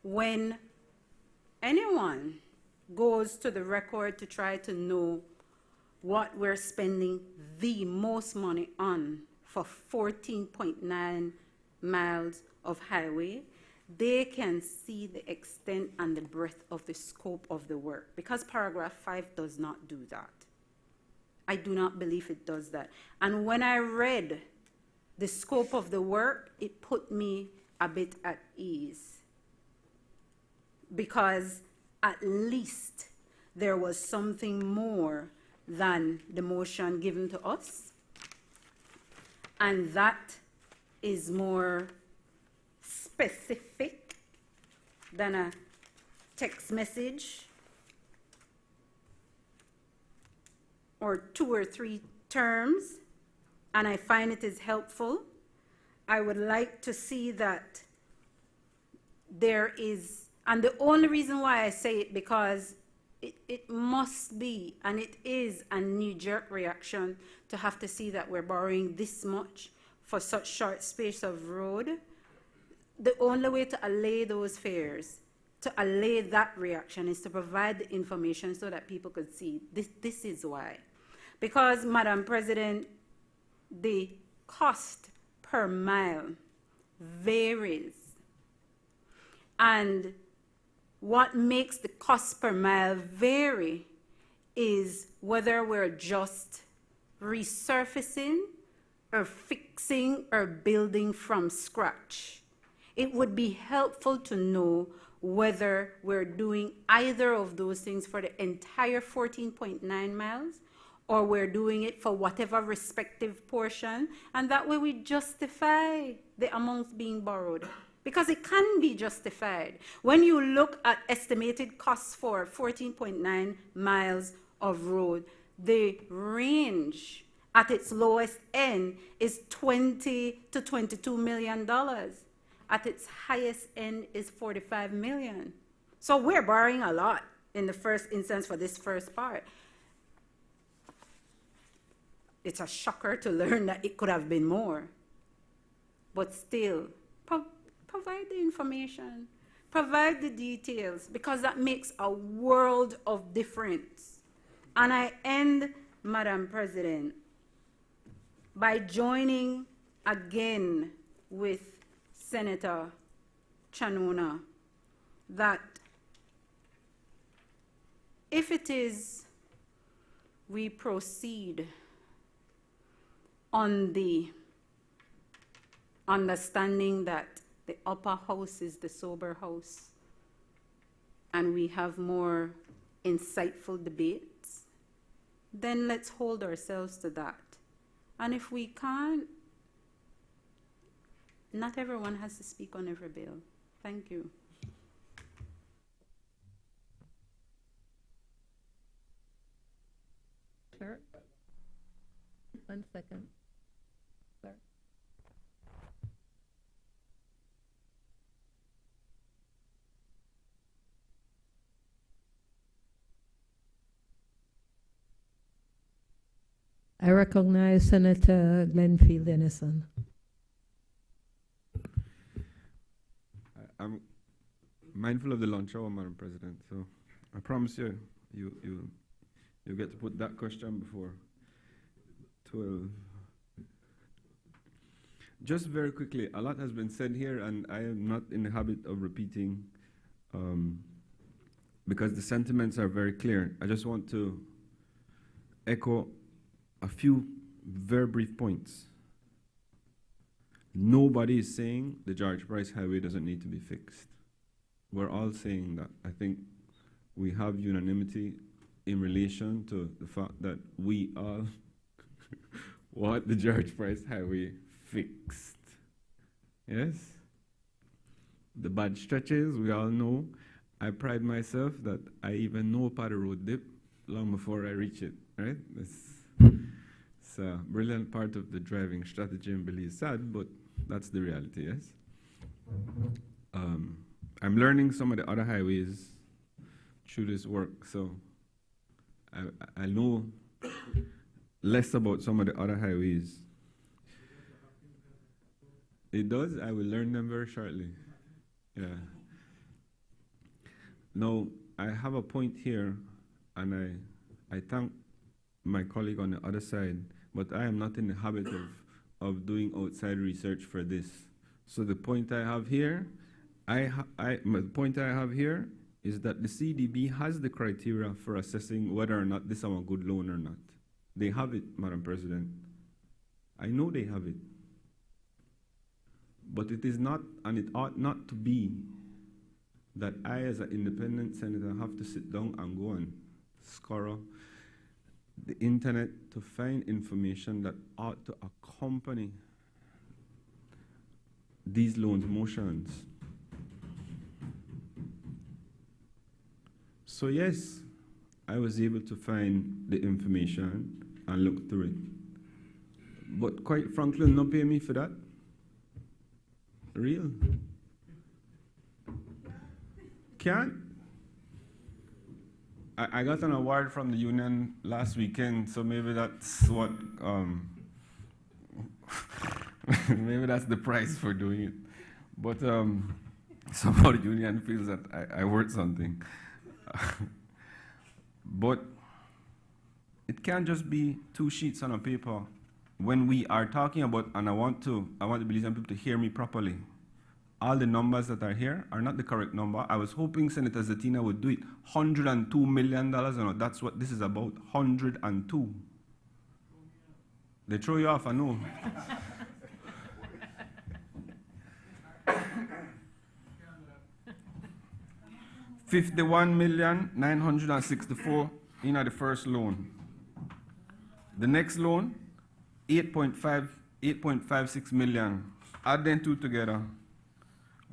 when anyone goes to the record to try to know what we're spending the most money on for 14.9 miles of highway, they can see the extent and the breadth of the scope of the work, because paragraph 5 does not do that. I do not believe it does that. And when I read the scope of the work, it put me a bit at ease, because at least there was something more than the motion given to us, and that is more specific than a text message or 2 or 3 terms, and I find it is helpful. I would like to see that there is, and the only reason why I say it, because it must be, and it is, a knee-jerk reaction to have to see that we're borrowing this much for such short space of road. The only way to allay those fears, to allay that reaction, is to provide the information so that people could see this is why. Because, Madam President, the cost per mile varies. And what makes the cost per mile vary is whether we're just resurfacing or fixing or building from scratch. It would be helpful to know whether we're doing either of those things for the entire 14.9 miles, or we're doing it for whatever respective portion, and that way we justify the amounts being borrowed. Because it can be justified. When you look at estimated costs for 14.9 miles of road, the range at its lowest end is $20 to $22 million. At its highest end is $45 million. So we're borrowing a lot in the first instance for this first part. It's a shocker to learn that it could have been more. But still, provide the information, provide the details, because that makes a world of difference. And I end, Madam President, by joining again with Senator Chanona that if it is we proceed on the understanding that the upper house is the sober house, and we have more insightful debates, then let's hold ourselves to that. And if we can't, not everyone has to speak on every bill. Thank you. Clerk? 1 second. Clerk. I recognize Senator Glenfield Dennison. I'm mindful of the lunch hour, Madam President, so I promise you get to put that question before 12. Just very quickly, a lot has been said here, and I am not in the habit of repeating because the sentiments are very clear. I just want to echo a few very brief points. Nobody is saying the George Price Highway doesn't need to be fixed. We're all saying that. I think we have unanimity in relation to the fact that we all want the George Price Highway fixed. Yes? The bad stretches, we all know. I pride myself that I even know part of road dip long before I reach it, right? It's a brilliant part of the driving strategy and Belize sad, but that's the reality, yes? I'm learning some of the other highways through this work, so I know less about some of the other highways. It does? I will learn them very shortly. Yeah. Now, I have a point here, and I thank my colleague on the other side, but I am not in the habit of doing outside research for this. So the point I have here, the point I have here is that the CDB has the criteria for assessing whether or not this is a good loan or not. They have it, Madam President. I know they have it. But it is not, and it ought not to be, that I as an independent senator have to sit down and go and scour the internet to find information that ought to accompany these loan motions. So yes, I was able to find the information and look through it. But quite frankly, no pay me for that. Real. Can't. I got an award from the union last weekend, so maybe that's what, maybe that's the price for doing it. But somehow the union feels that I worth something. But it can't just be 2 sheets on a paper when we are talking about, and I want the Belizean people to hear me properly. All the numbers that are here are not the correct number. I was hoping Senator Zetina would do it. $102 million, and that's what this is about, 102. They throw you off, I know. $51,964 in the first loan. The next loan, 8.56 million. Add them two together.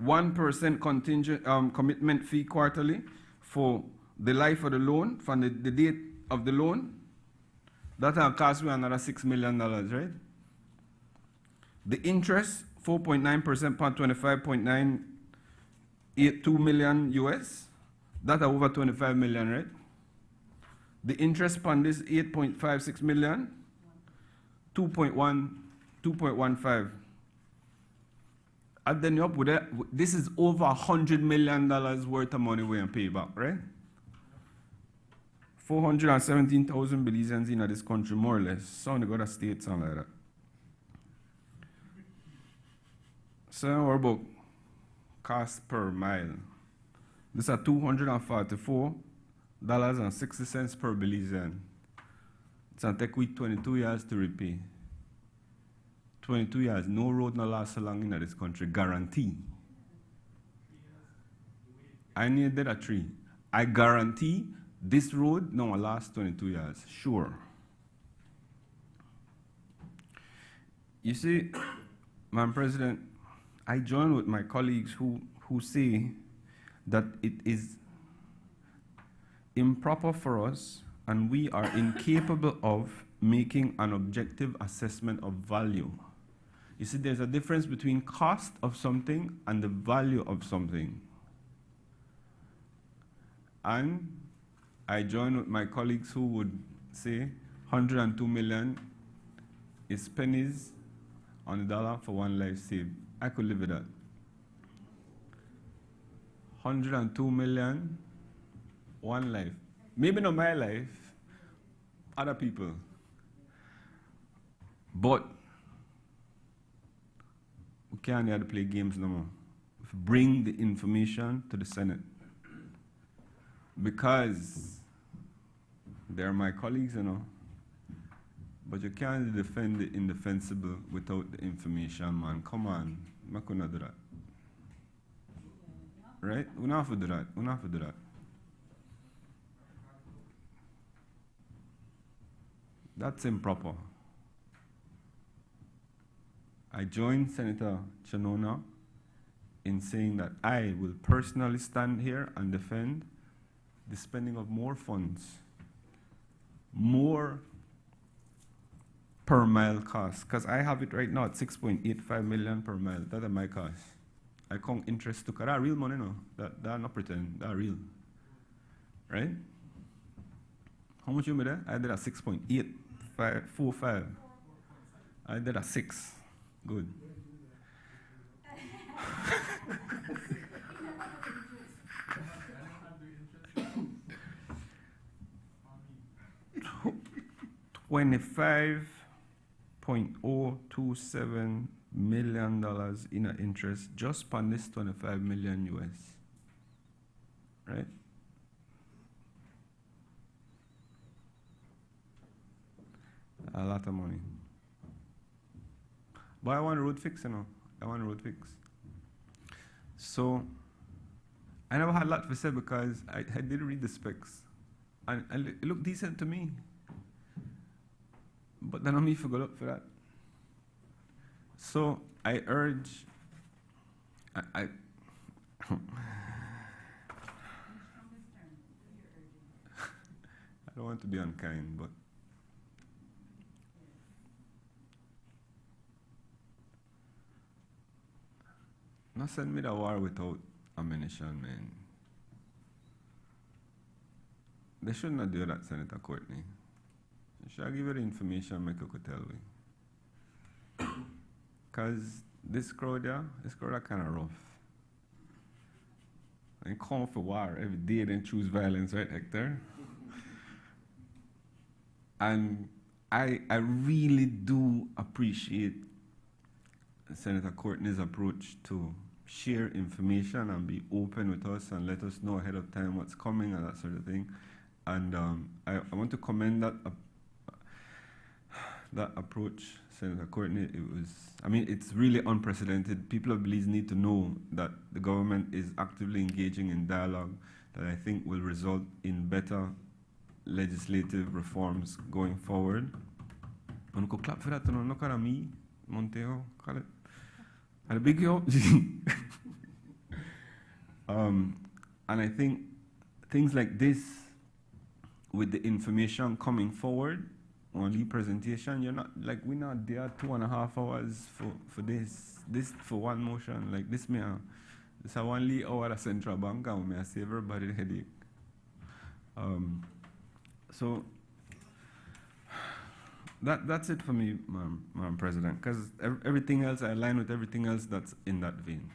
1% contingent commitment fee quarterly for the life of the loan, from the date of the loan. That will cost you another $6 million, right? The interest, 4.9% per 25.982 million US. That's over 25 million, right? The interest on this 8.56 million, 2.15. Add them up with that, this is over $100 million worth of money we're going to pay back, right? 417,000 Belizeans in this country, more or less. Some of the other states, something like that. So we're about cost per mile. This is $244.60 per Belizean. It's going to take we 22 years to repay. 22 years, no road no last so long in this country, guarantee. I needed a tree. I guarantee this road no will last 22 years, sure. You see, Madam President, I join with my colleagues who say that it is improper for us and we are incapable of making an objective assessment of value. You see, there's a difference between cost of something and the value of something. And I join with my colleagues who would say 102 million is pennies on the dollar for one life saved. I could live with that. 102 million, one life. Maybe not my life, other people. But we can't have to play games no more. Bring the information to the Senate. Because they're my colleagues, you know. But you can't defend the indefensible without the information, man. Come on. I'm not gonna do that. Right? We don't have to do that. We don't have to do that. That's improper. I joined Senator Chanona in saying that I will personally stand here and defend the spending of more funds, more per mile cost, because I have it right now at 6.85 million per mile. That's my cost. I count interest to, because that's real money, no. That not pretend, that's real. Right? How much you made there? I did a 6.8545. I did a 6. Good. $25.027 million in interest just on this 25 million US. Right? A lot of money. But I want a road fix, you know. I want a road fix. So I never had a lot to say because I did read the specs. And it looked decent to me. But then I'm for go up for that. So I urge, I don't want to be unkind, but not send me to war without ammunition, man. They should not do that, Senator Courtney. Should I give you the information make you could tell me? Because this crowd are kind of rough. They call for war every day, then choose violence, right, Hector? And I really do appreciate Senator Courtney's approach to share information and be open with us and let us know ahead of time what's coming and that sort of thing. And I want to commend that approach, Senator Courtney. It's really unprecedented. People of Belize need to know that the government is actively engaging in dialogue that I think will result in better legislative reforms going forward. And we could clap for that, look at me, Montejo, call it. And a big yo. And I think things like this, with the information coming forward on the presentation, you're not like we're not there 2.5 hours for this for one motion. Like this a 1 hour at Central Bank and may save everybody the headache. So that's it for me, Madam President, because everything else, I align with everything else that's in that vein.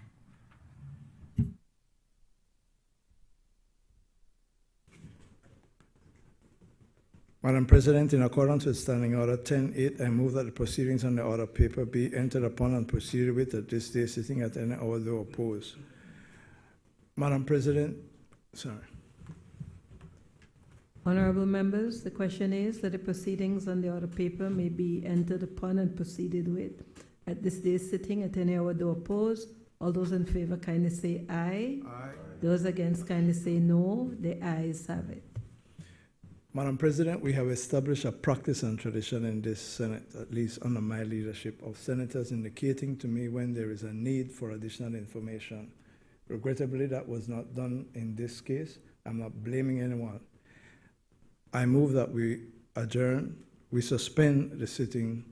Madam President, in accordance with Standing Order 10.8, I move that the proceedings on the order paper be entered upon and proceeded with at this day sitting at any hour though opposed. Madam President, sorry. Honorable members, the question is that the proceedings on the order paper may be entered upon and proceeded with at this day's sitting at any hour though opposed. All those in favor kindly say aye. Aye. Those against kindly say no. The ayes have it. Madam President, we have established a practice and tradition in this Senate, at least under my leadership, of senators indicating to me when there is a need for additional information. Regrettably, that was not done in this case. I'm not blaming anyone. I move that we adjourn, we suspend the sitting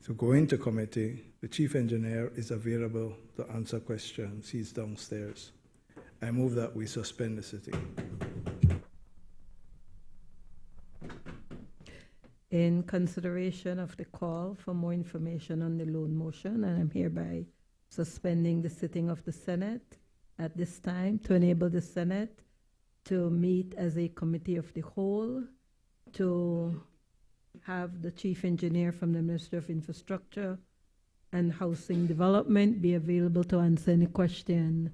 to go into committee. The chief engineer is available to answer questions. He's downstairs. I move that we suspend the sitting. In consideration of the call for more information on the loan motion, and I'm hereby suspending the sitting of the Senate at this time to enable the Senate to meet as a committee of the whole, to have the chief engineer from the Ministry of Infrastructure and Housing Development be available to answer any question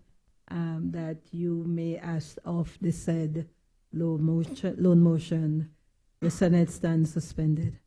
that you may ask of the said loan motion. The Senate stands suspended.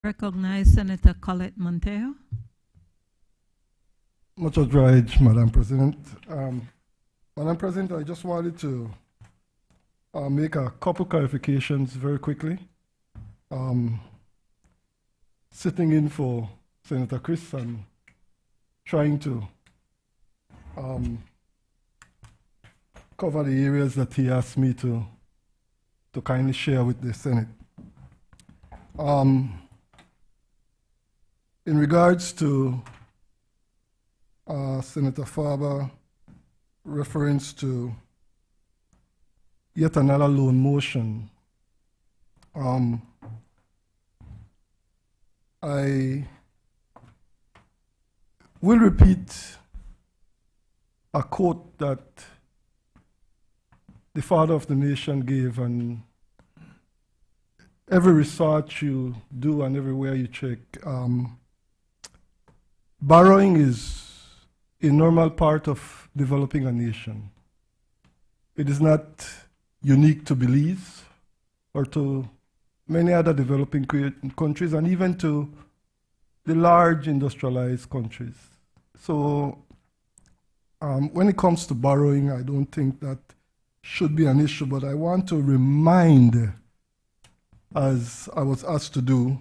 Recognize Senator Colette Montejo. Much obliged, Madam President. Madam President, I just wanted to make a couple clarifications very quickly. Sitting in for Senator Chris and trying to cover the areas that he asked me to kindly share with the Senate. In regards to Senator Faber reference to yet another loan motion, I will repeat a quote that the father of the nation gave, and every research you do and everywhere you check, borrowing is a normal part of developing a nation. It is not unique to Belize or to many other developing countries, and even to the large industrialized countries. So when it comes to borrowing, I don't think that should be an issue, but I want to remind, as I was asked to do,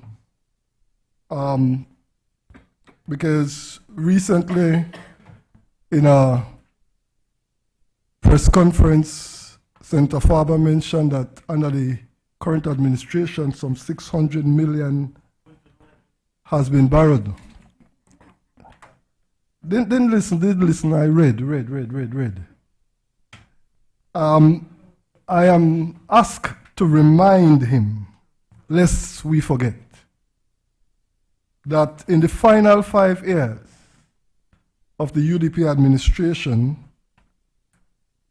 because recently in a press conference, Senator Faber mentioned that under the current administration, some 600 million has been borrowed. Didn't listen, I read. I am asked to remind him, lest we forget, that in the final 5 years of the UDP administration,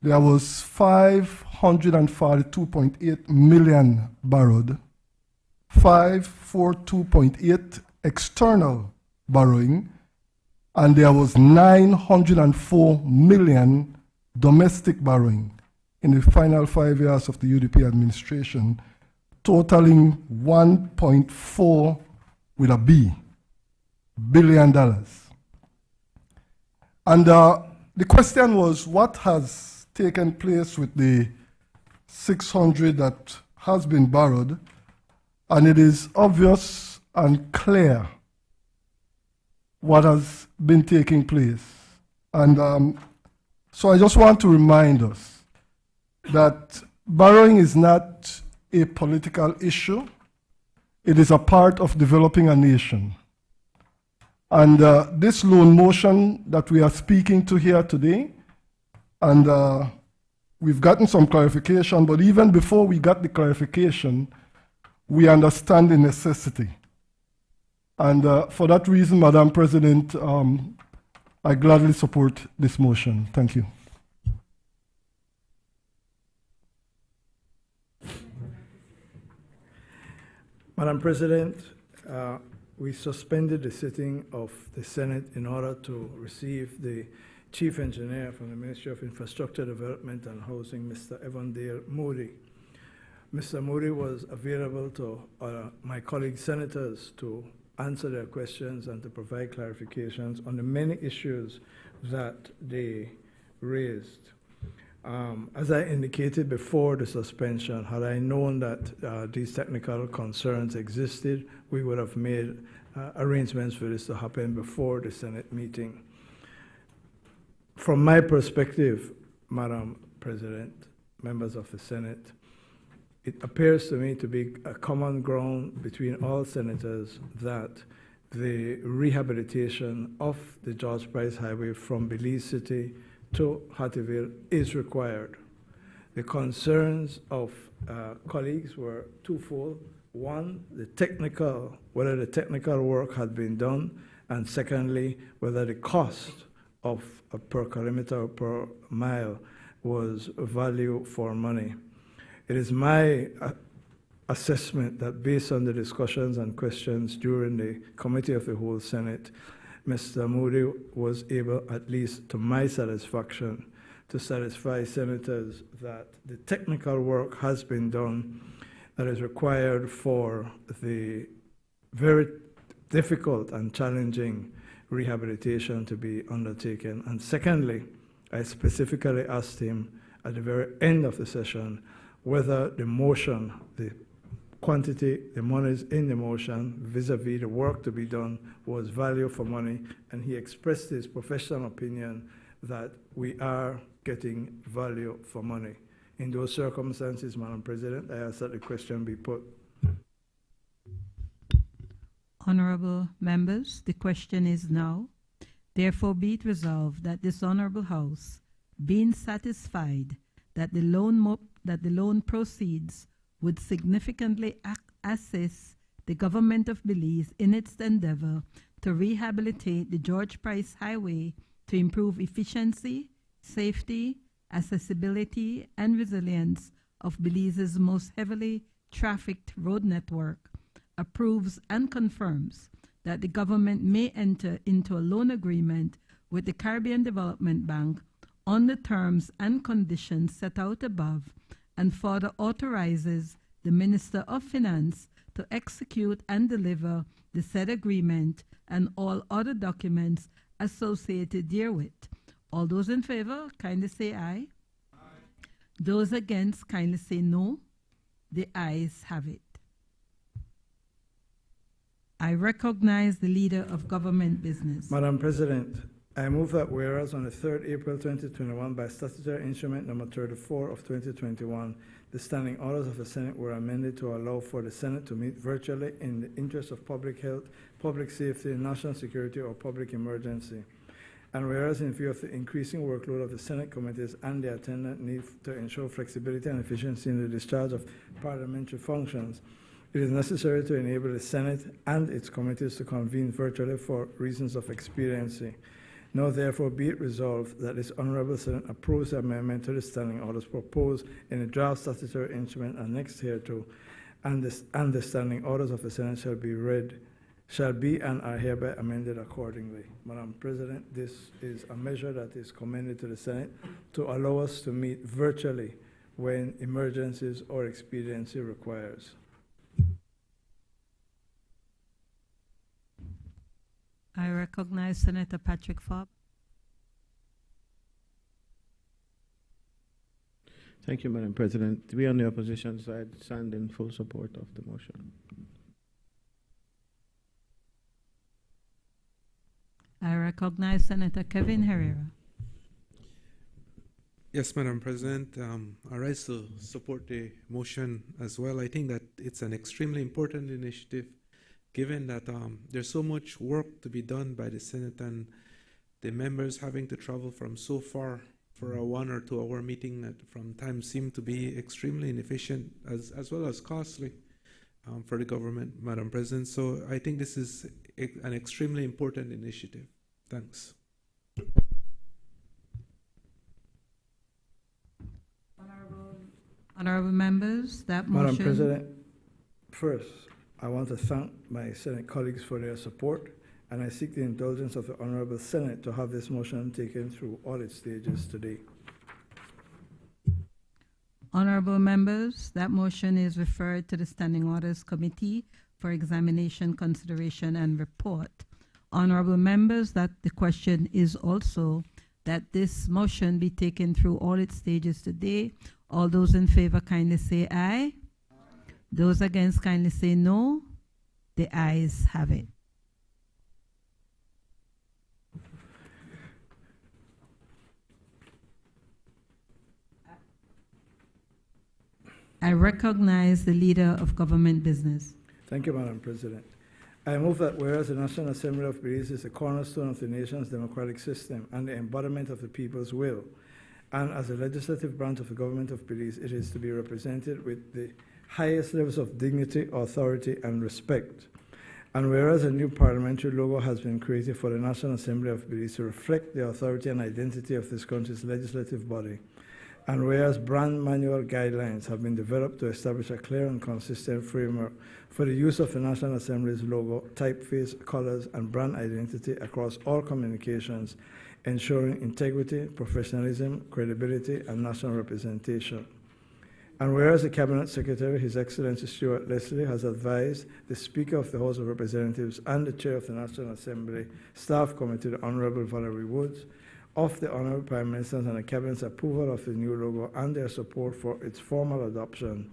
there was 542.8 million borrowed, 542.8 external borrowing, and there was 904 million domestic borrowing in the final 5 years of the UDP administration, totaling 1.4 with a B, $billion. And the question was, what has taken place with the 600 that has been borrowed? And it is obvious and clear what has been taking place. And so I just want to remind us that borrowing is not a political issue. It is a part of developing a nation. And this loan motion that we are speaking to here today, and we've gotten some clarification, but even before we got the clarification, we understand the necessity. And for that reason, Madam President, I gladly support this motion. Thank you. Madam President, we suspended the sitting of the Senate in order to receive the Chief Engineer from the Ministry of Infrastructure Development and Housing, Mr. Evandale Moody. Mr. Moody was available to my colleague senators to answer their questions and to provide clarifications on the many issues that they raised. As I indicated before the suspension, had I known that these technical concerns existed, we would have made arrangements for this to happen before the Senate meeting. From my perspective, Madam President, members of the Senate, it appears to me to be a common ground between all senators that the rehabilitation of the George Price Highway from Belize City to Hattieville is required. The concerns of colleagues were twofold. One, whether the technical work had been done, and secondly, whether the cost of per kilometer or per mile was value for money. It is my assessment that based on the discussions and questions during the Committee of the Whole Senate, Mr. Moody was able, at least to my satisfaction, to satisfy senators that the technical work has been done that is required for the very difficult and challenging rehabilitation to be undertaken. And secondly, I specifically asked him at the very end of the session whether the motion, the quantity, the monies in the motion vis-a-vis the work to be done was value for money, and he expressed his professional opinion that we are getting value for money. In those circumstances, Madam President, I ask that the question be put. Honorable members, the question is now, therefore be it resolved that this honorable House, being satisfied that the loan proceeds would significantly assist the government of Belize in its endeavor to rehabilitate the George Price Highway to improve efficiency, safety, accessibility, and resilience of Belize's most heavily trafficked road network, approves and confirms that the government may enter into a loan agreement with the Caribbean Development Bank on the terms and conditions set out above, and further authorizes the Minister of Finance to execute and deliver the said agreement and all other documents associated therewith. All those in favor, kindly say aye. Aye. Those against, kindly say no. The ayes have it. I recognize the Leader of Government Business. Madam President, I move that whereas on the 3rd April 2021 by statutory instrument number 34 of 2021, the standing orders of the Senate were amended to allow for the Senate to meet virtually in the interest of public health, public safety, national security, or public emergency. And whereas in view of the increasing workload of the Senate committees and the attendant need to ensure flexibility and efficiency in the discharge of parliamentary functions, it is necessary to enable the Senate and its committees to convene virtually for reasons of expediency. Now, therefore, be it resolved that this Honorable Senate approves the amendment to the standing orders proposed in the draft statutory instrument annexed hereto, and the standing orders of the Senate shall be and are hereby amended accordingly. Madam President, this is a measure that is commended to the Senate to allow us to meet virtually when emergencies or expediency requires. I recognize Senator Patrick Fobb. Thank you, Madam President. We on the opposition side stand in full support of the motion. I recognize Senator Kevin Herrera. Yes, Madam President, I rise to support the motion as well. I think that it's an extremely important initiative, given that there's so much work to be done by the Senate and the members having to travel from so far for a 1 or 2 hour meeting that from time seem to be extremely inefficient as well as costly for the government, Madam President. So I think this is an extremely important initiative. Thanks. Honorable members, that motion. Madam President, first, I want to thank my Senate colleagues for their support, and I seek the indulgence of the Honorable Senate to have this motion taken through all its stages today. Honorable members, that motion is referred to the Standing Orders Committee for examination, consideration, and report. Honorable members, that the question is also that this motion be taken through all its stages today. All those in favor kindly say aye. Those against kindly say no. The ayes have it. I recognize the Leader of Government Business. Thank you, Madam President. I move that whereas the National Assembly of Belize is the cornerstone of the nation's democratic system and the embodiment of the people's will, and as a legislative branch of the government of Belize, it is to be represented with the highest levels of dignity, authority, and respect. And whereas a new parliamentary logo has been created for the National Assembly of Belize to reflect the authority and identity of this country's legislative body, and whereas brand manual guidelines have been developed to establish a clear and consistent framework for the use of the National Assembly's logo, typeface, colors, and brand identity across all communications, ensuring integrity, professionalism, credibility, and national representation. And whereas the Cabinet Secretary, His Excellency Stuart Leslie, has advised the Speaker of the House of Representatives and the Chair of the National Assembly Staff Committee, the Honorable Valerie Woods, of the Honorable Prime Minister's and the Cabinet's approval of the new logo and their support for its formal adoption,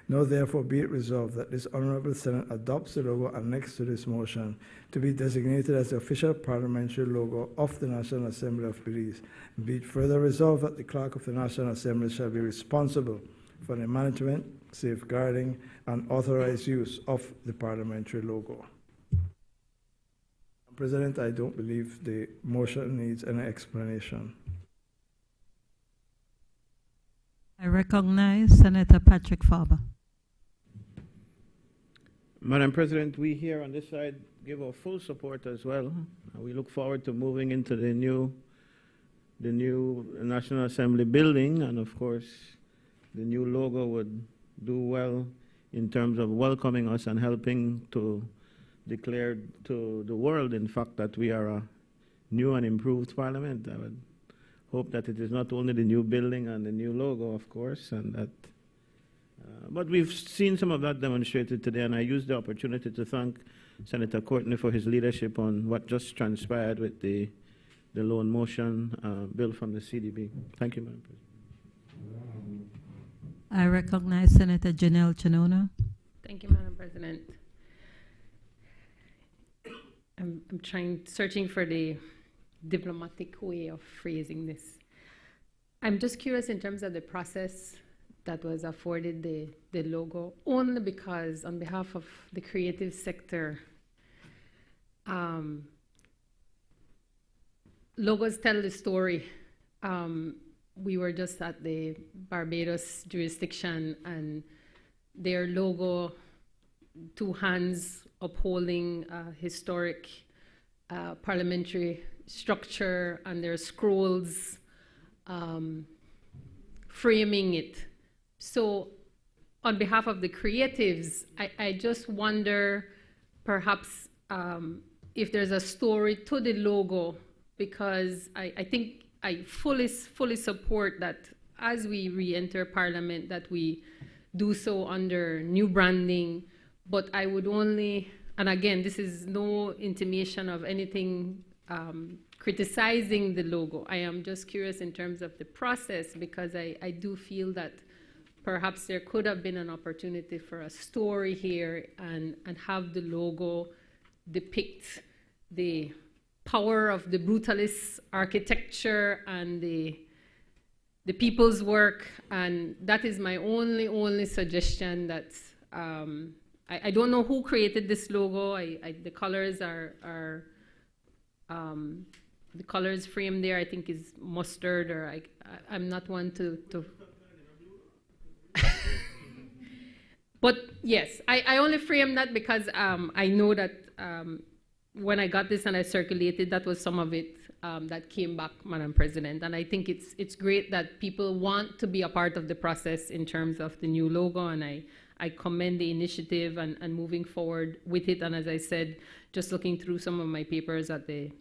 now therefore be it resolved that this Honorable Senate adopts the logo annexed to this motion to be designated as the official parliamentary logo of the National Assembly of Belize. Be it further resolved that the Clerk of the National Assembly shall be responsible for the management, safeguarding, and authorized use of the parliamentary logo. President, I don't believe the motion needs any explanation. I recognize Senator Patrick Farber. Madam President, we here on this side give our full support as well. We look forward to moving into the new National Assembly building, and of course, the new logo would do well in terms of welcoming us and helping to declare to the world, in fact, that we are a new and improved parliament. I would hope that it is not only the new building and the new logo, of course, and that. But we've seen some of that demonstrated today, and I use the opportunity to thank Senator Courtney for his leadership on what just transpired with the loan motion bill from the CDB. Thank you, Madam President. I recognize Senator Janelle Chinona. Thank you, Madam President. I'm searching for the diplomatic way of phrasing this. I'm just curious in terms of the process that was afforded the logo, only because on behalf of the creative sector, logos tell the story. We were just at the Barbados jurisdiction, and their logo, two hands upholding historic parliamentary structure, and their scrolls framing it. So on behalf of the creatives, I just wonder perhaps if there's a story to the logo, because I think I fully support that as we re-enter Parliament, that we do so under new branding. But I would only, and again, this is no intimation of anything criticizing the logo. I am just curious in terms of the process, because I do feel that perhaps there could have been an opportunity for a story here and have the logo depict the power of the brutalist architecture and the people's work. And that is my only suggestion. That I don't know who created this logo. The colors are the colors framed there, I think, is mustard, or I'm not one to But yes, I only frame that because I know that when I got this and I circulated, that was some of it that came back, Madam President. And I think it's great that people want to be a part of the process in terms of the new logo, and I commend the initiative and moving forward with it. And as I said, just looking through some of my papers at the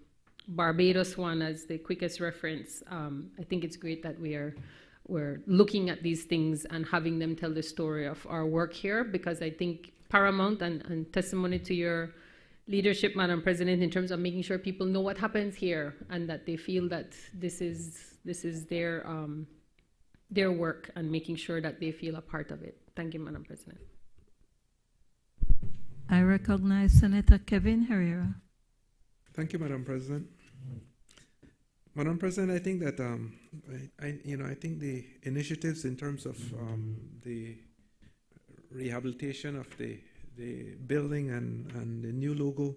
Barbados one as the quickest reference, I think it's great that we're looking at these things and having them tell the story of our work here, because I think paramount and testimony to your leadership, Madam President, in terms of making sure people know what happens here and that they feel that this is their work, and making sure that they feel a part of it. Thank you, Madam President. I recognize Senator Kevin Herrera. Thank you, Madam President. Madam President, I think that I think the initiatives in terms of the rehabilitation of the building and the new logo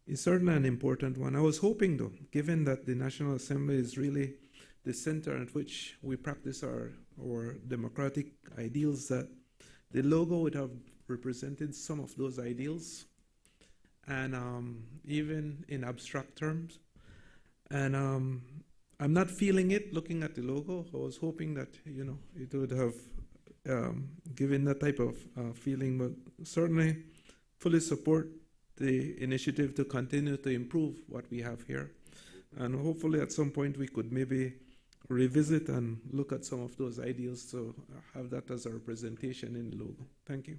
is certainly an important one. I was hoping, though, given that the National Assembly is really the center at which we practice our democratic ideals, that the logo would have represented some of those ideals, and even in abstract terms. And I'm not feeling it looking at the logo. I was hoping that it would have given that type of feeling, but certainly fully support the initiative to continue to improve what we have here. And hopefully at some point we could maybe revisit and look at some of those ideals to have that as a representation in the logo. Thank you.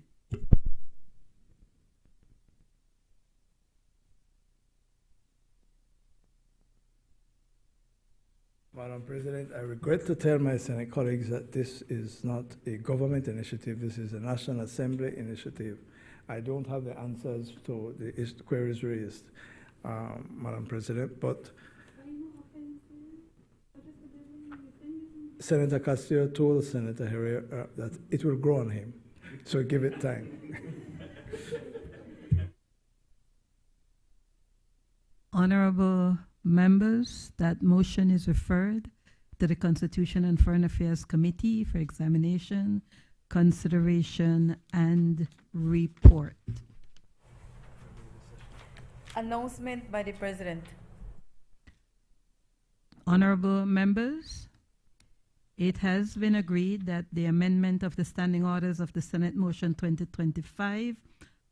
Madam President, I regret to tell my Senate colleagues that this is not a government initiative. This is a National Assembly initiative. I don't have the answers to the queries raised, Madam President, but Senator Castillo told Senator Herrera that it will grow on him, so give it time. Honorable members, that motion is referred to the Constitution and Foreign Affairs Committee for examination, consideration, and report. Announcement by the President. Honorable members, it has been agreed that the amendment of the standing orders of the Senate Motion 2025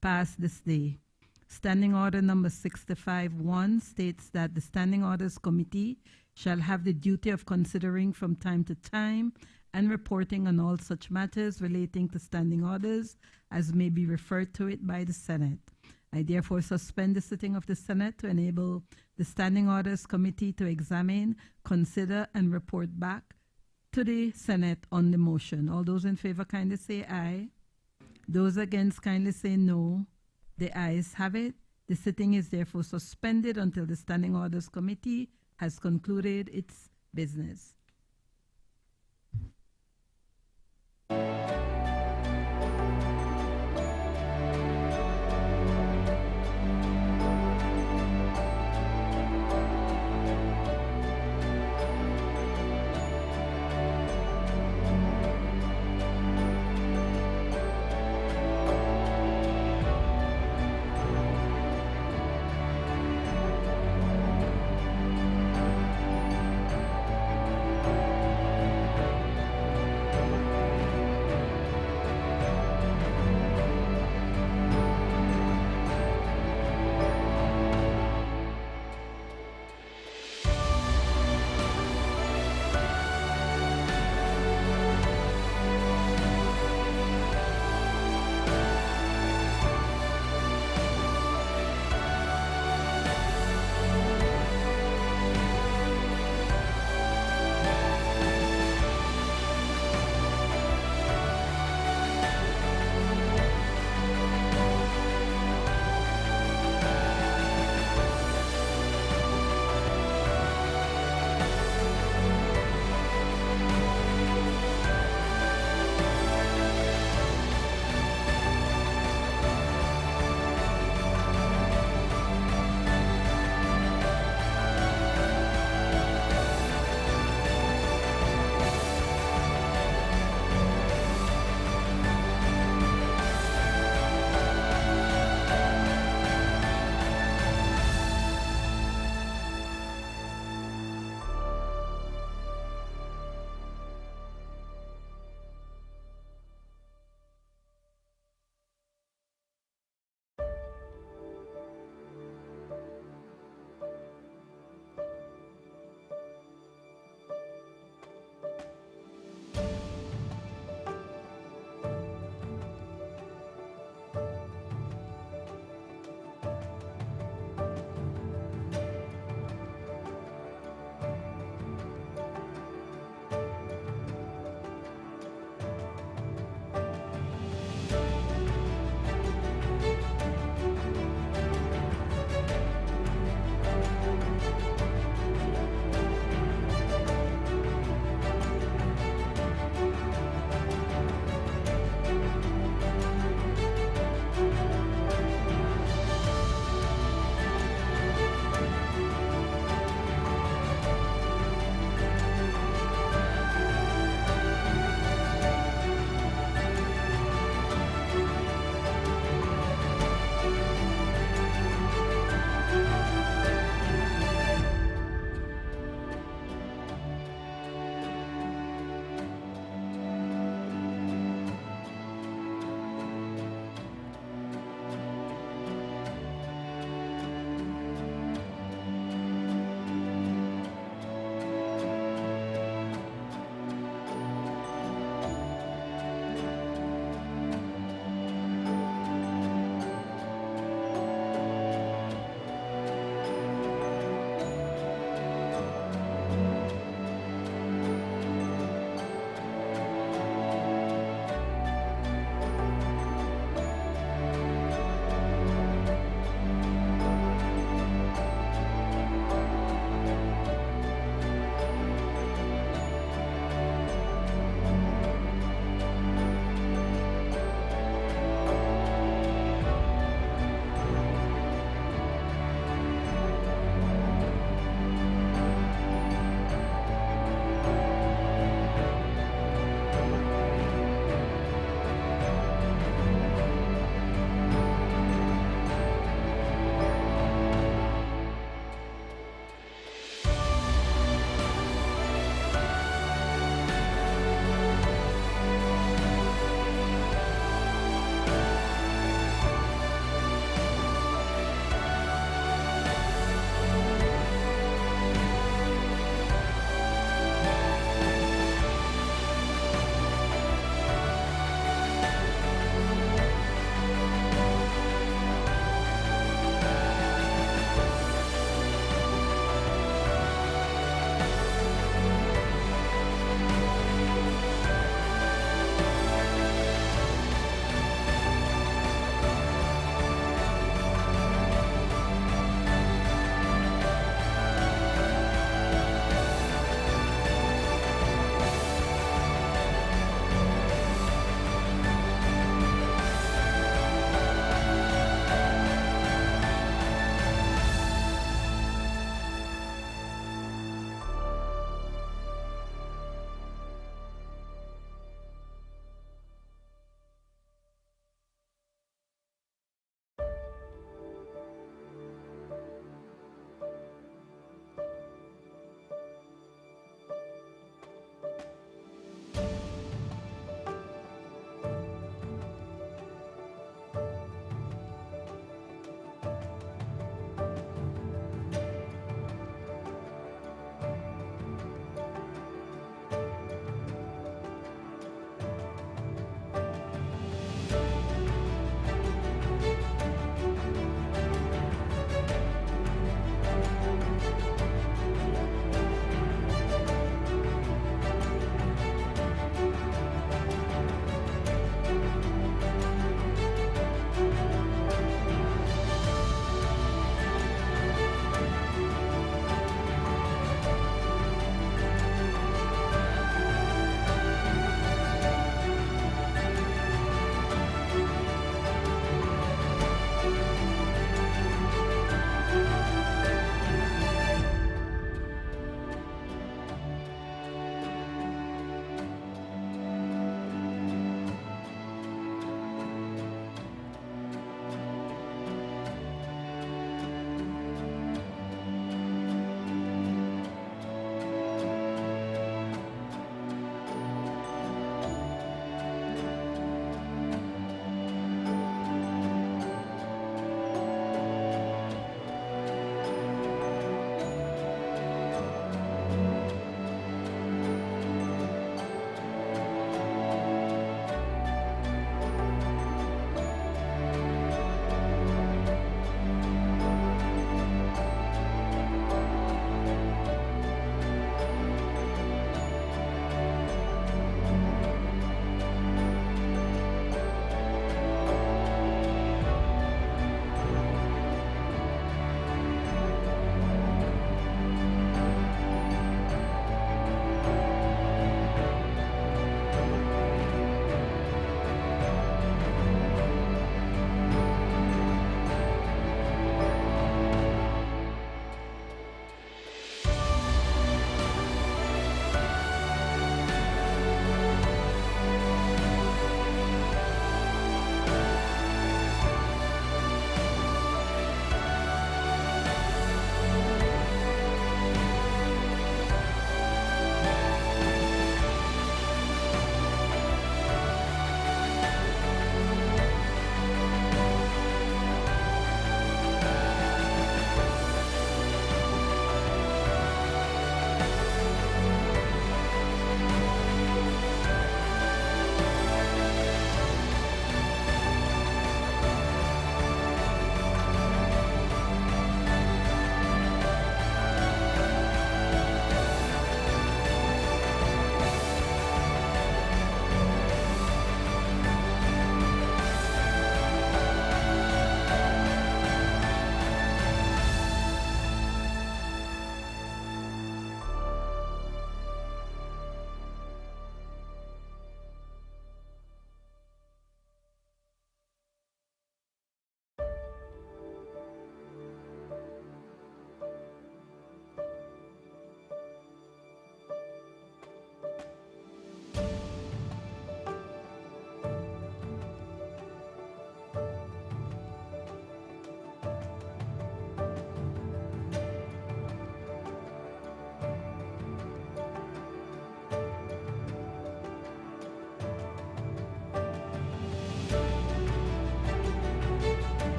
pass this day. Standing Order number 65-1 states that the Standing Orders Committee shall have the duty of considering from time to time and reporting on all such matters relating to standing orders as may be referred to it by the Senate. I therefore suspend the sitting of the Senate to enable the Standing Orders Committee to examine, consider, and report back to the Senate on the motion. All those in favor kindly say aye. Those against kindly say no. The ayes have it. The sitting is therefore suspended until the Standing Orders Committee has concluded its business.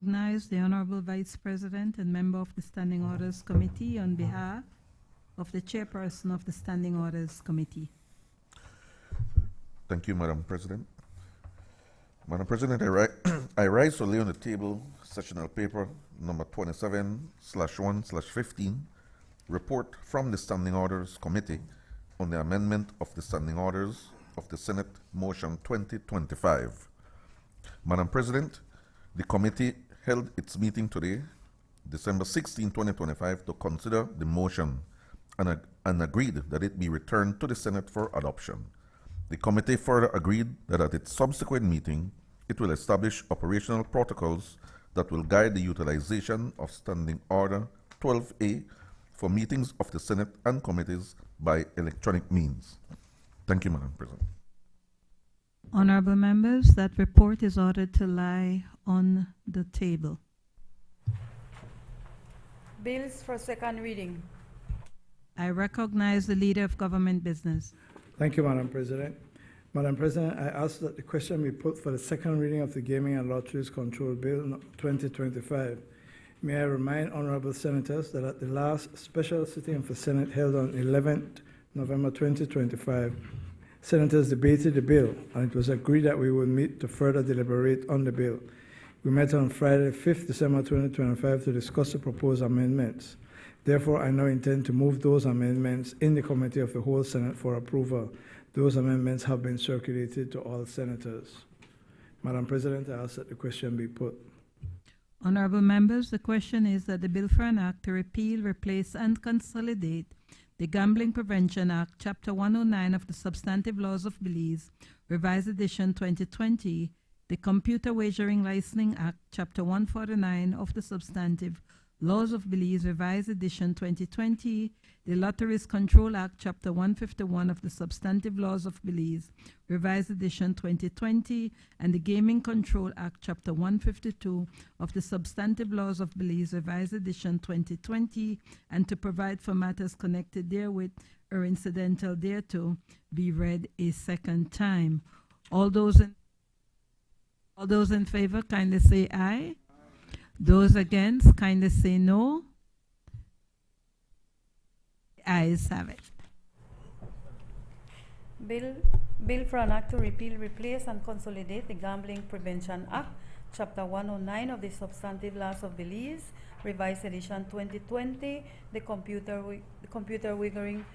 recognize the Honorable Vice President and member of the Standing Orders Committee on behalf of the Chairperson of the Standing Orders Committee. Thank you, Madam President. Madam President, I rise to lay on the table sessional paper number 27/1/15, report from the Standing Orders Committee on the amendment of the Standing Orders of the Senate Motion 2025. Madam President, the committee held its meeting today, December 16, 2025, to consider the motion and agreed that it be returned to the Senate for adoption. The committee further agreed that at its subsequent meeting, it will establish operational protocols that will guide the utilization of Standing Order 12A for meetings of the Senate and committees by electronic means. Thank you, Madam President. Honorable members, that report is ordered to lie on the table. Bills for second reading. I recognize the Leader of Government Business. Thank you, Madam President. Madam President, I ask that the question be put for the second reading of the Gaming and Lotteries Control Bill 2025. May I remind honorable senators that at the last special sitting of the Senate held on 11th November 2025, senators debated the bill, and it was agreed that we would meet to further deliberate on the bill. We met on Friday, 5th December 2025, to discuss the proposed amendments. Therefore, I now intend to move those amendments in the Committee of the Whole Senate for approval. Those amendments have been circulated to all senators. Madam President, I ask that the question be put. Honorable members, the question is that the bill for an act to repeal, replace, and consolidate the Gambling Prevention Act, Chapter 109 of the Substantive Laws of Belize, Revised Edition 2020, the Computer Wagering Licensing Act, Chapter 149 of the Substantive Laws of Belize, Revised Edition 2020, the Lotteries Control Act, Chapter 151 of the Substantive Laws of Belize, Revised Edition 2020, and the Gaming Control Act, Chapter 152 of the Substantive Laws of Belize, Revised Edition 2020, and to provide for matters connected therewith or incidental thereto, be read a second time. All those in favor, kindly say aye. Those against, kindly say no. The ayes have it. Bill for an act to repeal, replace, and consolidate the Gambling Prevention Act, Chapter 109 of the Substantive Laws of Belize, Revised Edition 2020, the Computer Wagering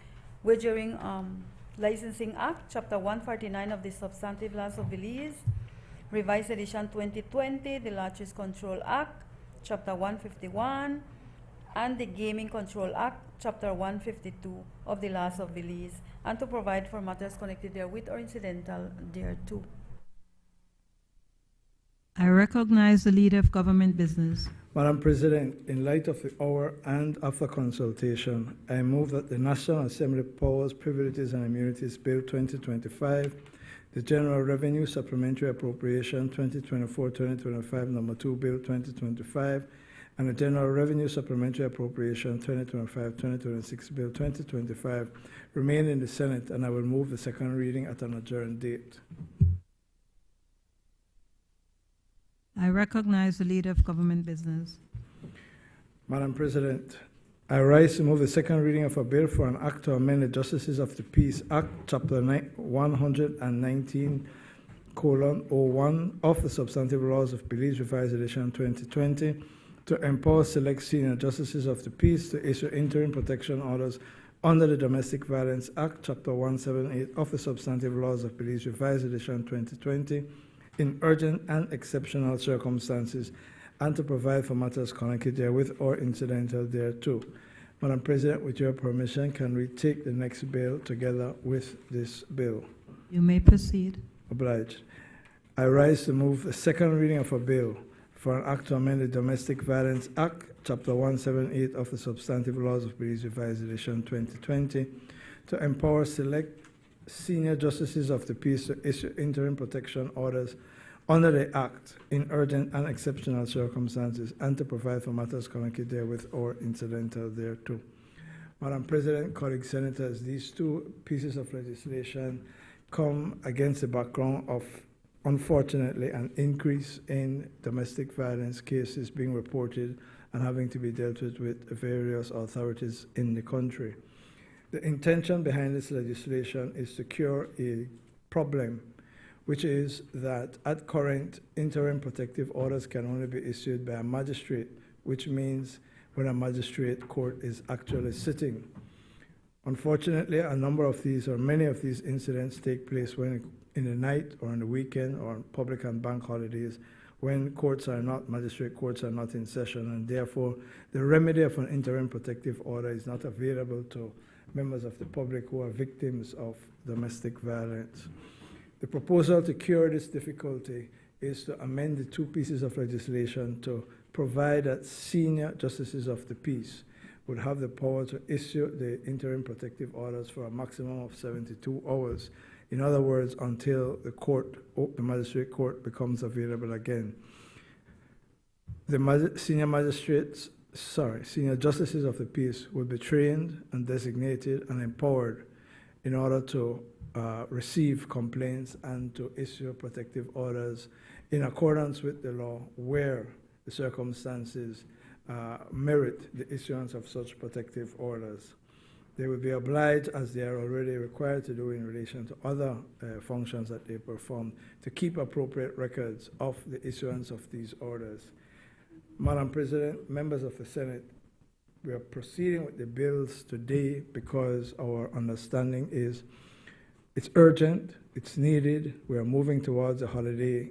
Licensing Act, Chapter 149 of the Substantive Laws of Belize, Revised Edition 2020, the Lotteries Control Act, Chapter 151, and the Gaming Control Act, Chapter 152 of the Laws of Belize, and to provide for matters connected therewith or incidental thereto. I recognize the Leader of Government Business. Madam President, in light of the hour and after consultation, I move that the National Assembly Powers, Privileges, and Immunities Bill 2025, the General Revenue Supplementary Appropriation 2024-2025 Number 2 Bill 2025, and the General Revenue Supplementary Appropriation 2025-2026 Bill 2025 remain in the Senate, and I will move the second reading at an adjourned date. I recognize the Leader of Government Business. Madam President, I rise to move the second reading of a bill for an act to amend the Justices of the Peace Act, Chapter 119:01 of the Substantive Laws of Belize, Revised Edition 2020, to empower select senior Justices of the Peace to issue interim protection orders under the Domestic Violence Act, Chapter 178 of the Substantive Laws of Belize, Revised Edition 2020, in urgent and exceptional circumstances, and to provide for matters connected therewith or incidental thereto. Madam President, with your permission, can we take the next bill together with this bill? You may proceed. Obliged. I rise to move the second reading of a bill for an act to amend the Domestic Violence Act, Chapter 178 of the Substantive Laws of Belize, Revised Edition 2020, to empower select senior Justices of the Peace to issue interim protection orders under the Act in urgent and exceptional circumstances, and to provide for matters connected therewith or incidental thereto. Madam President, colleague senators, these two pieces of legislation come against the background of unfortunately, an increase in domestic violence cases being reported and having to be dealt with various authorities in the country. The intention behind this legislation is to cure a problem, which is that at current, interim protective orders can only be issued by a magistrate, which means when a magistrate court is actually sitting. Unfortunately, a number of these or many of these incidents take place when in the night or on the weekend or on public and bank holidays, when magistrate courts are not in session, and therefore the remedy of an interim protective order is not available to members of the public who are victims of domestic violence. The proposal to cure this difficulty is to amend the two pieces of legislation to provide that senior justices of the peace would have the power to issue the interim protective orders for a maximum of 72 hours. In other words, until the magistrate court becomes available again. The senior justices of the peace will be trained and designated and empowered in order to receive complaints and to issue protective orders in accordance with the law where the circumstances merit the issuance of such protective orders. They will be obliged, as they are already required to do in relation to other functions that they perform, to keep appropriate records of the issuance of these orders. Madam President, members of the Senate, we are proceeding with the bills today because our understanding is it's urgent, it's needed. We are moving towards a holiday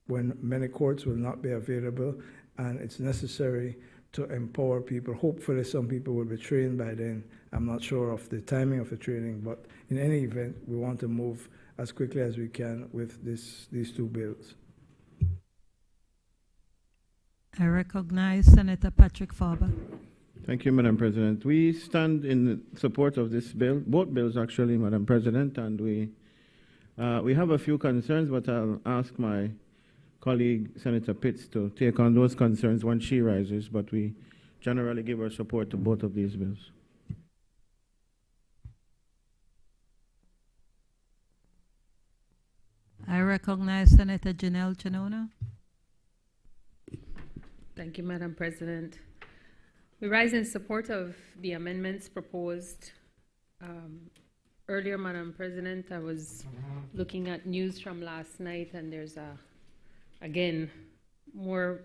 when many courts will not be available, and it's necessary to empower people. Hopefully some people will be trained by then. I'm not sure of the timing of the training, but in any event, we want to move as quickly as we can with these two bills. I recognize Senator Patrick Farber. Thank you, Madam President. We stand in support of this bill, both bills actually, Madam President, and we have a few concerns, but I'll ask my colleague, Senator Pitts, to take on those concerns when she rises, but we generally give our support to both of these bills. I recognize Senator Janelle Chanona. Thank you, Madam President. We rise in support of the amendments proposed. Earlier, Madam President, I was looking at news from last night, and there's again, more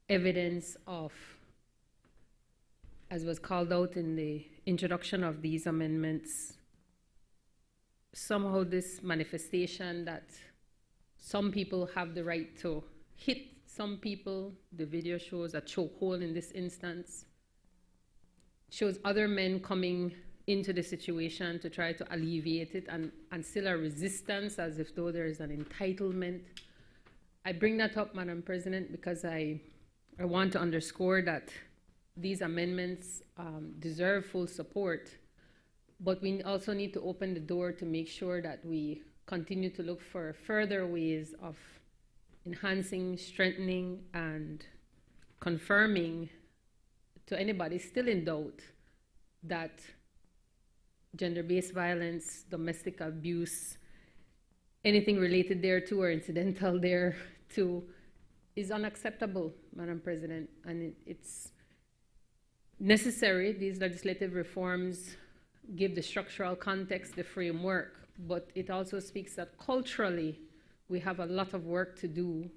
evidence of, as was called out in the introduction of these amendments, somehow this manifestation that some people have the right to hit some people. The video shows a chokehold in this instance, shows other men coming into the situation to try to alleviate it, and still a resistance as if though there is an entitlement. I bring that up, Madam President, because I want to underscore that these amendments deserve full support, but we also need to open the door to make sure that we continue to look for further ways of enhancing, strengthening, and confirming to anybody still in doubt that gender-based violence, domestic abuse, anything related thereto or incidental thereto is unacceptable, Madam President, and it's necessary. These legislative reforms give the structural context, the framework, but it also speaks that culturally we have a lot of work to do,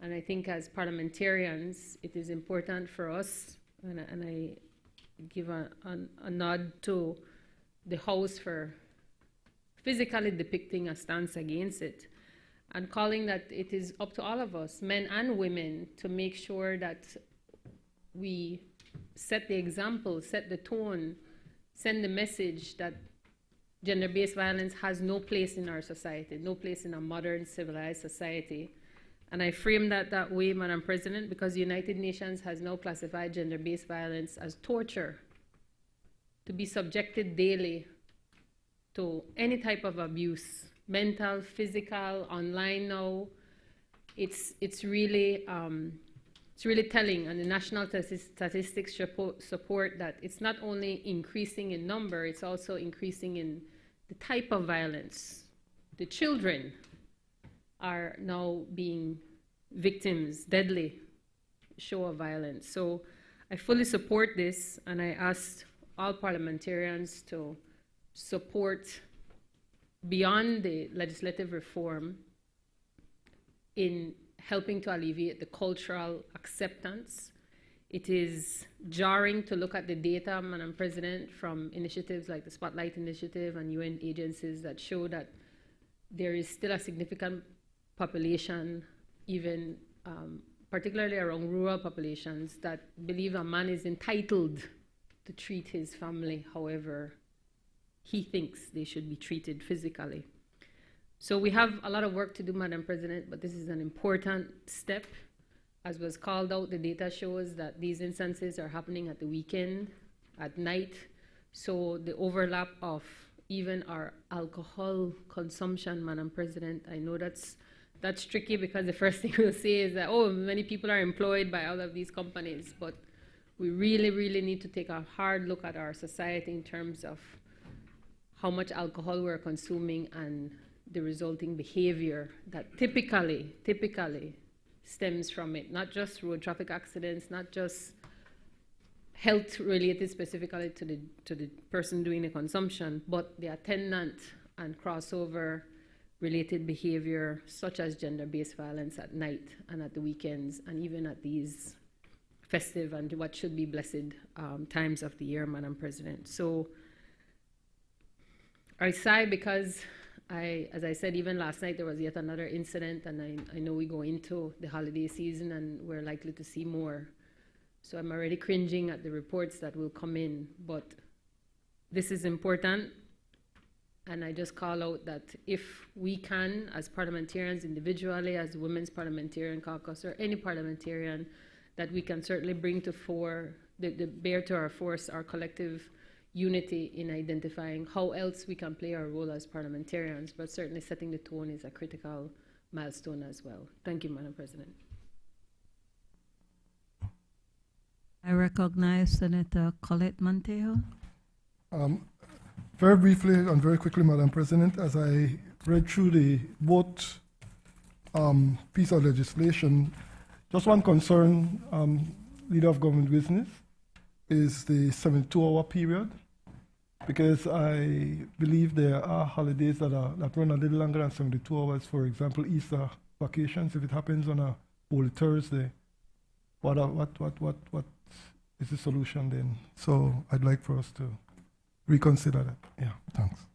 and I think as parliamentarians it is important for us, and I give a nod to the House for physically depicting a stance against it, and calling that it is up to all of us, men and women, to make sure that we set the example, set the tone, send the message that gender-based violence has no place in our society, no place in a modern civilized society. And I frame that way, Madam President, because the United Nations has now classified gender-based violence as torture, to be subjected daily to any type of abuse, mental, physical, online now. It's really telling, and the national statistics support that it's not only increasing in number, it's also increasing in the type of violence. The children are now being victims, deadly show of violence. So I fully support this, and I asked all parliamentarians to support beyond the legislative reform in helping to alleviate the cultural acceptance. It is jarring to look at the data, Madam President, from initiatives like the Spotlight Initiative and UN agencies that show that there is still a significant population, even particularly around rural populations, that believe a man is entitled to treat his family however he thinks they should be treated physically. So we have a lot of work to do, Madam President, but this is an important step. As was called out, the data shows that these instances are happening at the weekend, at night. So the overlap of even our alcohol consumption, Madam President, I know that's tricky because the first thing we'll say is that, oh, many people are employed by all of these companies, but we really, really need to take a hard look at our society in terms of how much alcohol we're consuming and the resulting behavior that typically stems from it, not just road traffic accidents, not just health related specifically to the person doing the consumption, but the attendant and crossover related behavior such as gender-based violence at night and at the weekends and even at these festive and what should be blessed times of the year, Madam President. So I sigh because as I said, even last night there was yet another incident, and I know we go into the holiday season and we're likely to see more. So I'm already cringing at the reports that will come in, but this is important. And I just call out that if we can, as parliamentarians individually, as Women's Parliamentarian Caucus, or any parliamentarian, that we can certainly bring to bear to our force our collective unity in identifying how else we can play our role as parliamentarians, but certainly setting the tone is a critical milestone as well. Thank you, Madam President. I recognize Senator Colette Montejo. Very briefly and very quickly, Madam President, as I read through the both piece of legislation, just one concern, Leader of Government Business, is the 72-hour period, because I believe there are holidays that run a little longer than 72 hours. For example, Easter vacations, if it happens on a Holy Thursday, what is the solution then? So I'd like for us to reconsider that. Yeah, thanks.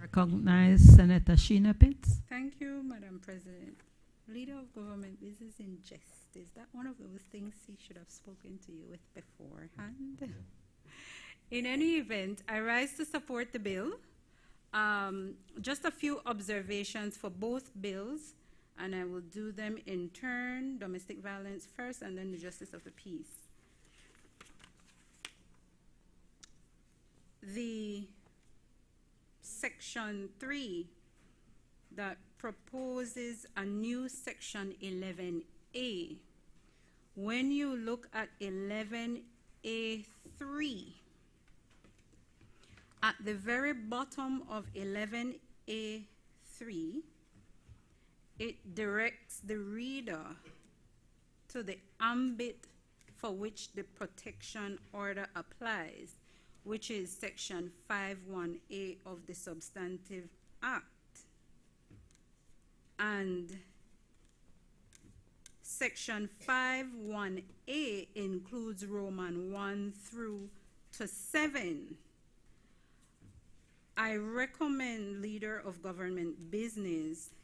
Recognize Senator Sheena Pitts. Thank you, Madam President. Leader of Government Business in jest. Is that one of those things he should have spoken to you with beforehand? Yeah. In any event, I rise to support the bill. Just a few observations for both bills, and I will do them in turn. Domestic violence first, and then the justice of the peace. The Section 3 that proposes a new Section 11A. When you look at 11A3, at the very bottom of 11A3, it directs the reader to the ambit for which the protection order applies, which is Section 5(1)A of the Substantive Act. And Section 5(1)A includes Roman 1 through to 7. I recommend Leader of Government Business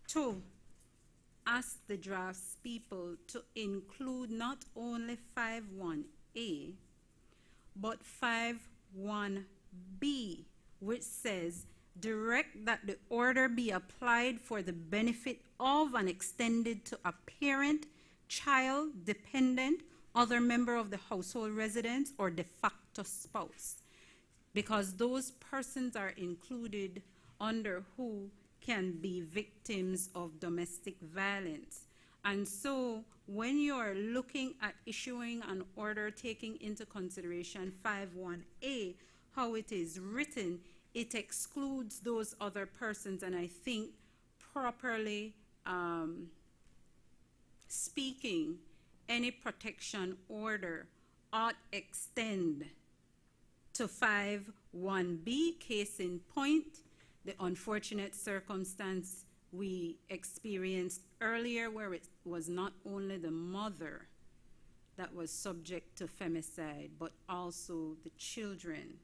to ask the drafts people to include not only 5(1)A, but 5(1)B, which says, direct that the order be applied for the benefit of and extended to a parent, child, dependent, other member of the household residence, or de facto spouse, because those persons are included under who can be victims of domestic violence. And so when you're looking at issuing an order taking into consideration 5(1)A, how it is written, it excludes those other persons, and I think properly speaking, any protection order ought extend to 5(1)B, case in point, the unfortunate circumstance we experienced earlier where it was not only the mother that was subject to femicide, but also the children.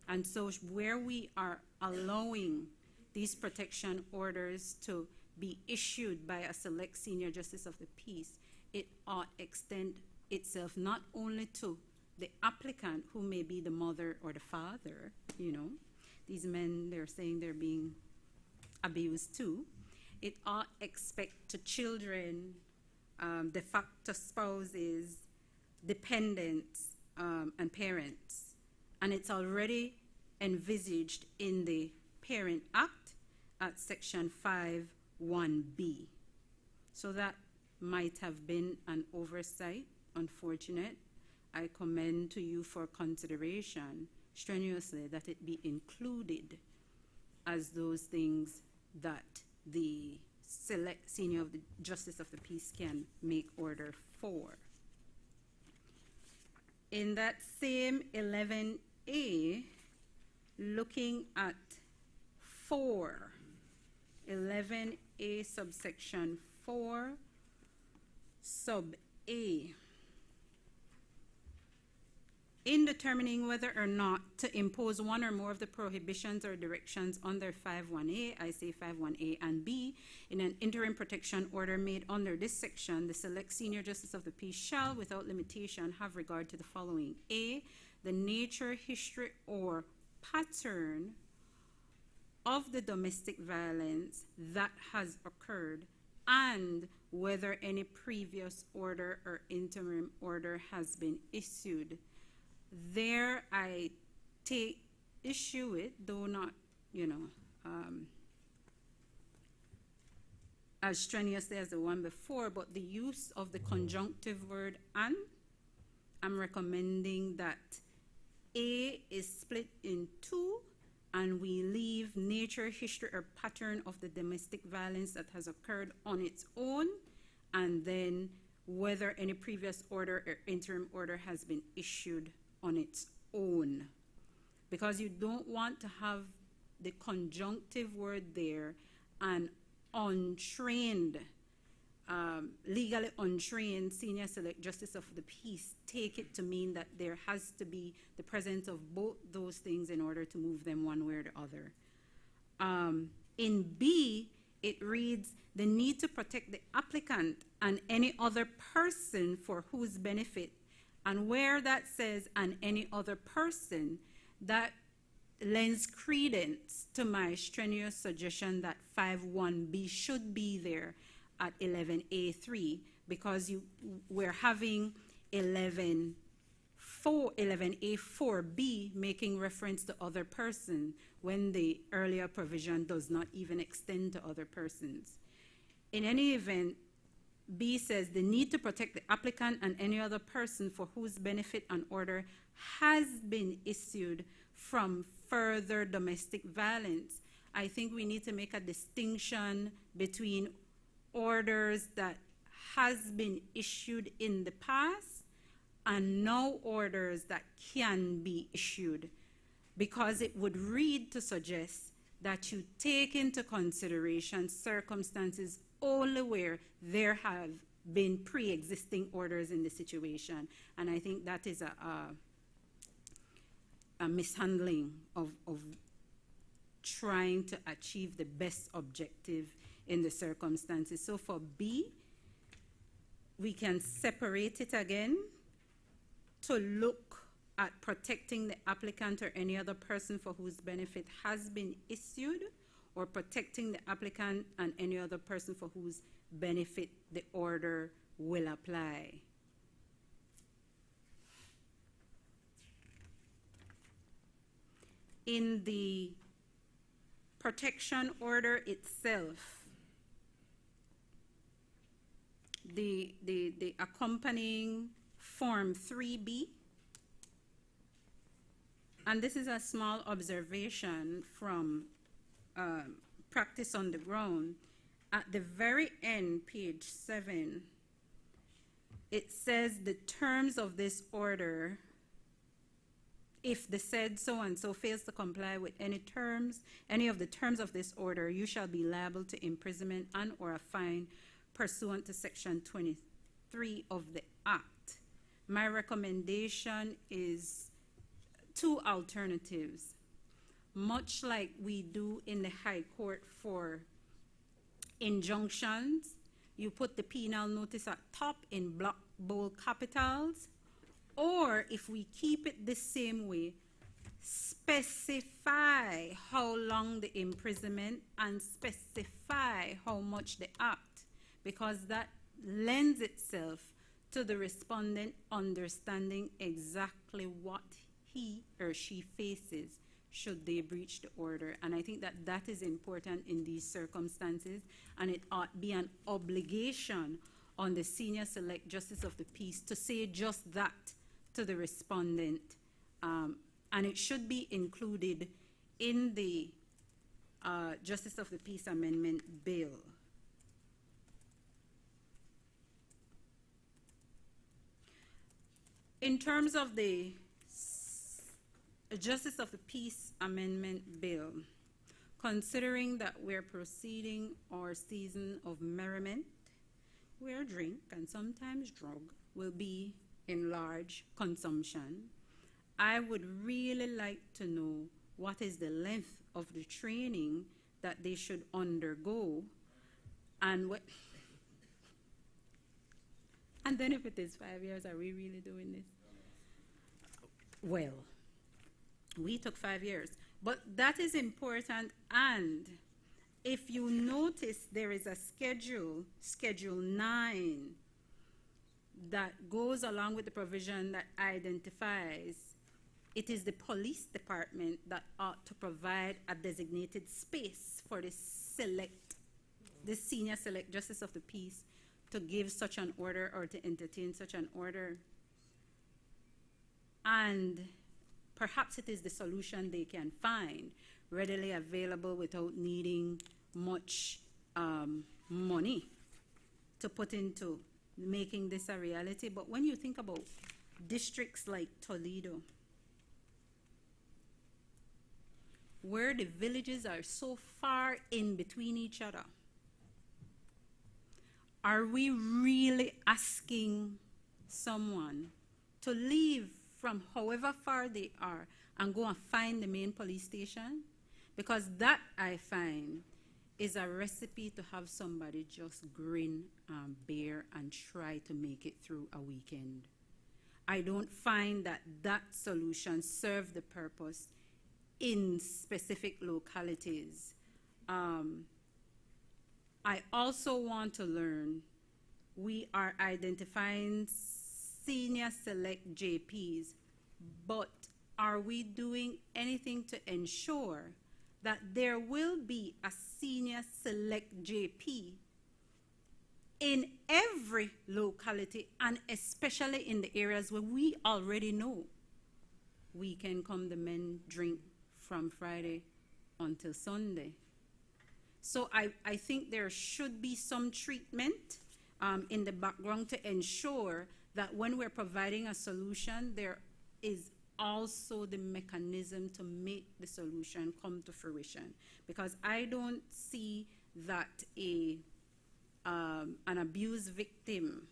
And so where we are allowing these protection orders to be issued by a select senior justice of the peace, it ought extend itself not only to the applicant, who may be the mother or the father, you know, these men, they're saying they're being abused too. It ought expect to children, de facto spouses, dependents, and parents. And it's already envisaged in the Parent Act at section 5(1)B. So that might have been an oversight, unfortunate. I commend to you for consideration strenuously that it be included as those things that the select senior of the justice of the peace can make order for. In that same 11A, looking at 4, 11A subsection 4, sub A, in determining whether or not to impose one or more of the prohibitions or directions under 5(1)A, I say 5(1)A and B, in an interim protection order made under this section, the select senior justice of the peace shall, without limitation, have regard to the following: A, the nature, history, or pattern of the domestic violence that has occurred, and whether any previous order or interim order has been issued. There I take issue with, though not, you know, as strenuously as the one before, but the use of the conjunctive word "and." I'm recommending that A is split in two, and we leave nature, history, or pattern of the domestic violence that has occurred on its own, and then whether any previous order or interim order has been issued on its own, because you don't want to have the conjunctive word there and untrained, legally untrained senior select justice of the peace take it to mean that there has to be the presence of both those things in order to move them one way or the other. In B, it reads, the need to protect the applicant and any other person for whose benefit. And where that says "and any other person," that lends credence to my strenuous suggestion that 5(1)B should be there at 11A3, because we're having 11A4B making reference to other person when the earlier provision does not even extend to other persons. In any event, B says the need to protect the applicant and any other person for whose benefit an order has been issued from further domestic violence. I think we need to make a distinction between orders that has been issued in the past and now orders that can be issued, because it would read to suggest that you take into consideration circumstances only where there have been pre-existing orders in the situation. And I think that is a mishandling of trying to achieve the best objective in the circumstances. So for B, we can separate it again to look at protecting the applicant or any other person for whose benefit has been issued, or protecting the applicant and any other person for whose benefit the order will apply. In the protection order itself, the accompanying Form 3B and this is a small observation from practice on the ground. At the very end, page 7, it says the terms of this order, if the said so-and-so fails to comply with any of the terms of this order, you shall be liable to imprisonment and or a fine pursuant to section 23 of the Act. My recommendation is 2 alternatives. Much like we do in the High Court for injunctions, you put the penal notice at top in block bold capitals, or if we keep it the same way, specify how long the imprisonment and specify how much the act, because that lends itself to the respondent understanding exactly what he or she faces should they breach the order. And I think that that is important in these circumstances, and it ought be an obligation on the Senior Select Justice of the Peace to say just that to the respondent, and it should be included in the Justice of the Peace Amendment Bill. In terms of the Justice of the Peace Amendment Bill, considering that we're proceeding our season of merriment, where drink and sometimes drug will be in large consumption, I would really like to know what is the length of the training that they should undergo, and what. And then if it is 5 years, are we really doing this? Well, we took 5 years, but that is important. And if you notice, there is a Schedule 9, that goes along with the provision that identifies it is the police department that ought to provide a designated space for the Senior Select Justice of the Peace to give such an order or to entertain such an order. And perhaps it is the solution they can find, readily available without needing much money to put into making this a reality. But when you think about districts like Toledo, where the villages are so far in between each other, are we really asking someone to leave from however far they are and go and find the main police station? Because that, I find, is a recipe to have somebody just grin and bear and try to make it through a weekend. I don't find that that solution serves the purpose in specific localities. I also want to learn, we are identifying Senior Select JPs, but are we doing anything to ensure that there will be a Senior Select JP in every locality, and especially in the areas where we already know we can come the men drink from Friday until Sunday? So I think there should be some treatment in the background to ensure that when we're providing a solution, there is also the mechanism to make the solution come to fruition. Because I don't see that an abused victim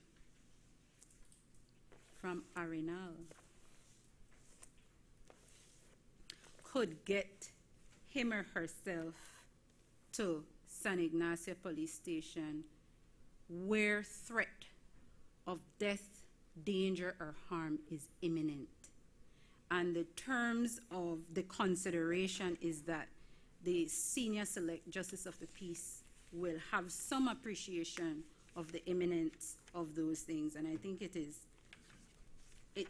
from Arenal could get him or herself to San Ignacio Police Station where threat of death, danger, or harm is imminent. And the terms of the consideration is that the Senior Select Justice of the Peace will have some appreciation of the imminence of those things. And I think it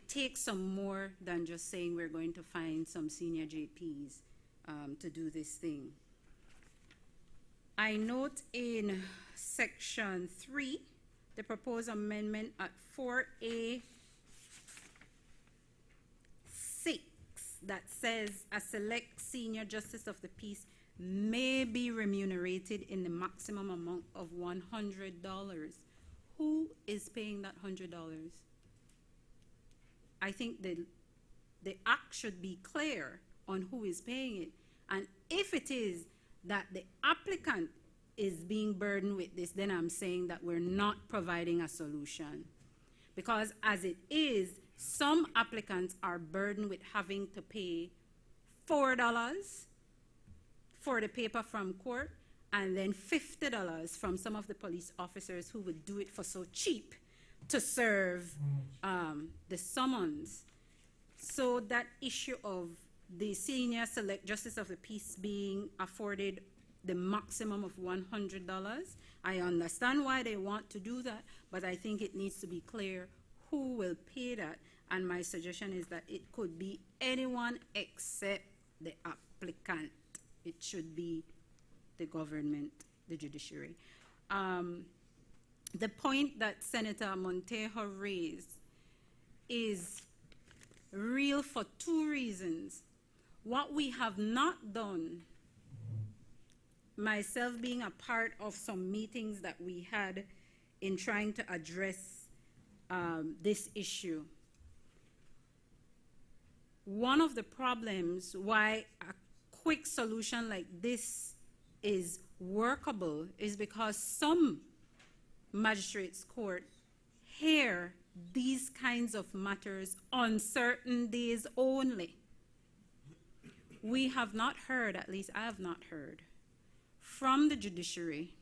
takes some more than just saying we're going to find some senior JPs to do this thing. I note in section 3, the proposed amendment at 4A6, that says a select senior justice of the peace may be remunerated in the maximum amount of $100. Who is paying that $100? I think the act should be clear on who is paying it. And if it is that the applicant is being burdened with this, then I'm saying that we're not providing a solution. Because as it is, some applicants are burdened with having to pay $4 for the paper from court, and then $50 from some of the police officers who would do it for so cheap to serve the summons. So that issue of the senior select justice of the peace being afforded the maximum of $100, I understand why they want to do that, but I think it needs to be clear who will pay that. And my suggestion is that it could be anyone except the applicant. It should be the government, the judiciary. The point that Senator Montejo raised is real for two reasons. What we have not done, myself being a part of some meetings that we had in trying to address this issue, one of the problems why a quick solution like this is workable is because some magistrates' court hear these kinds of matters on certain days only. We have not heard, at least I have not heard, from the judiciary,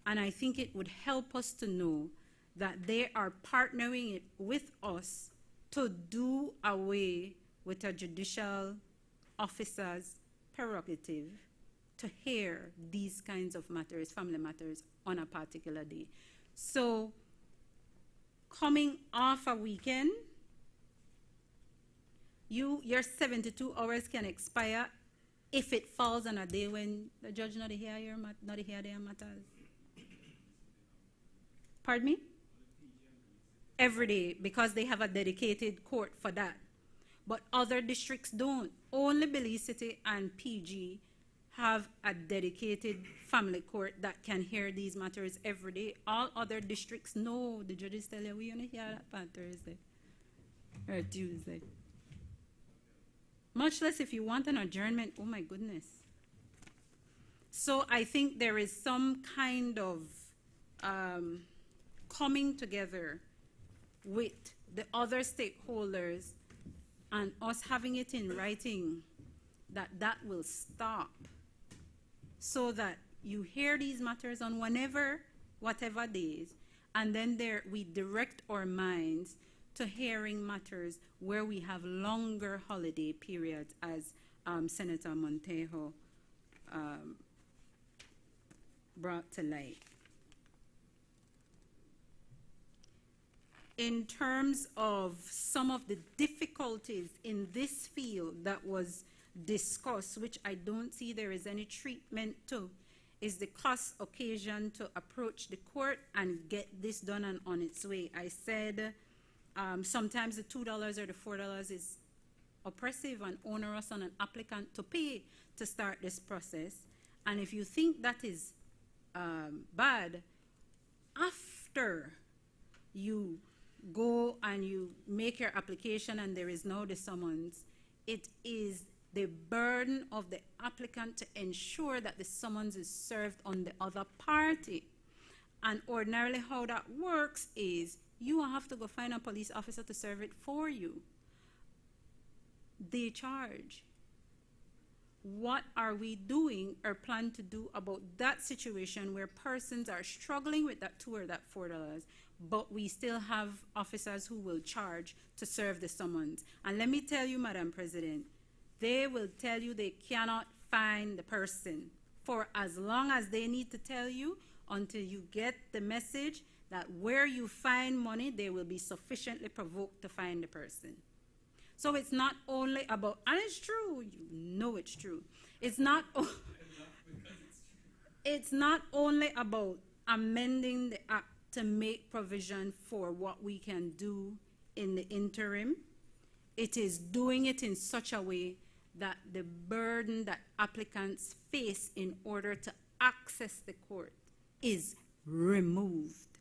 and I think it would help us to know that they are partnering it with us to do away with a judicial officer's prerogative to hear these kinds of matters, family matters, on a particular day. So, coming off a weekend, your 72 hours can expire if it falls on a day when the judge not hear their matters. Pardon me? Every day, because they have a dedicated court for that. But other districts don't. Only Belize City and PG have a dedicated family court that can hear these matters every day. All other districts, no. The judges tell you, we only hear that on Thursday or Tuesday. Much less if you want an adjournment, oh my goodness. So I think there is some kind of coming together with the other stakeholders and us having it in writing that will stop, so that you hear these matters on whatever days, and then we direct our minds to hearing matters where we have longer holiday periods, as Senator Montejo brought to light. In terms of some of the difficulties in this field that was discussed, which I don't see there is any treatment to, is the cost occasion to approach the court and get this done and on its way. I said sometimes the $2 or the $4 is oppressive and onerous on an applicant to pay to start this process. And if you think that is bad, after you go and you make your application and there is no the summons, it is the burden of the applicant to ensure that the summons is served on the other party. And ordinarily how that works is you have to go find a police officer to serve it for you. They charge. What are we doing or plan to do about that situation where persons are struggling with that $2 or that $4, but we still have officers who will charge to serve the summons? And let me tell you, Madam President, they will tell you they cannot find the person for as long as they need to tell you, until you get the message that where you find money, they will be sufficiently provoked to find the person. So it's not only about, and it's true, you know it's true. It's not only about amending the act to make provision for what we can do in the interim. It is doing it in such a way that the burden that applicants face in order to access the court is removed.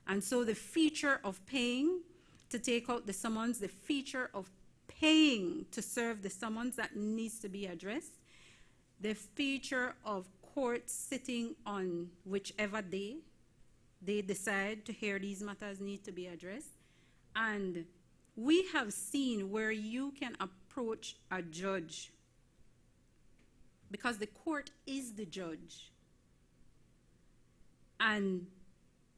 And so the feature of paying to take out the summons, the feature of paying to serve the summons that needs to be addressed, the feature of court sitting on whichever day they decide to hear these matters need to be addressed. And we have seen where you can approach a judge, because the court is the judge, and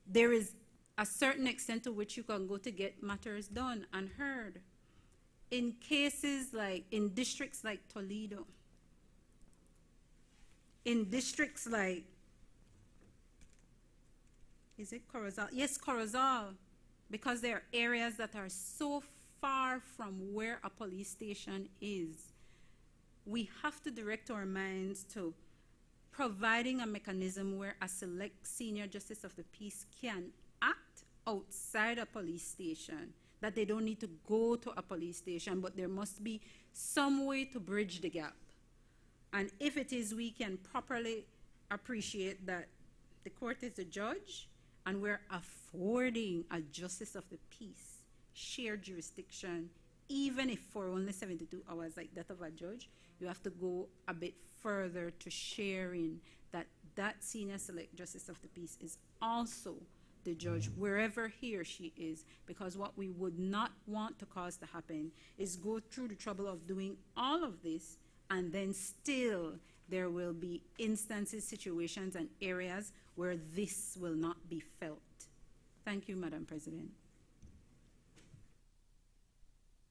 there is a certain extent to which you can go to get matters done and heard. In cases like, in districts like Toledo, in districts like, is it Corozal? Yes, Corozal, because there are areas that are so far from where a police station is. We have to direct our minds to providing a mechanism where a select senior justice of the peace can act outside a police station, that they don't need to go to a police station, but there must be some way to bridge the gap. And if it is, we can properly appreciate that the court is the judge, and we're affording a justice of the peace shared jurisdiction, even if for only 72 hours like that of a judge, you have to go a bit further to sharing that that senior select justice of the peace is also the judge wherever he or she is, because what we would not want to cause to happen is go through the trouble of doing all of this, and then still there will be instances, situations, and areas where this will not be felt. Thank you, Madam President.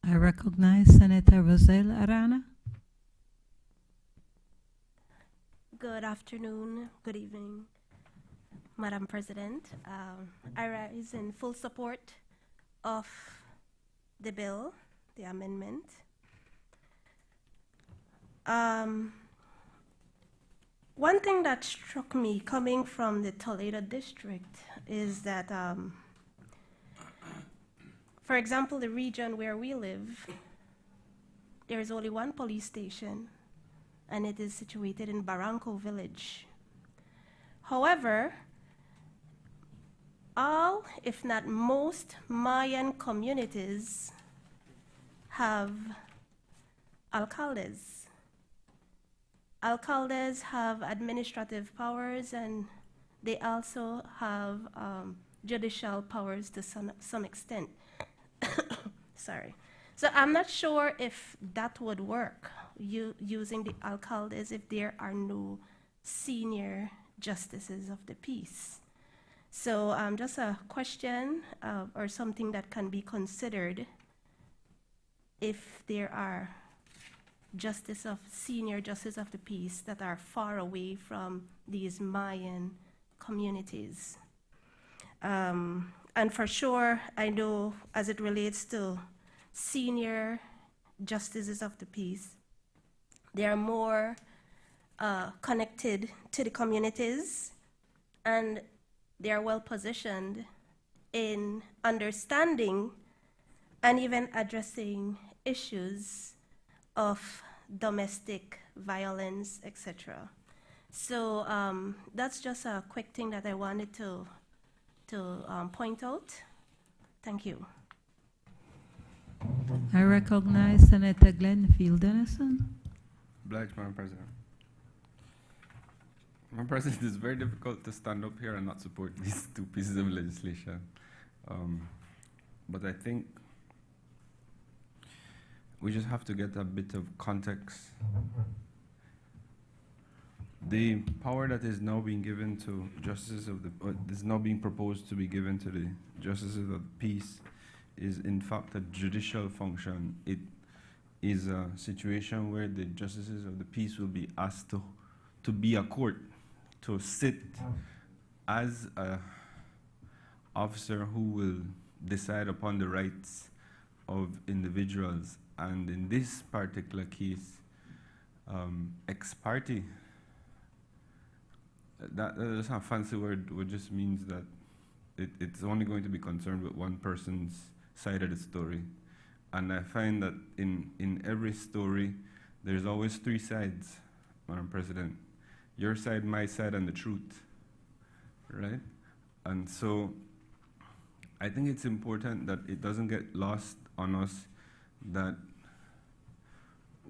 I recognize Senator Roselle Arana. Good afternoon, good evening, Madam President. I rise in full support of the bill, the amendment. One thing that struck me coming from the Toledo district is that, for example, the region where we live, there is only one police station, and it is situated in Barranco Village. However, all, if not most, Mayan communities have alcaldes. Alcaldes have administrative powers, and they also have judicial powers to some extent. Sorry. So I'm not sure if that would work, using the alcaldes, if there are no senior justices of the peace. So just a question or something that can be considered if there are senior justice of the peace that are far away from these Mayan communities. And for sure, I know as it relates to senior justices of the peace, they are more connected to the communities, and they are well positioned in understanding and even addressing issues of domestic violence, etc. So that's just a quick thing that I wanted to point out. Thank you. I recognize Senator Glenfield Dennison. Obliged, Madam President. Madam President, it's very difficult to stand up here and not support these two pieces of legislation. But I think we just have to get a bit of context. The power that is now being given to justices of the, is now being proposed to be given to the justices of the peace, is in fact a judicial function. It is a situation where the justices of the peace will be asked to be a court, to sit as an officer who will decide upon the rights of individuals. And in this particular case, ex parte, that's not a fancy word, it just means that it's only going to be concerned with one person's side of the story. And I find that in every story, there's always three sides, Madam President. Your side, my side, and the truth, right? And so I think it's important that it doesn't get lost on us that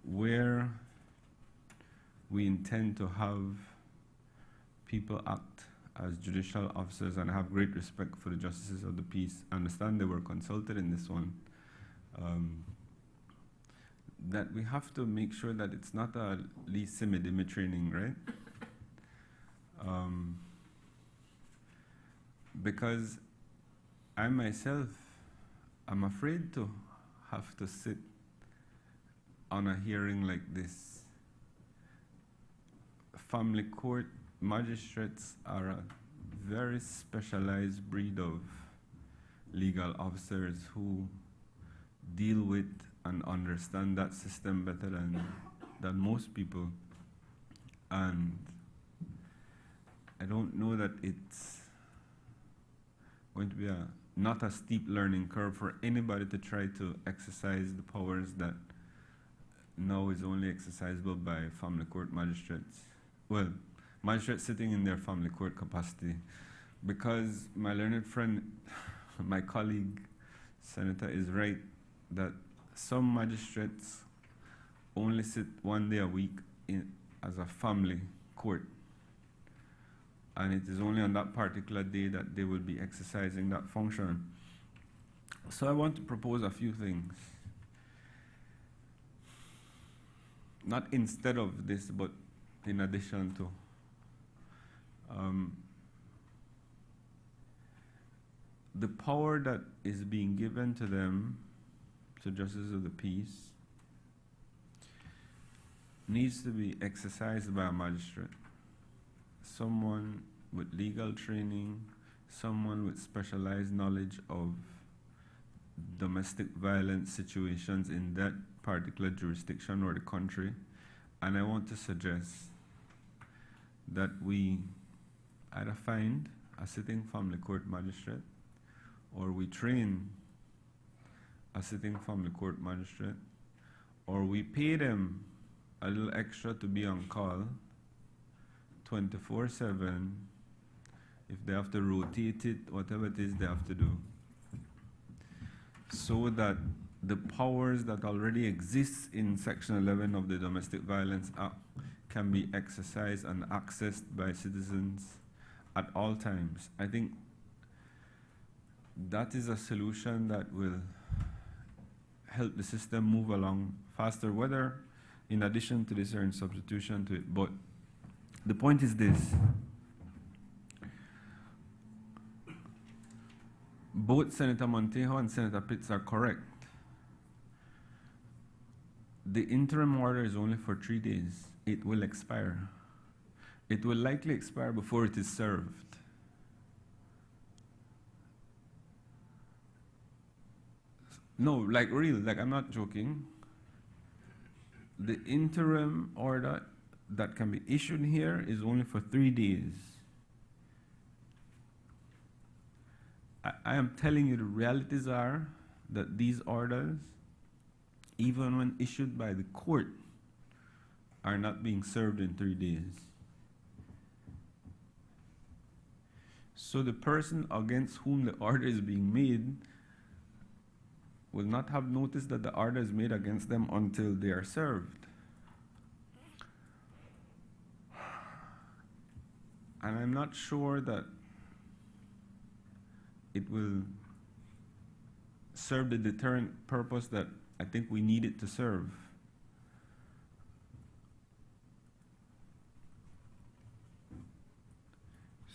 where we intend to have people act as judicial officers and have great respect for the justices of the peace, understand they were consulted in this one, that we have to make sure that it's not a Lee Simidimi training, right? Because I myself am afraid to have to sit on a hearing like this. Family court magistrates are a very specialized breed of legal officers who deal with and understand that system better than most people. And I don't know that it's going to be not a steep learning curve for anybody to try to exercise the powers that now is only exercisable by family court magistrates. Well, magistrates sitting in their family court capacity. Because my learned friend, my colleague, Senator, is right that some magistrates only sit one day a week as a family court. And it is only on that particular day that they will be exercising that function. So I want to propose a few things. Not instead of this, but in addition to. The power that is being given to them, to justices of the peace, needs to be exercised by a magistrate. Someone with legal training, someone with specialized knowledge of domestic violence situations in that particular jurisdiction or the country. And I want to suggest that we either find a sitting family court magistrate or we train a sitting family court magistrate or we pay them a little extra to be on call 24/7. If they have to rotate it, whatever it is they have to do, so that the powers that already exist in Section 11 of the Domestic Violence Act can be exercised and accessed by citizens at all times. I think that is a solution that will help the system move along faster, whether in addition to this or in substitution to it. But the point is this: both Senator Montejo and Senator Pitts are correct. The interim order is only for 3 days. It will expire. It will likely expire before it is served. No, like real, like I'm not joking. The interim order that can be issued here is only for 3 days. I am telling you, the realities are that these orders, even when issued by the court, are not being served in 3 days. So the person against whom the order is being made will not have noticed that the order is made against them until they are served. And I'm not sure that it will serve the deterrent purpose that I think we need it to serve.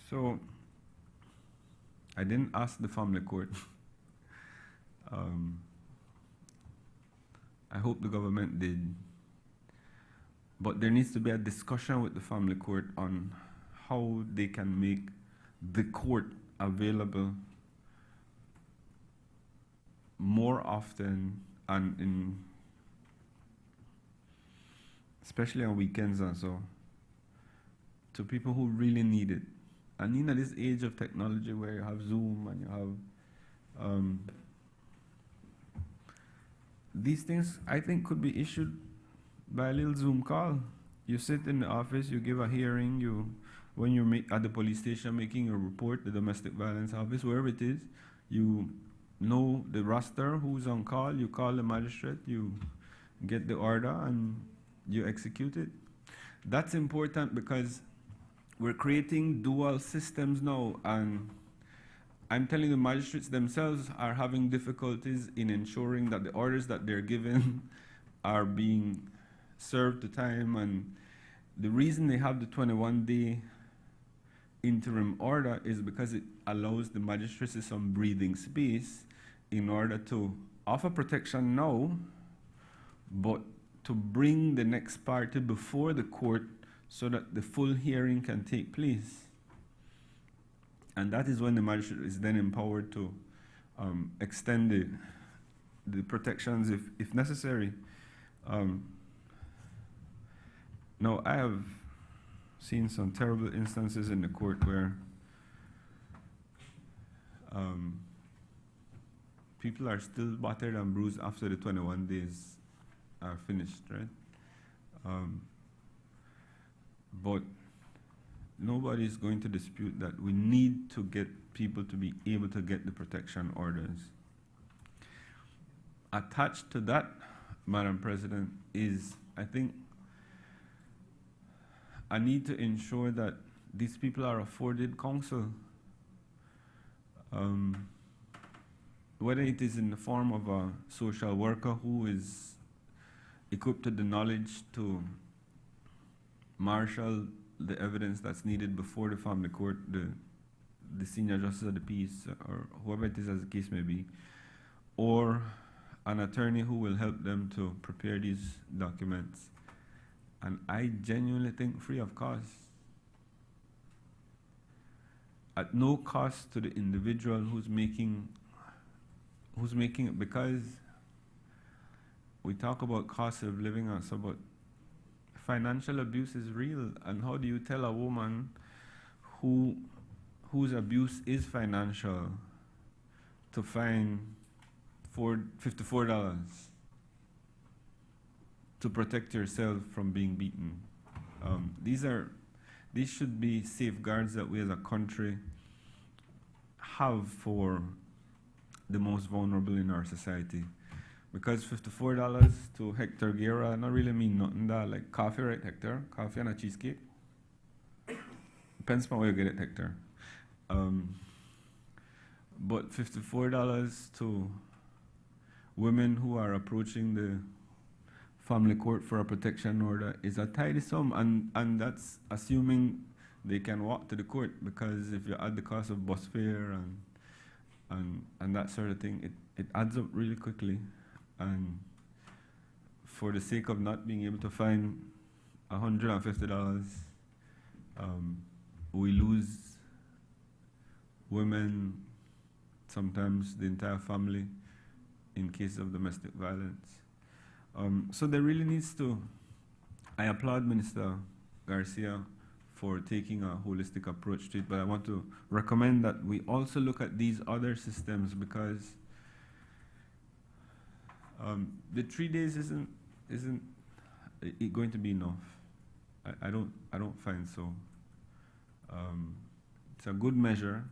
So I didn't ask the family court. I hope the government did. But there needs to be a discussion with the family court on how they can make the court available more often and especially on weekends and so, to people who really need it. And in this age of technology where you have Zoom and you have these things, I think, could be issued by a little Zoom call. You sit in the office, you give a hearing, when you're at the police station making your report, the domestic violence office, wherever it is, you know the roster, who's on call, you call the magistrate, you get the order, and you execute it. That's important because we're creating dual systems now, and I'm telling the magistrates themselves are having difficulties in ensuring that the orders that they're given are being served to time. And the reason they have the 21-day interim order is because it allows the magistrates some breathing space in order to offer protection now, but to bring the next party before the court so that the full hearing can take place. And that is when the magistrate is then empowered to extend the protections if necessary. Now, I have seen some terrible instances in the court where people are still battered and bruised after the 21 days are finished, right? But nobody is going to dispute that we need to get people to be able to get the protection orders. Attached to that, Madam President, is, I think, I need to ensure that these people are afforded counsel. Whether it is in the form of a social worker who is equipped with the knowledge to marshal the evidence that's needed before the family court, the senior justice of the peace, or whoever it is as the case may be, or an attorney who will help them to prepare these documents. And I genuinely think free of cost. At no cost to the individual who's making it, because we talk about cost of living and so, but financial abuse is real. And how do you tell a woman whose abuse is financial to find $54 to protect yourself from being beaten? These should be safeguards that we as a country have for the most vulnerable in our society. Because $54 to Hector Guerra not really mean nothing. That like coffee, right, Hector? Coffee and a cheesecake. Depends on where you get it, Hector. But $54 to women who are approaching the family court for a protection order is a tidy sum, and that's assuming they can walk to the court, because if you add the cost of bus fare and that sort of thing, it adds up really quickly. And for the sake of not being able to find $150, we lose women, sometimes the entire family, in case of domestic violence. So there really needs to, I applaud Minister Garcia for taking a holistic approach to it, but I want to recommend that we also look at these other systems, because the 3 days isn't going to be enough. I don't find so. It's a good measure.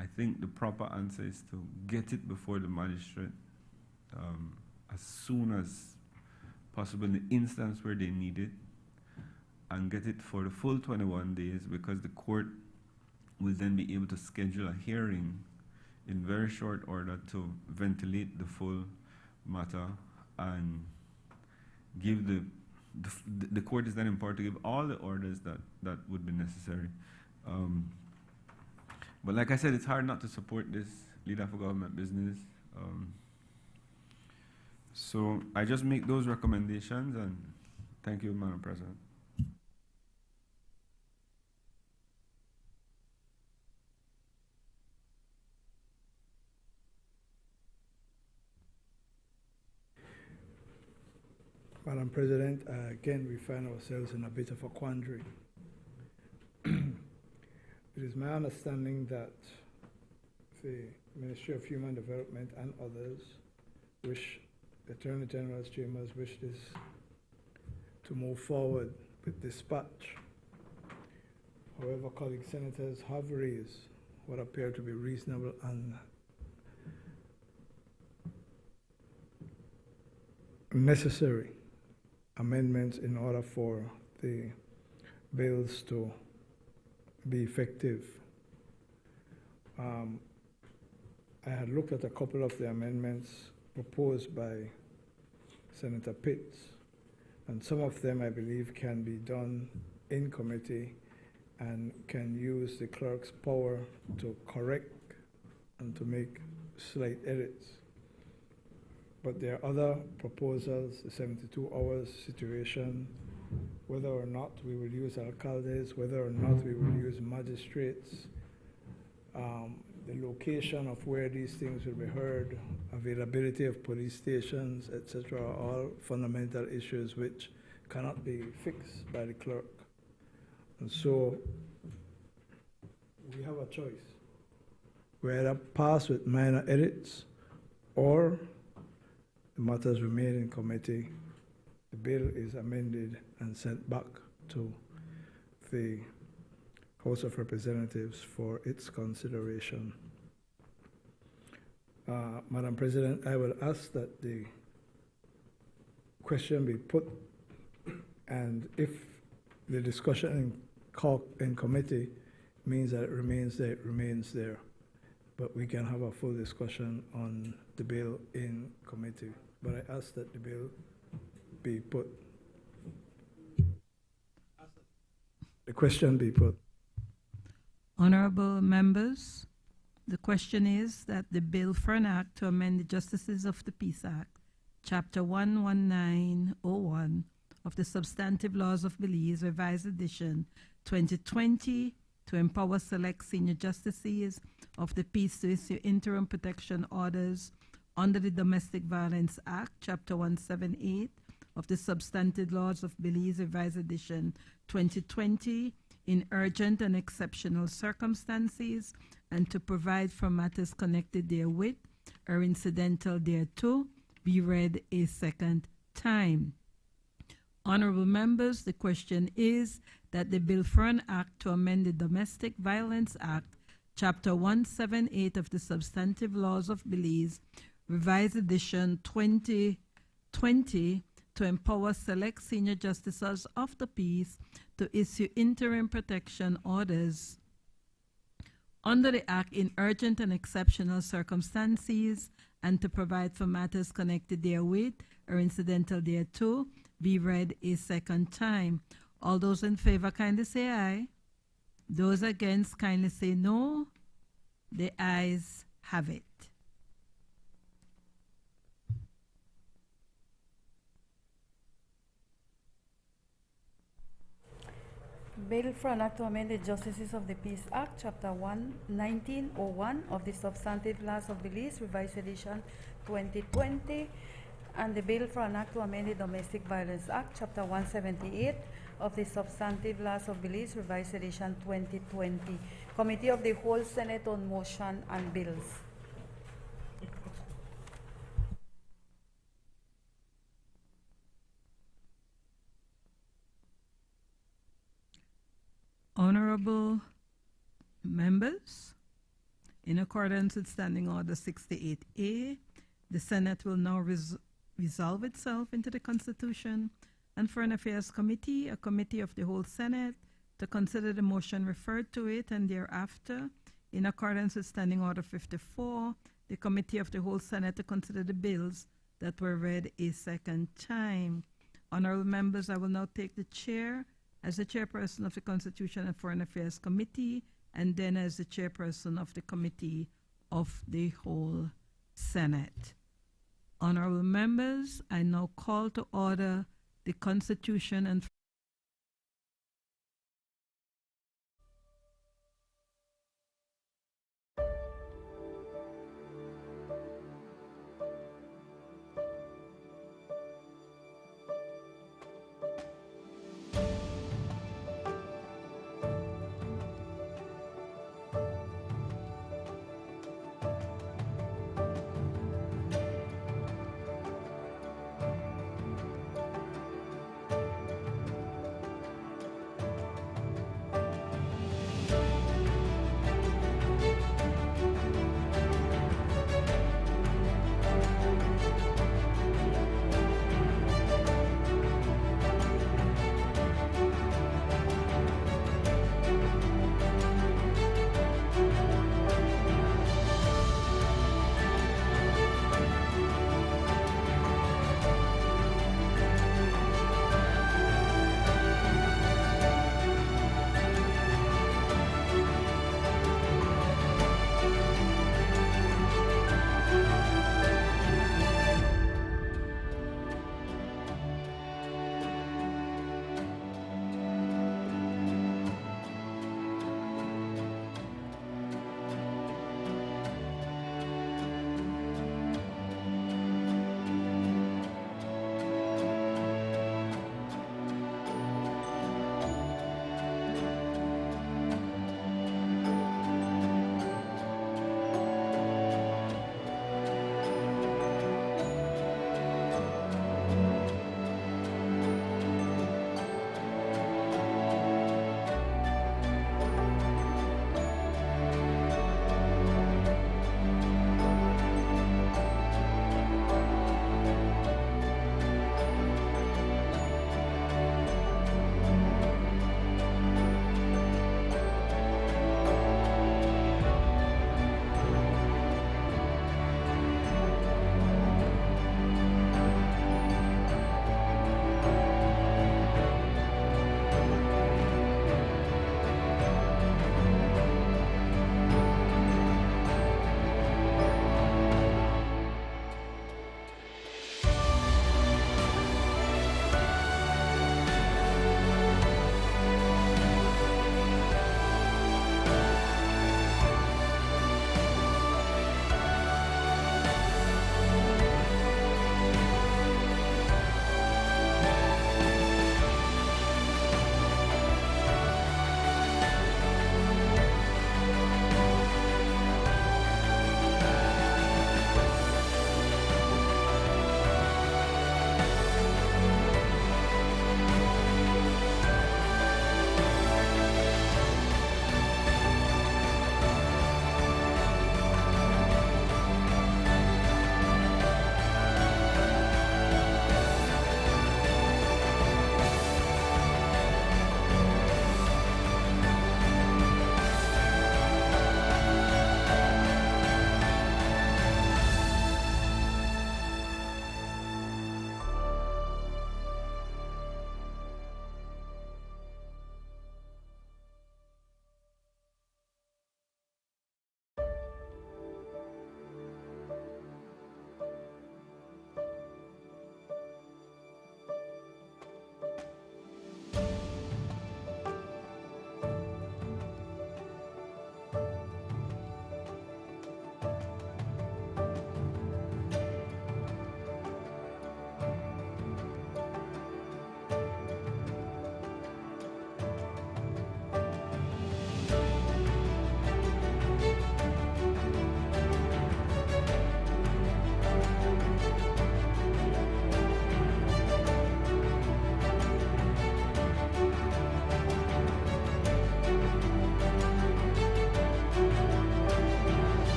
I think the proper answer is to get it before the magistrate as soon as possible in the instance where they need it, and get it for the full 21 days, because the court will then be able to schedule a hearing in very short order to ventilate the full matter and give the court is then empowered to give all the orders that would be necessary. But like I said, it's hard not to support this leader for government business. So I just make those recommendations, and thank you, Madam President. Madam President, again, we find ourselves in a bit of a quandary. It is my understanding that the Ministry of Human Development and others wish, the Attorney General's chambers wish this to move forward with dispatch. However, colleague senators have raised what appear to be reasonable and necessary amendments in order for the bills to be effective. I had looked at a couple of the amendments proposed by Senator Pitts, and some of them I believe can be done in committee and can use the clerk's power to correct and to make slight edits. But there are other proposals, the 72 hours situation, whether or not we will use alcaldes, whether or not we will use magistrates, the location of where these things will be heard, availability of police stations, etc., are all fundamental issues which cannot be fixed by the clerk. And so we have a choice. We either pass with minor edits or the matters remain in committee, the bill is amended and sent back to the House of Representatives for its consideration. Madam President, I will ask that the question be put, and if the discussion in committee means that it remains there, it remains there. But we can have a full discussion on the bill in committee. But I ask that the bill be put. The question be put. Honorable members, the question is that the bill for an act to amend the Justices of the Peace Act, Chapter 11901 of the Substantive Laws of Belize, Revised Edition 2020, to empower select senior justices of the peace to issue interim protection orders under the Domestic Violence Act, Chapter 178 of the Substantive Laws of Belize, Revised Edition 2020, in urgent and exceptional circumstances, and to provide for matters connected therewith or incidental thereto, be read a second time. Honorable members, the question is that the bill for an act to amend the Domestic Violence Act, Chapter 178 of the Substantive Laws of Belize, Revised Edition 2020, to empower select senior justices of the peace to issue interim protection orders under the Act in urgent and exceptional circumstances, and to provide for matters connected therewith or incidental thereto, be read a second time. All those in favor kindly say aye. Those against kindly say no. The ayes have it. Bill for an act to amend the Justices of the Peace Act, Chapter 1901 of the Substantive Laws of Belize, Revised Edition 2020, and the bill for an act to amend the Domestic Violence Act, Chapter 178 of the Substantive Laws of Belize, Revised Edition 2020. Committee of the Whole Senate on Motion and Bills. Honorable members, in accordance with Standing Order 68A, the Senate will now resolve itself into the Constitution and Foreign Affairs Committee, a committee of the whole Senate, to consider the motion referred to it, and thereafter, in accordance with Standing Order 54, the committee of the whole Senate to consider the bills that were read a second time. Honorable members, I will now take the chair as the chairperson of the Constitution and Foreign Affairs Committee, and then as the chairperson of the Committee of the whole Senate. Honorable members, I now call to order the Constitution and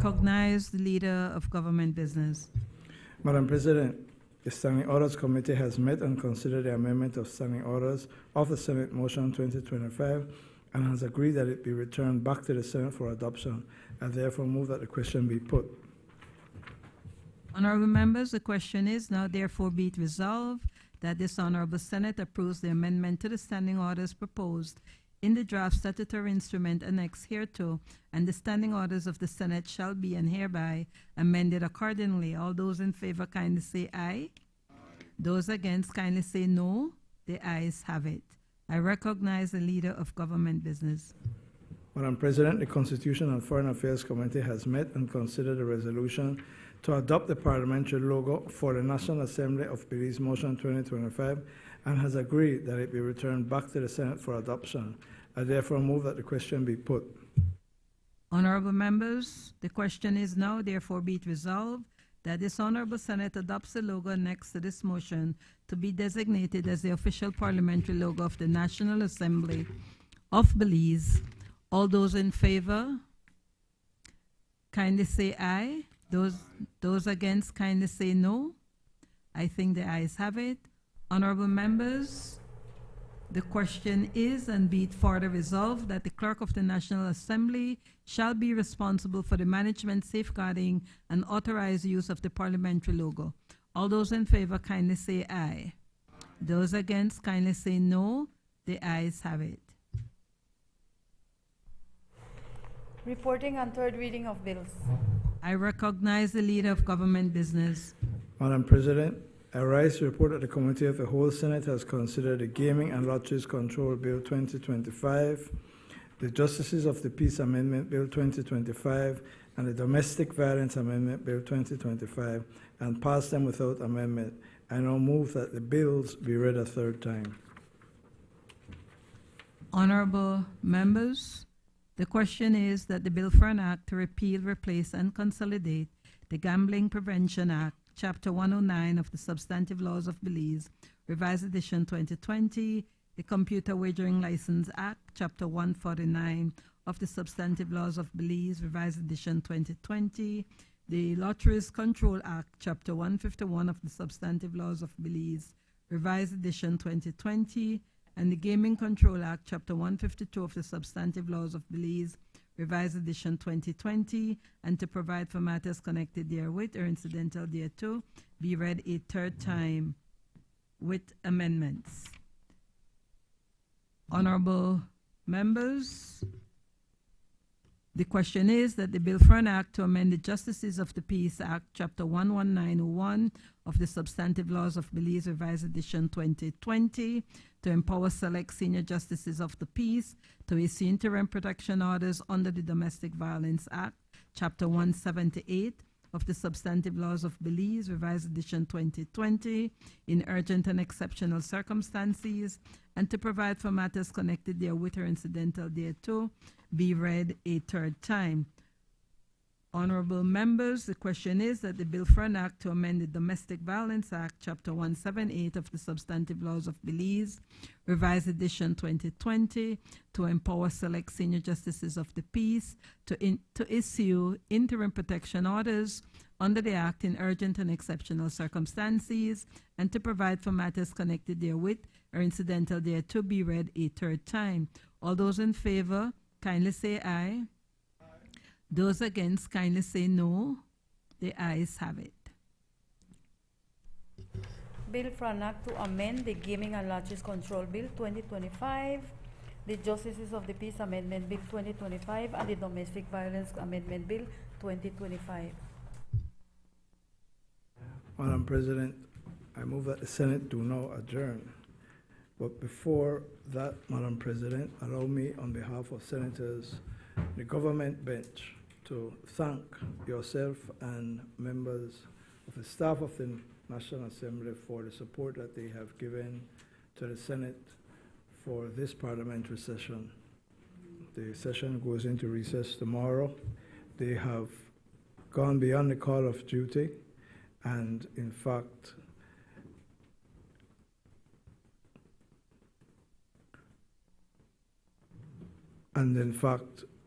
recognize the Leader of Government Business. Madam President, the Standing Orders Committee has met and considered the amendment of Standing Orders of the Senate Motion 2025 and has agreed that it be returned back to the Senate for adoption. I therefore move that the question be put. Honorable members, the question is now therefore be it resolved that this Honorable Senate approves the amendment to the standing orders proposed in the draft statutory instrument annexed hereto, and the standing orders of the Senate shall be and hereby amended accordingly. All those in favor kindly say aye. Those against kindly say no. The ayes have it. I recognize the Leader of Government Business. Madam President, the Constitution and Foreign Affairs Committee has met and considered a resolution to adopt the parliamentary logo for the National Assembly of Belize Motion 2025 and has agreed that it be returned back to the Senate for adoption. I therefore move that the question be put. Honorable members, the question is now therefore be it resolved that this Honorable Senate adopts the logo next to this motion to be designated as the official parliamentary logo of the National Assembly of Belize. All those in favor, kindly say aye. Those against, kindly say no. I think the ayes have it. Honorable members, the question is and be it further resolved that the Clerk of the National Assembly shall be responsible for the management, safeguarding, and authorized use of the parliamentary logo. All those in favor, kindly say aye. Those against, kindly say no. The ayes have it. Reporting on third reading of bills. I recognize the Leader of Government Business. Madam President, I rise to report that the Committee of the Whole Senate has considered the Gaming and Lotteries Control Bill 2025, the Justices of the Peace Amendment Bill 2025, and the Domestic Violence Amendment Bill 2025, and passed them without amendment. I now move that the bills be read a third time. Honorable members, the question is that the bill for an act to repeal, replace, and consolidate the Gambling Prevention Act, Chapter 109 of the Substantive Laws of Belize, Revised Edition 2020, the Computer Wagering License Act, Chapter 149 of the Substantive Laws of Belize, Revised Edition 2020, the Lotteries Control Act, Chapter 151 of the Substantive Laws of Belize, Revised Edition 2020, and the Gaming Control Act, Chapter 152 of the Substantive Laws of Belize, Revised Edition 2020, and to provide for matters connected therewith or incidental thereto, be read a third time with amendments. Honorable members, the question is that the bill for an act to amend the Justices of the Peace Act, Chapter 11901 of the Substantive Laws of Belize, Revised Edition 2020, to empower select senior justices of the peace to issue interim protection orders under the Domestic Violence Act, Chapter 178 of the Substantive Laws of Belize, Revised Edition 2020, in urgent and exceptional circumstances, and to provide for matters connected therewith or incidental thereto, be read a third time. Honorable members, the question is that the bill for an act to amend the Domestic Violence Act, Chapter 178 of the Substantive Laws of Belize, Revised Edition 2020, to empower select senior justices of the peace to issue interim protection orders under the Act in urgent and exceptional circumstances, and to provide for matters connected therewith or incidental thereto, be read a third time. All those in favor, kindly say aye. Those against, kindly say no. The ayes have it. Bill for an act to amend the Gaming and Lotteries Control Bill 2025, the Justices of the Peace Amendment Bill 2025, and the Domestic Violence Amendment Bill 2025. Madam President, I move that the Senate do now adjourn. But before that, Madam President, allow me on behalf of Senators, the government bench, to thank yourself and members of the staff of the National Assembly for the support that they have given to the Senate for this parliamentary session. The session goes into recess tomorrow. They have gone beyond the call of duty, and in fact,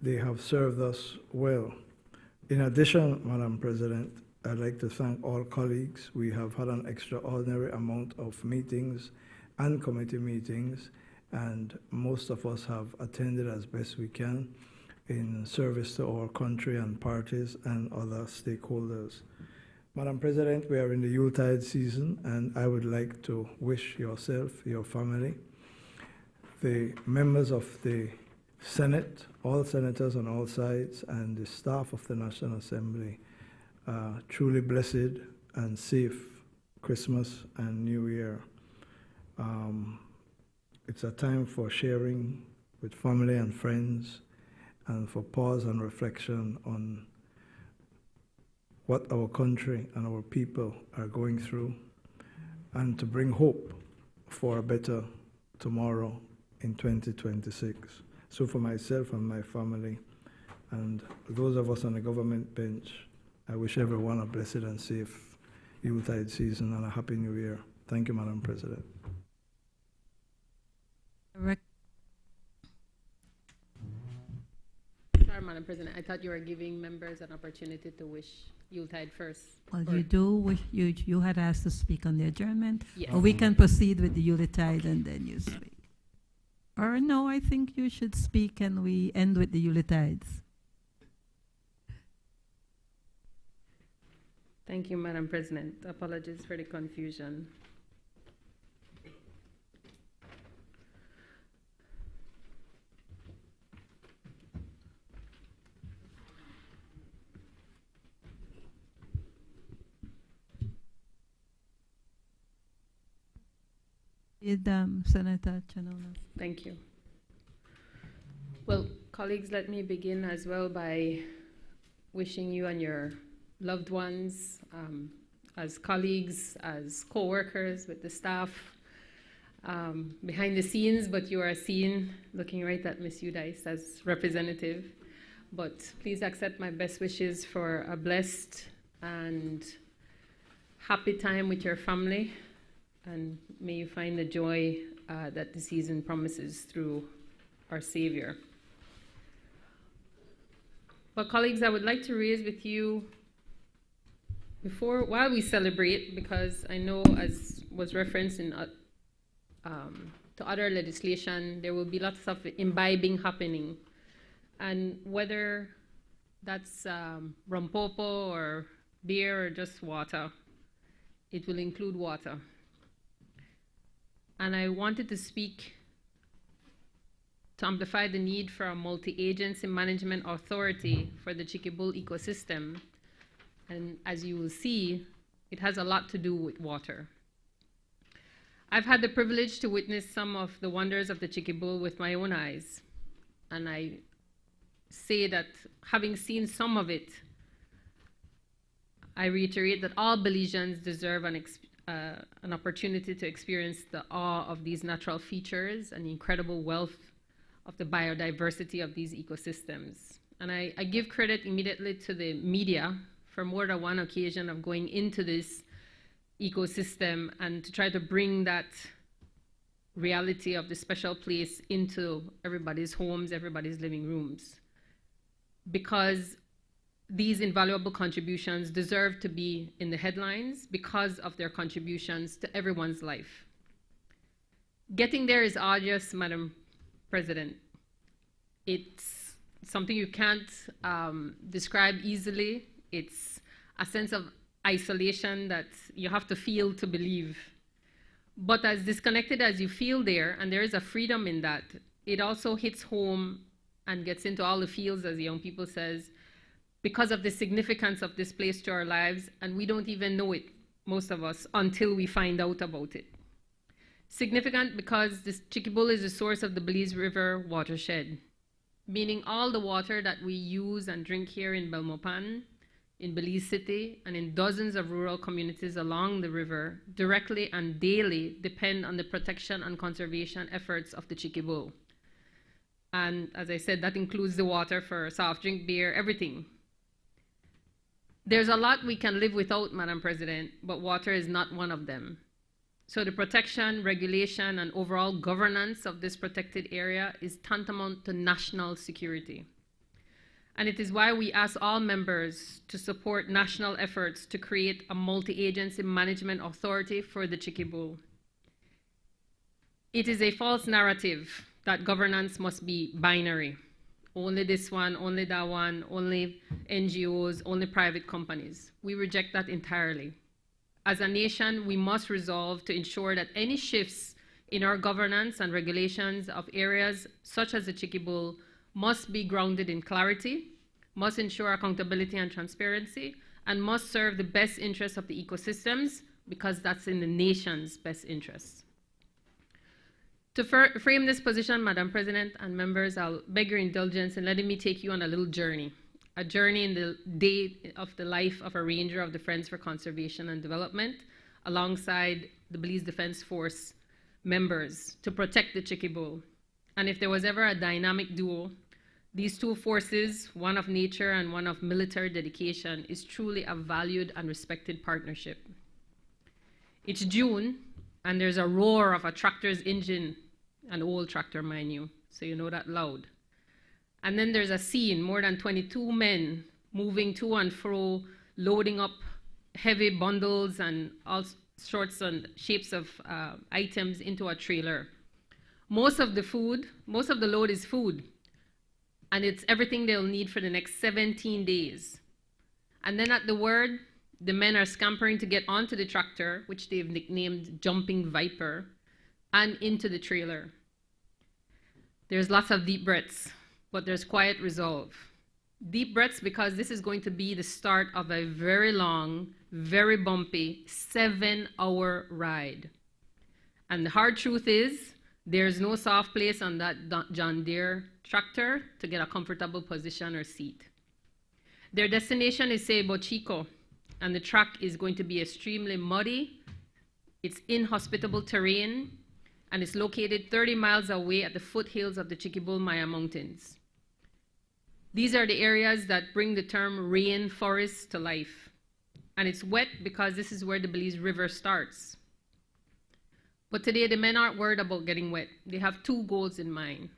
they have served us well. In addition, Madam President, I'd like to thank all colleagues. We have had an extraordinary amount of meetings and committee meetings, and most of us have attended as best we can in service to our country and parties and other stakeholders. Madam President, we are in the Yuletide season, and I would like to wish yourself, your family, the members of the Senate, all senators on all sides, and the staff of the National Assembly truly blessed and safe Christmas and New Year. It's a time for sharing with family and friends and for pause and reflection on what our country and our people are going through, and to bring hope for a better tomorrow in 2026. So for myself and my family and those of us on the government bench, I wish everyone a blessed and safe Yuletide season and a Happy New Year. Thank you, Madam President. Sorry, Madam President, I thought you were giving members an opportunity to wish Yuletide first. Well, Or- you do wish, you had asked to speak on the adjournment, Yes. or we can proceed with the Yuletide and then you speak. Or no, I think you should speak and we end with the Yuletides. Thank you, Madam President. Apologies for the confusion. Senator Chanola. Thank you. Well, colleagues, let me begin as well by wishing you and your loved ones, as colleagues, as co-workers with the staff, behind the scenes, but you are seen looking right at Ms. Udice as representative. But please accept my best wishes for a blessed and happy time with your family, and may you find the joy that the season promises through our Savior. But colleagues, I would like to raise with you while we celebrate, because I know, as was referenced in to other legislation, there will be lots of imbibing happening, and whether that's rompopo or beer or just water, it will include water. And I wanted to speak to amplify the need for a multi-agency management authority for the Chiquibull ecosystem. And as you will see, it has a lot to do with water. I've had the privilege to witness some of the wonders of the Chiquibull with my own eyes. And I say that having seen some of it, I reiterate that all Belizeans deserve an opportunity to experience the awe of these natural features and the incredible wealth of the biodiversity of these ecosystems. And I give credit immediately to the media for more than one occasion of going into this ecosystem and to try to bring that reality of the special place into everybody's homes, everybody's living rooms. Because these invaluable contributions deserve to be in the headlines because of their contributions to everyone's life. Getting there is arduous, Madam President. It's something you can't describe easily. It's a sense of isolation that you have to feel to believe. But as disconnected as you feel there, and there is a freedom in that, it also hits home and gets into all the fields, as the young people says, because of the significance of this place to our lives, and we don't even know it, most of us, until we find out about it. Significant because this Chiquibull is the source of the Belize River watershed, meaning all the water that we use and drink here in Belmopan, in Belize City, and in dozens of rural communities along the river, directly and daily depend on the protection and conservation efforts of the Chiquibull. And as I said, that includes the water for soft drink, beer, everything. There's a lot we can live without, Madam President, but water is not one of them. So the protection, regulation, and overall governance of this protected area is tantamount to national security. And it is why we ask all members to support national efforts to create a multi-agency management authority for the Chickie-Bull. It is a false narrative that governance must be binary. Only this one, only that one, only NGOs, only private companies. We reject that entirely. As a nation, we must resolve to ensure that any shifts in our governance and regulations of areas such as the Chickie-Bull must be grounded in clarity, must ensure accountability and transparency, and must serve the best interests of the ecosystems, because that's in the nation's best interests. To frame this position, Madam President and members, I'll beg your indulgence in letting me take you on a little journey, a journey in the day of the life of a ranger of the Friends for Conservation and Development, alongside the Belize Defense Force members to protect the Chickie-Bull. And if there was ever a dynamic duo, these two forces, one of nature and one of military dedication, is truly a valued and respected partnership. It's June, and there's a roar of a tractor's engine, an old tractor, mind you, so you know that loud. And then there's a scene, more than 22 men moving to and fro, loading up heavy bundles and all sorts and shapes of items into a trailer. Most of the load is food, and it's everything they'll need for the next 17 days. And then at the word, the men are scampering to get onto the tractor, which they've nicknamed Jumping Viper, and into the trailer. There's lots of deep breaths, but there's quiet resolve. Deep breaths because this is going to be the start of a very long, very bumpy 7-hour ride. And the hard truth is, there's no soft place on that John Deere tractor to get a comfortable position or seat. Their destination is Ceibo Chico, and the track is going to be extremely muddy. It's inhospitable terrain, and it's located 30 miles away at the foothills of the Chickie-Bull Maya Mountains. These are the areas that bring the term rain forest to life. And it's wet because this is where the Belize River starts. But today, the men aren't worried about getting wet. They have two goals in mind.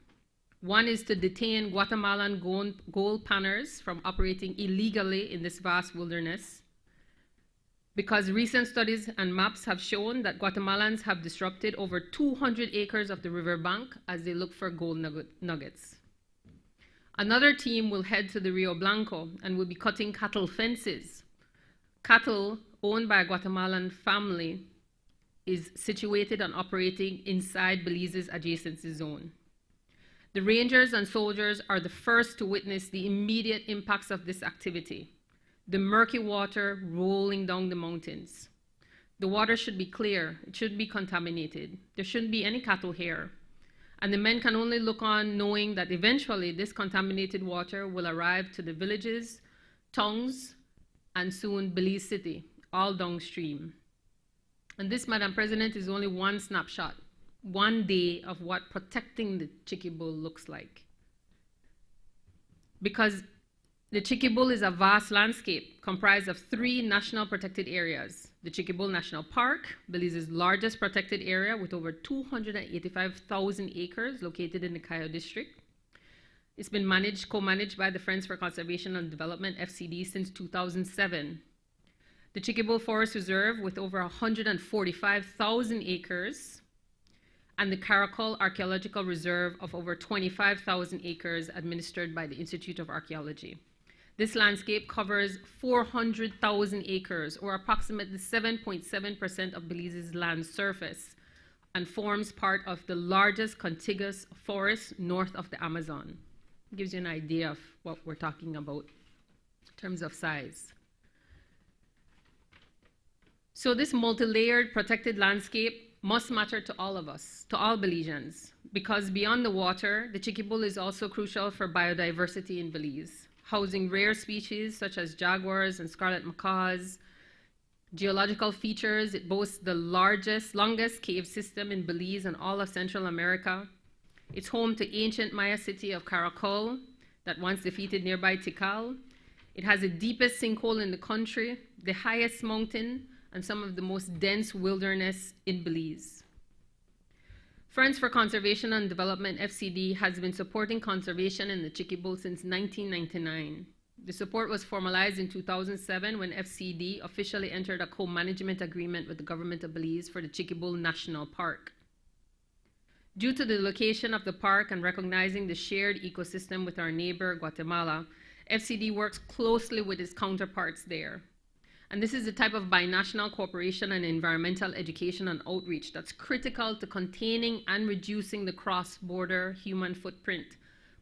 One is to detain Guatemalan gold panners from operating illegally in this vast wilderness, because recent studies and maps have shown that Guatemalans have disrupted over 200 acres of the riverbank as they look for gold nuggets. Another team will head to the Rio Blanco and will be cutting cattle fences. Cattle owned by a Guatemalan family is situated and operating inside Belize's adjacency zone. The rangers and soldiers are the first to witness the immediate impacts of this activity. The murky water rolling down the mountains. The water should be clear, it shouldn't be contaminated. There shouldn't be any cattle here. And the men can only look on knowing that eventually this contaminated water will arrive to the villages, towns, and soon Belize City, all downstream. And this, Madam President, is only one snapshot, one day of what protecting the Chickie-Bull looks like. Because the Chickie-Bull is a vast landscape comprised of 3 national protected areas. The Chickie-Bull National Park, Belize's largest protected area with over 285,000 acres located in the Cayo District. It's been co-managed by the Friends for Conservation and Development, FCD, since 2007. The Chickie-Bull Forest Reserve with over 145,000 acres, and the Caracol Archaeological Reserve of over 25,000 acres administered by the Institute of Archaeology. This landscape covers 400,000 acres, or approximately 7.7% of Belize's land surface, and forms part of the largest contiguous forest north of the Amazon. It gives you an idea of what we're talking about in terms of size. So this multi-layered protected landscape must matter to all of us, to all Belizeans, because beyond the water, the Chickie-Bull is also crucial for biodiversity in Belize, housing rare species such as jaguars and scarlet macaws. Geological features, it boasts the longest cave system in Belize and all of Central America. It's home to ancient Maya city of Caracol that once defeated nearby Tikal. It has the deepest sinkhole in the country, the highest mountain, and some of the most dense wilderness in Belize. Friends for Conservation and Development, FCD, has been supporting conservation in the Chiquibull since 1999. The support was formalized in 2007 when FCD officially entered a co-management agreement with the government of Belize for the Chiquibull National Park. Due to the location of the park and recognizing the shared ecosystem with our neighbor, Guatemala, FCD works closely with its counterparts there. And this is the type of binational cooperation and environmental education and outreach that's critical to containing and reducing the cross-border human footprint,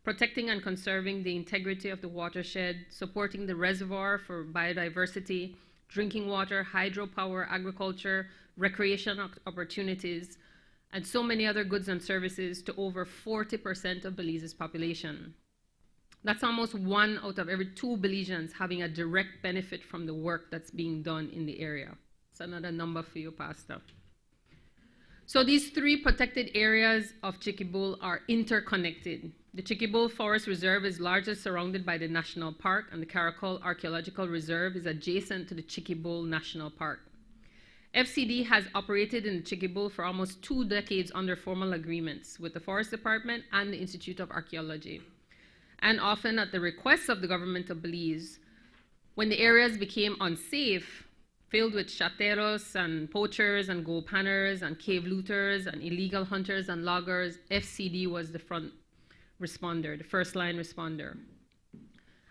protecting and conserving the integrity of the watershed, supporting the reservoir for biodiversity, drinking water, hydropower, agriculture, recreation opportunities, and so many other goods and services to over 40% of Belize's population. That's almost 1 out of every 2 Belizeans having a direct benefit from the work that's being done in the area. It's another number for you, Pastor. So these 3 protected areas of Chiquibull are interconnected. The Chiquibull Forest Reserve is largely surrounded by the National Park, and the Caracol Archaeological Reserve is adjacent to the Chiquibull National Park. FCD has operated in the Chiquibull for almost 2 decades under formal agreements with the Forest Department and the Institute of Archaeology, and often at the request of the government of Belize. When the areas became unsafe, filled with chateros and poachers and gold panners and cave looters and illegal hunters and loggers, FCD was the front responder, the first line responder.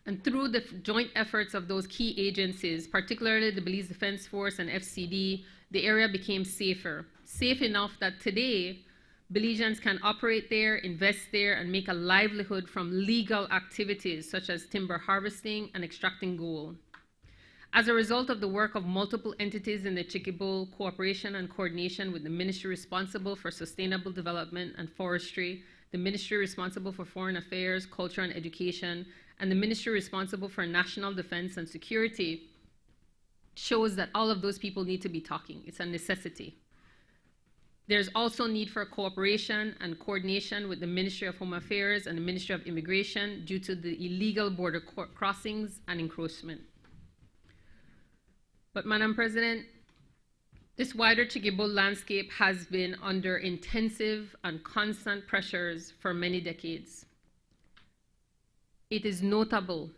And through the joint efforts of those key agencies, particularly the Belize Defense Force and FCD, the area became safer. Safe enough that today, Belizeans can operate there, invest there, and make a livelihood from legal activities such as timber harvesting and extracting gold. As a result of the work of multiple entities in the Chiquibull, cooperation and coordination with the Ministry responsible for Sustainable Development and Forestry, the Ministry responsible for Foreign Affairs, Culture and Education, and the Ministry responsible for National Defense and Security, shows that all of those people need to be talking. It's a necessity. There's also need for cooperation and coordination with the Ministry of Home Affairs and the Ministry of Immigration due to the illegal border crossings and encroachment. But, Madam President, this wider Chiquibull landscape has been under intensive and constant pressures for many decades. It is notable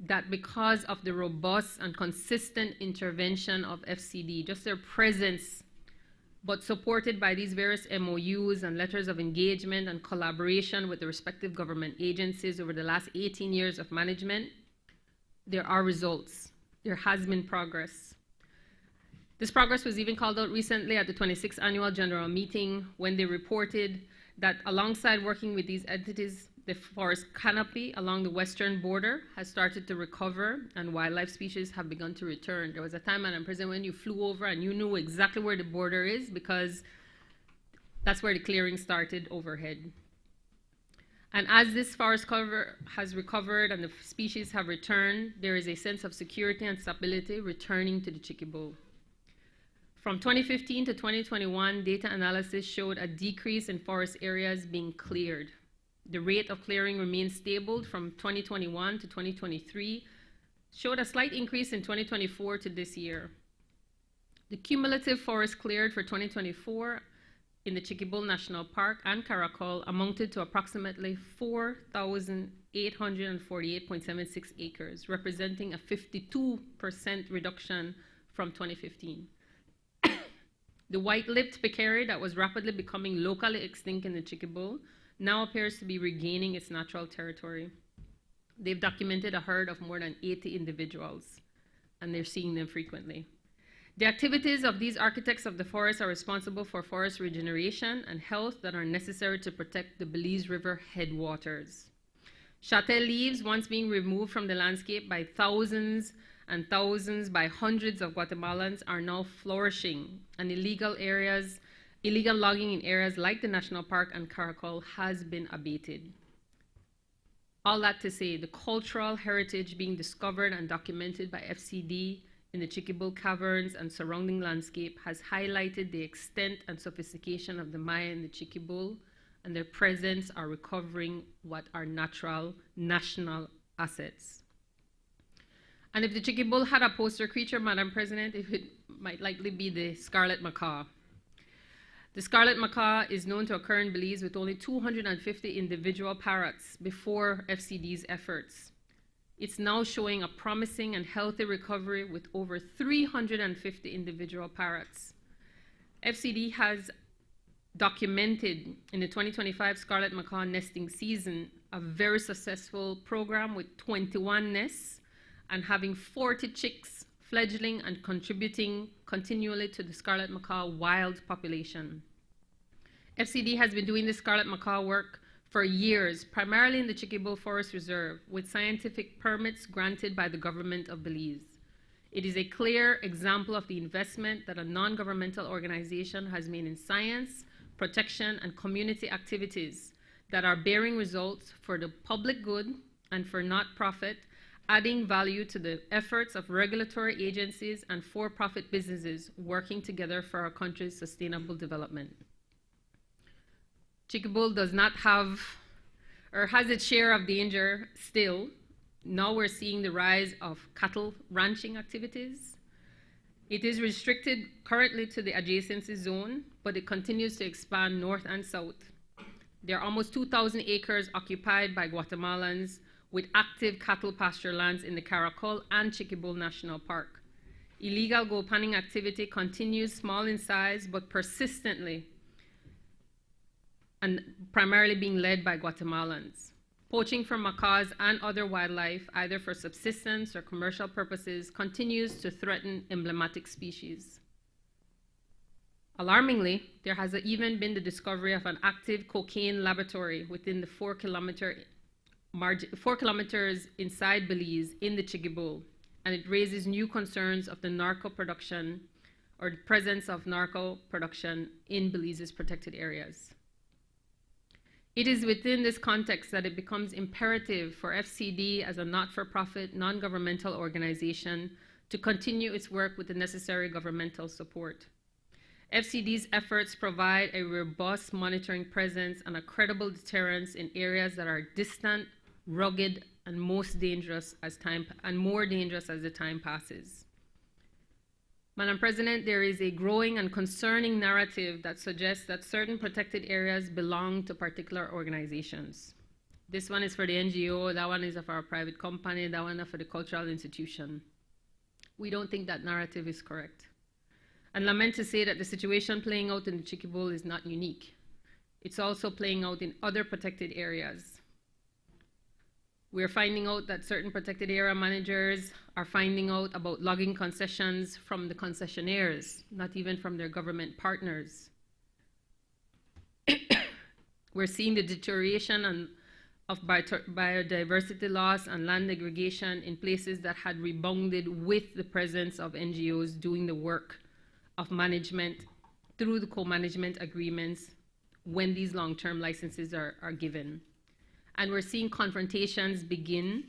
that because of the robust and consistent intervention of FCD, just their presence, but supported by these various MOUs and letters of engagement and collaboration with the respective government agencies over the last 18 years of management, there are results. There has been progress. This progress was even called out recently at the 26th Annual General Meeting when they reported that alongside working with these entities, the forest canopy along the western border has started to recover and wildlife species have begun to return. There was a time, Madam President, when you flew over and you knew exactly where the border is because that's where the clearing started overhead. And as this forest cover has recovered and the species have returned, there is a sense of security and stability returning to the Chiquibull. From 2015 to 2021, data analysis showed a decrease in forest areas being cleared. The rate of clearing remained stable from 2021 to 2023, showed a slight increase in 2024 to this year. The cumulative forest cleared for 2024 in the Chiquibull National Park and Caracol amounted to approximately 4,848.76 acres, representing a 52% reduction from 2015. The white-lipped peccary that was rapidly becoming locally extinct in the Chiquibull now appears to be regaining its natural territory. They've documented a herd of more than 80 individuals, and they're seeing them frequently. The activities of these architects of the forest are responsible for forest regeneration and health that are necessary to protect the Belize River headwaters. Châtel leaves, once being removed from the landscape by thousands and thousands, by hundreds of Guatemalans, are now flourishing, and illegal logging in areas like the National Park and Caracol has been abated. All that to say, the cultural heritage being discovered and documented by FCD in the Chiquibull caverns and surrounding landscape has highlighted the extent and sophistication of the Maya in the Chiquibull, and their presence are recovering what are natural national assets. And if the Chiquibull had a poster creature, Madam President, it might likely be the scarlet macaw. The scarlet macaw is known to occur in Belize with only 250 individual parrots before FCD's efforts. It's now showing a promising and healthy recovery with over 350 individual parrots. FCD has documented in the 2025 scarlet macaw nesting season a very successful program with 21 nests and having 40 chicks fledgling and contributing continually to the scarlet macaw wild population. FCD has been doing the scarlet macaw work for years, primarily in the Chiquibo Forest Reserve, with scientific permits granted by the government of Belize. It is a clear example of the investment that a non-governmental organization has made in science, protection, and community activities that are bearing results for the public good and for not-profit, adding value to the efforts of regulatory agencies and for-profit businesses working together for our country's sustainable development. Chiquibo does not have, or has its share of danger still. Now we're seeing the rise of cattle ranching activities. It is restricted currently to the adjacency zone, but it continues to expand north and south. There are almost 2,000 acres occupied by Guatemalans with active cattle pasture lands in the Caracol and Chiquibo National Park. Illegal gold panning activity continues, small in size, but persistently, and primarily being led by Guatemalans. Poaching for macaws and other wildlife, either for subsistence or commercial purposes, continues to threaten emblematic species. Alarmingly, there has even been the discovery of an active cocaine laboratory within the 4 kilometers inside Belize in the Chiquibo, and it raises new concerns of the narco production or the presence of narco production in Belize's protected areas. It is within this context that it becomes imperative for FCD as a not-for-profit, non-governmental organization to continue its work with the necessary governmental support. FCD's efforts provide a robust monitoring presence and a credible deterrence in areas that are distant, rugged, and more dangerous as the time passes. Madam President, there is a growing and concerning narrative that suggests that certain protected areas belong to particular organizations. This one is for the NGO, that one is for a private company, that one is for the cultural institution. We don't think that narrative is correct. And lament to say that the situation playing out in the Chiquibo is not unique. It's also playing out in other protected areas. We're finding out that certain protected area managers are finding out about logging concessions from the concessionaires, not even from their government partners. We're seeing the deterioration of biodiversity loss and land degradation in places that had rebounded with the presence of NGOs doing the work of management through the co-management agreements when these long-term licenses are given. And we're seeing confrontations begin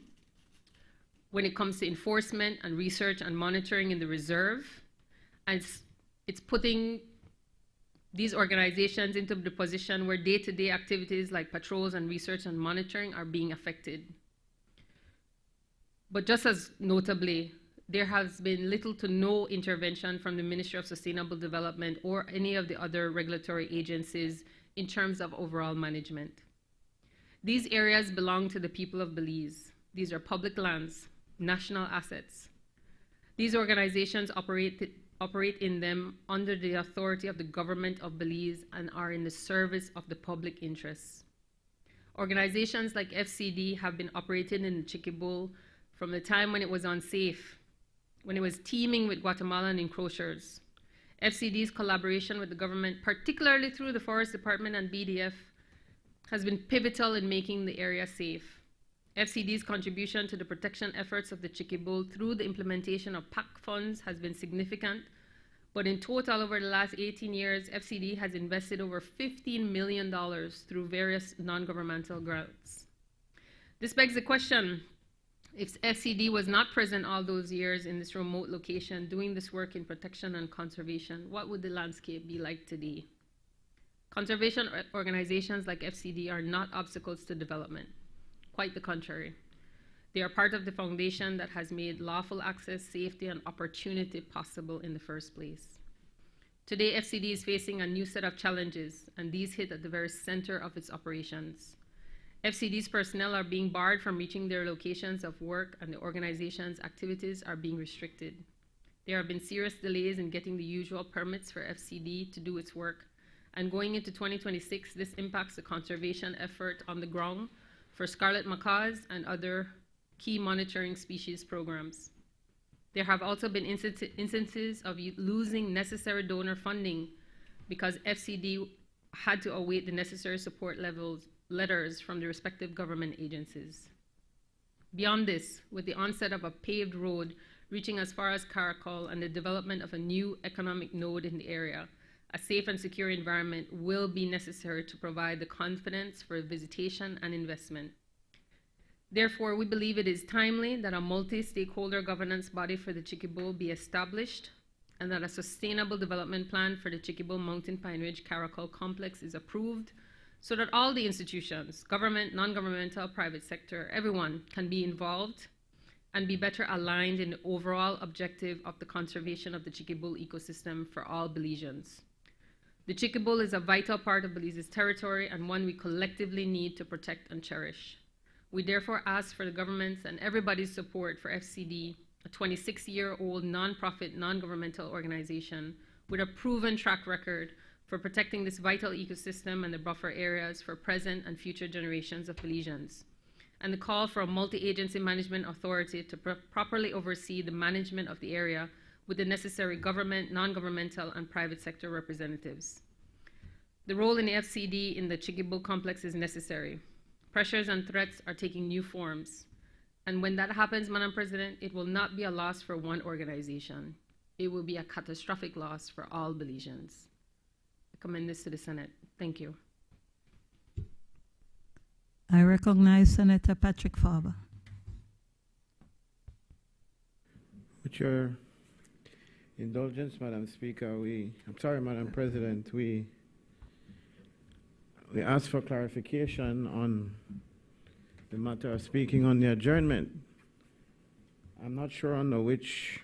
when it comes to enforcement and research and monitoring in the reserve. And it's putting these organizations into the position where day-to-day activities like patrols and research and monitoring are being affected. But just as notably, there has been little to no intervention from the Ministry of Sustainable Development or any of the other regulatory agencies in terms of overall management. These areas belong to the people of Belize. These are public lands, national assets. These organizations operate in them under the authority of the government of Belize and are in the service of the public interests. Organizations like FCD have been operating in the Chiquibo from the time when it was unsafe, when it was teeming with Guatemalan encroachers. FCD's collaboration with the government, particularly through the Forest Department and BDF, has been pivotal in making the area safe. FCD's contribution to the protection efforts of the Chiquibo through the implementation of PAC funds has been significant, but in total over the last 18 years, FCD has invested over $15 million through various non-governmental grants. This begs the question, if FCD was not present all those years in this remote location doing this work in protection and conservation, what would the landscape be like today? Conservation organizations like FCD are not obstacles to development. Quite the contrary. They are part of the foundation that has made lawful access, safety, and opportunity possible in the first place. Today, FCD is facing a new set of challenges, and these hit at the very center of its operations. FCD's personnel are being barred from reaching their locations of work, and the organization's activities are being restricted. There have been serious delays in getting the usual permits for FCD to do its work, and going into 2026, this impacts the conservation effort on the ground for scarlet macaws and other key monitoring species programs. There have also been instances of losing necessary donor funding because FCD had to await the necessary support letters from the respective government agencies. Beyond this, with the onset of a paved road reaching as far as Caracol and the development of a new economic node in the area, a safe and secure environment will be necessary to provide the confidence for visitation and investment. Therefore, we believe it is timely that a multi-stakeholder governance body for the Chiquibull be established and that a sustainable development plan for the Chiquibull Mountain Pine Ridge Caracol complex is approved so that all the institutions, government, non-governmental, private sector, everyone can be involved and be better aligned in the overall objective of the conservation of the Chiquibull ecosystem for all Belizeans. The Chiquibull is a vital part of Belize's territory and one we collectively need to protect and cherish. We therefore ask for the government's and everybody's support for FCD, a 26-year-old nonprofit, non-governmental organization with a proven track record for protecting this vital ecosystem and the buffer areas for present and future generations of Belizeans, and the call for a multi-agency management authority to properly oversee the management of the area with the necessary government, non-governmental, and private sector representatives. The role in the FCD in the Chiquibull complex is necessary. Pressures and threats are taking new forms. And when that happens, Madam President, it will not be a loss for one organization. It will be a catastrophic loss for all Belizeans. I commend this to the Senate. Thank you. I recognize Senator Patrick Farber. With your indulgence, Madam Speaker, Madam President, we ask for clarification on the matter of speaking on the adjournment. I'm not sure under which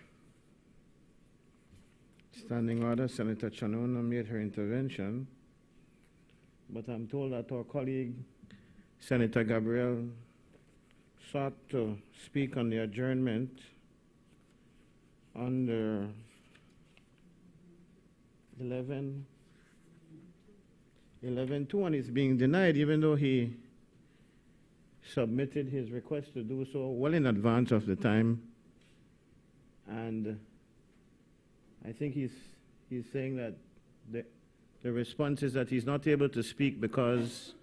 standing order Senator Chanona made her intervention, but I'm told that our colleague, Senator Gabriel, sought to speak on the adjournment under 11.2 and is being denied, even though he submitted his request to do so well in advance of the time. And I think he's saying that the response is that he's not able to speak because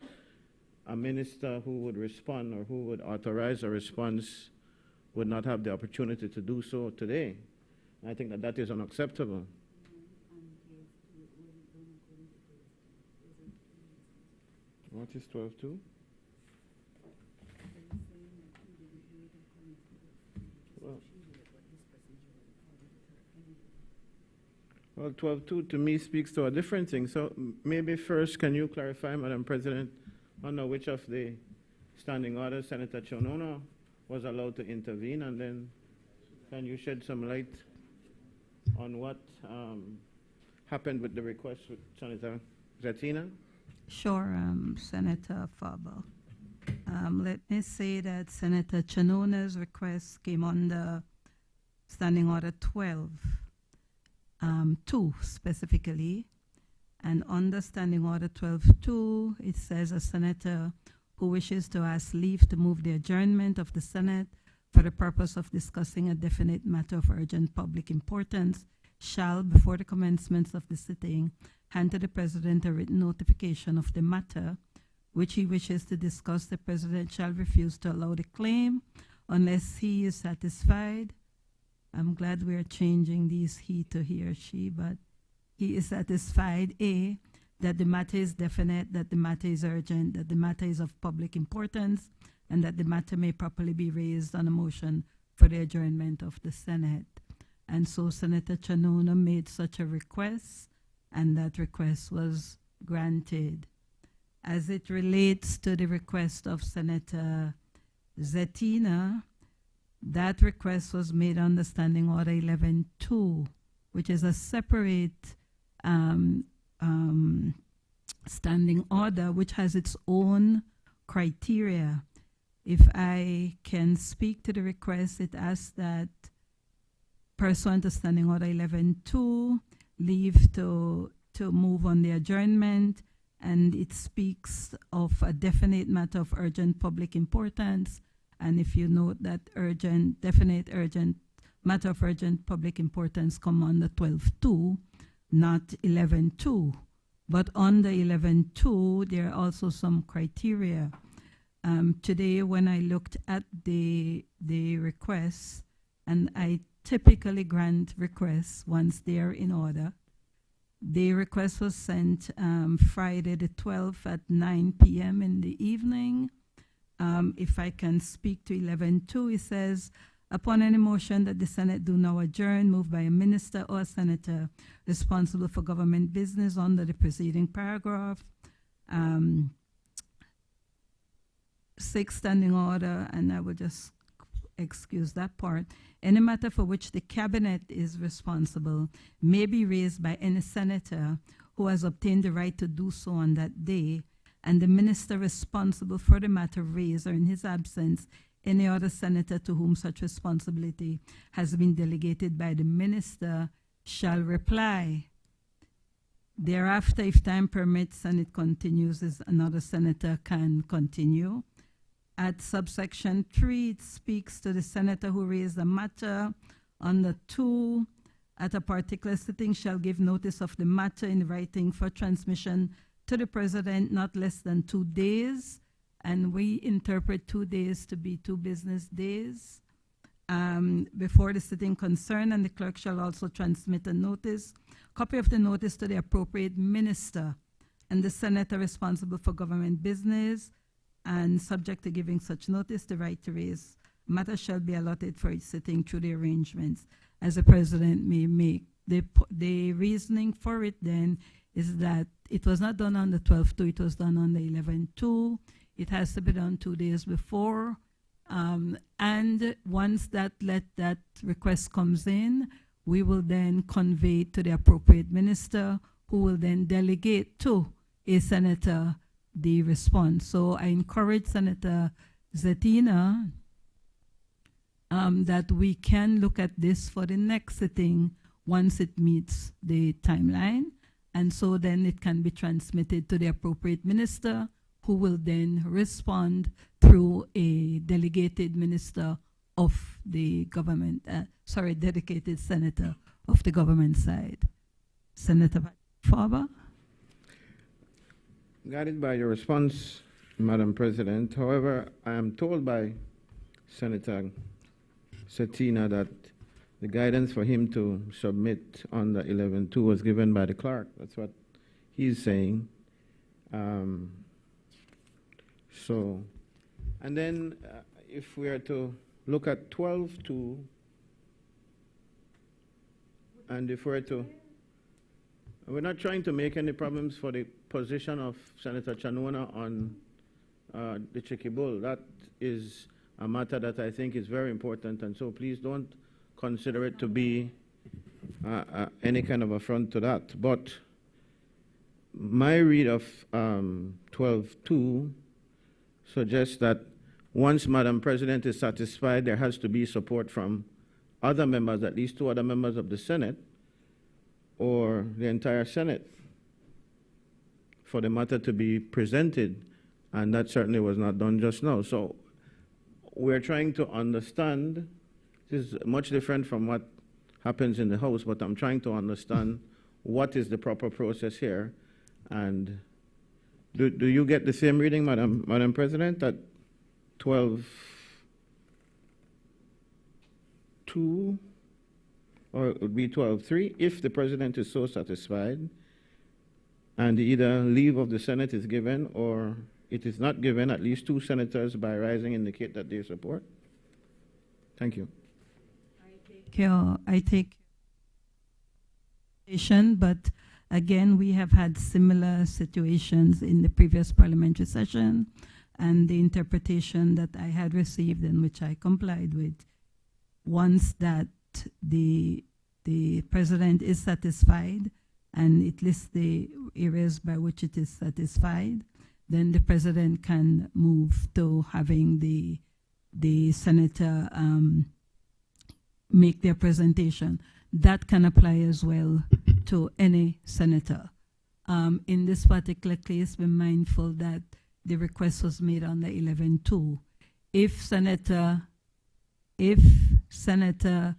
a minister who would respond or who would authorize a response would not have the opportunity to do so today. I think that is unacceptable. What is 12.2? Well, 12.2 to me speaks to a different thing. So maybe first, can you clarify, Madam President, under which of the standing orders Senator Chanona was allowed to intervene, and then can you shed some light on what happened with the request with Senator Zatina? Sure, Senator Farber. Let me say that Senator Chanona's request came under Standing Order 12, 2 specifically, and under Standing Order 12.2, it says a senator who wishes to ask leave to move the adjournment of the Senate for the purpose of discussing a definite matter of urgent public importance shall, before the commencement of the sitting, hand to the President a written notification of the matter which he wishes to discuss. The President shall refuse to allow the claim unless he is satisfied. I'm glad we're changing these he to he or she, but he is satisfied, A, that the matter is definite, that the matter is urgent, that the matter is of public importance, and that the matter may properly be raised on a motion for the adjournment of the Senate. And so Senator Chanona made such a request, and that request was granted. As it relates to the request of Senator Zatina, that request was made under Standing Order 11.2, which is a separate um, standing order, which has its own criteria. If I can speak to the request, it asks that pursuant to Standing Order 11.2, leave to move on the adjournment, and it speaks of a definite matter of urgent public importance. And if you note that definite urgent matter of urgent public importance come on the 12.2, not 11.2. But on the 11.2, there are also some criteria. Today, when I looked at the requests, and I typically grant requests once they are in order. The request was sent Friday the 12th at 9 p.m. in the evening. If I can speak to 11.2, it says, upon any motion that the Senate do now adjourn, moved by a minister or a senator responsible for government business under the preceding paragraph, 6 standing order, and I will just excuse that part. Any matter for which the cabinet is responsible may be raised by any senator who has obtained the right to do so on that day, and the minister responsible for the matter raised, or in his absence, any other senator to whom such responsibility has been delegated by the minister shall reply. Thereafter, if time permits and it continues, another senator can continue. At subsection 3, it speaks to the senator who raised a matter. Under 2, at a particular sitting shall give notice of the matter in writing for transmission to the president not less than 2 days. And we interpret 2 days to be 2 business days before the sitting concerned, and the clerk shall also transmit a notice, copy of the notice to the appropriate minister and the senator responsible for government business, and subject to giving such notice, the right to raise matter shall be allotted for each sitting through the arrangements as the president may make. The reasoning for it then is that it was not done on the 12.2, it was done on the 11.2. It has to be done 2 days before. And once that request comes in, we will then convey it to the appropriate minister, who will then delegate to a senator the response. So I encourage Senator Zetina that we can look at this for the next sitting once it meets the timeline, and so then it can be transmitted to the appropriate minister, who will then respond through a delegated minister of the government, dedicated senator of the government side. Senator Faber? Guided by your response, Madam President, however, I am told by Senator Zetina that the guidance for him to submit on the 11.2 was given by the clerk. That's what he's saying. And then if we are to look at 12.2, and if we're to, we're not trying to make any problems for the position of Senator Chanona on the Chicky Bull. That is a matter that I think is very important, and so please don't consider it to be any kind of affront to that. But my read of 12.2 suggests that once Madam President is satisfied, there has to be support from other members, at least 2 other members of the Senate, or the entire Senate, for the matter to be presented, and that certainly was not done just now. So we're trying to understand, this is much different from what happens in the House, but I'm trying to understand what is the proper process here. And do you get the same reading, Madam President, that 12.2, or it would be 12.3, if the President is so satisfied, and either leave of the Senate is given or it is not given, at least 2 senators by rising indicate that they support? Thank you. I take but again, we have had similar situations in the previous parliamentary session, and the interpretation that I had received and which I complied with, once that the President is satisfied and it lists the areas by which it is satisfied, then the president can move to having the senator make their presentation. That can apply as well to any senator. In this particular case, be mindful that the request was made on the 11-2. If Senator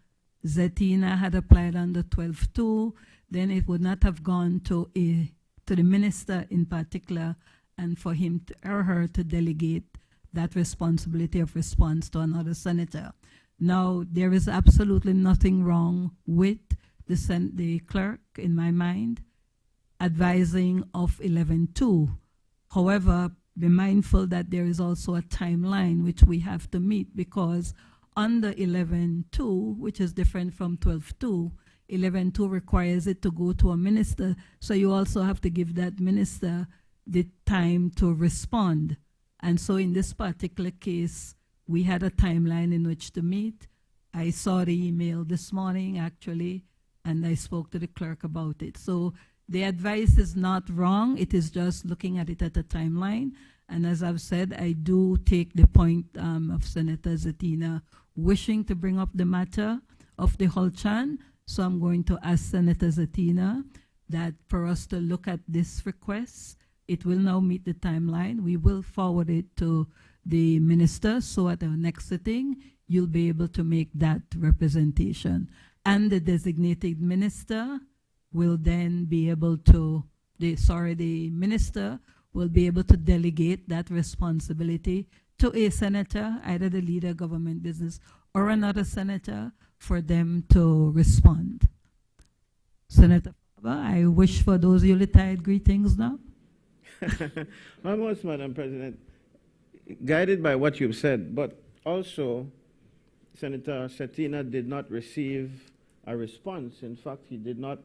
Zetina had applied on the 12-2, then it would not have gone to the minister in particular, and for him or her to delegate that responsibility of response to another senator. Now, there is absolutely nothing wrong with the clerk, in my mind, advising of 11-2. However, be mindful that there is also a timeline which we have to meet, because under 11-2, which is different from 12-2, 11-2 requires it to go to a minister, so you also have to give that minister the time to respond. And so in this particular case, we had a timeline in which to meet. I saw the email this morning, actually, and I spoke to the clerk about it. So the advice is not wrong. It is just looking at it at a timeline. And as I've said, I do take the point of Senator Zetina wishing to bring up the matter of the Holchan. So I'm going to ask Senator Zetina that for us to look at this request, it will now meet the timeline. We will forward it to the minister, so at our next sitting, you'll be able to make that representation. And the designated minister will then be able to, the minister will be able to delegate that responsibility to a senator, either the leader of government business or another senator, for them to respond. Senator Faber, I wish for those Yuletide greetings now. Almost, Madam President. Guided by what you've said, but also Senator Zetina did not receive a response. In fact, he did not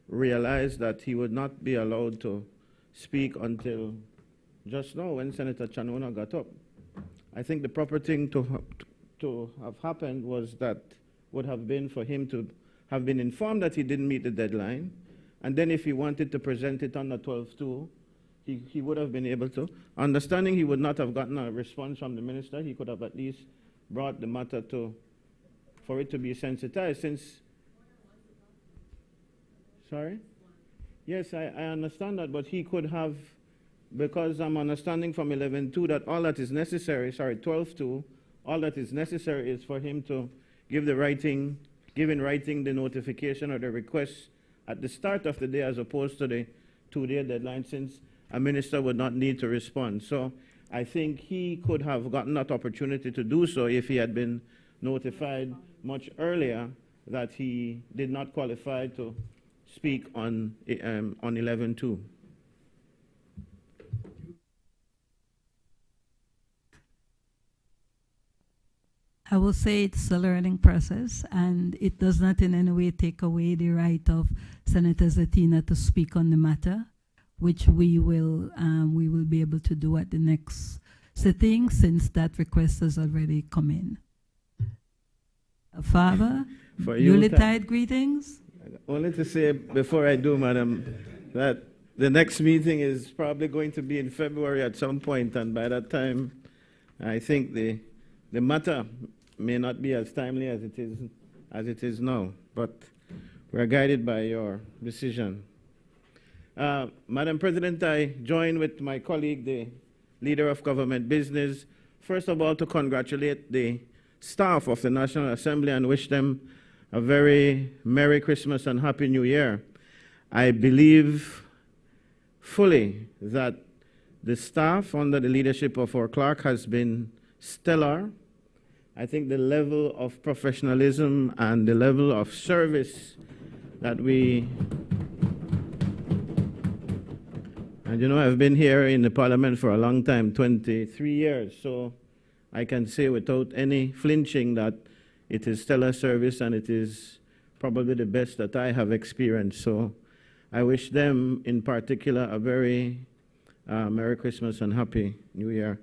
realize that he would not be allowed to speak until just now when Senator Chanona got up. I think the proper thing to have happened would have been for him to have been informed that he didn't meet the deadline, and then if he wanted to present it on the 12-2, he would have been able to. Understanding he would not have gotten a response from the minister, he could have at least brought the matter for it to be sensitized since... Sorry? Yes, I understand that, but he could have, because I'm understanding from 11-2 that all that is necessary, 12-2, all that is necessary is for him to give in writing the notification or the request at the start of the day as opposed to the 2-day deadline, since a minister would not need to respond. So I think he could have gotten that opportunity to do so if he had been notified much earlier that he did not qualify to speak on 11-2. I will say it's a learning process, and it does not in any way take away the right of Senator Zetina to speak on the matter, which we will be able to do at the next sitting, since that request has already come in. Father, Yuletide greetings. Only to say before I do, Madam, that the next meeting is probably going to be in February at some point, and by that time, I think the matter may not be as timely as it is now, but we're guided by your decision. Madam President, I join with my colleague, the Leader of Government Business, first of all to congratulate the staff of the National Assembly and wish them a very Merry Christmas and Happy New Year. I believe fully that the staff under the leadership of our clerk has been stellar. I think the level of professionalism and the level of service that and you know, I've been here in the Parliament for a long time, 23 years, so I can say without any flinching that it is stellar service, and it is probably the best that I have experienced. So I wish them in particular a very Merry Christmas and Happy New Year.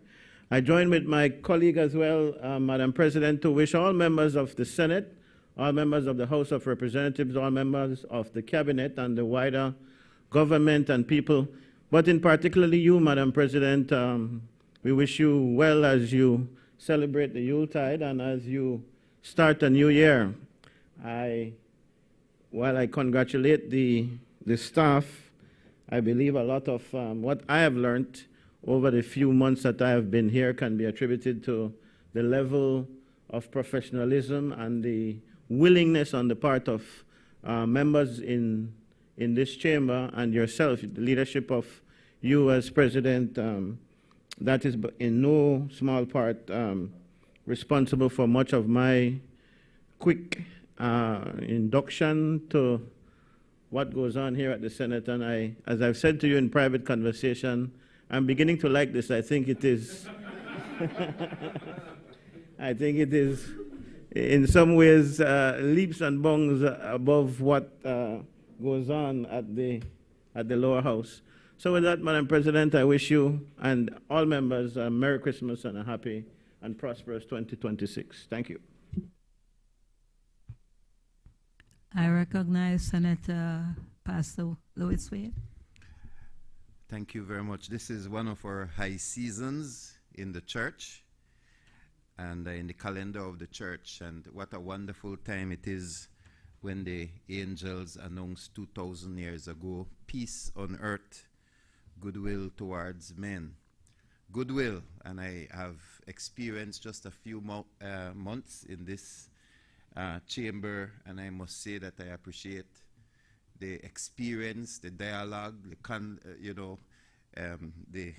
I join with my colleague as well, Madam President, to wish all members of the Senate, all members of the House of Representatives, all members of the Cabinet and the wider government and people, but in particularly you, Madam President. We wish you well as you celebrate the Yuletide and as you start a new year. While I congratulate the staff, I believe a lot of what I have learned over the few months that I have been here can be attributed to the level of professionalism and the willingness on the part of members in this chamber and yourself, the leadership of you as President. That is in no small part responsible for much of my quick induction to what goes on here at the Senate. And as I've said to you in private conversation, I'm beginning to like this. I think it is, I think it is in some ways leaps and bounds above what goes on at the lower house. So with that, Madam President, I wish you and all members a Merry Christmas and a happy and prosperous 2026. Thank you. I recognize Senator Pastor Louis Wade. Thank you very much. This is one of our high seasons in the church and in the calendar of the church. And what a wonderful time it is when the angels announced 2,000 years ago, peace on earth, goodwill towards men. Goodwill, and I have experienced just a few months in this chamber, and I must say that I appreciate the experience, the dialogue, the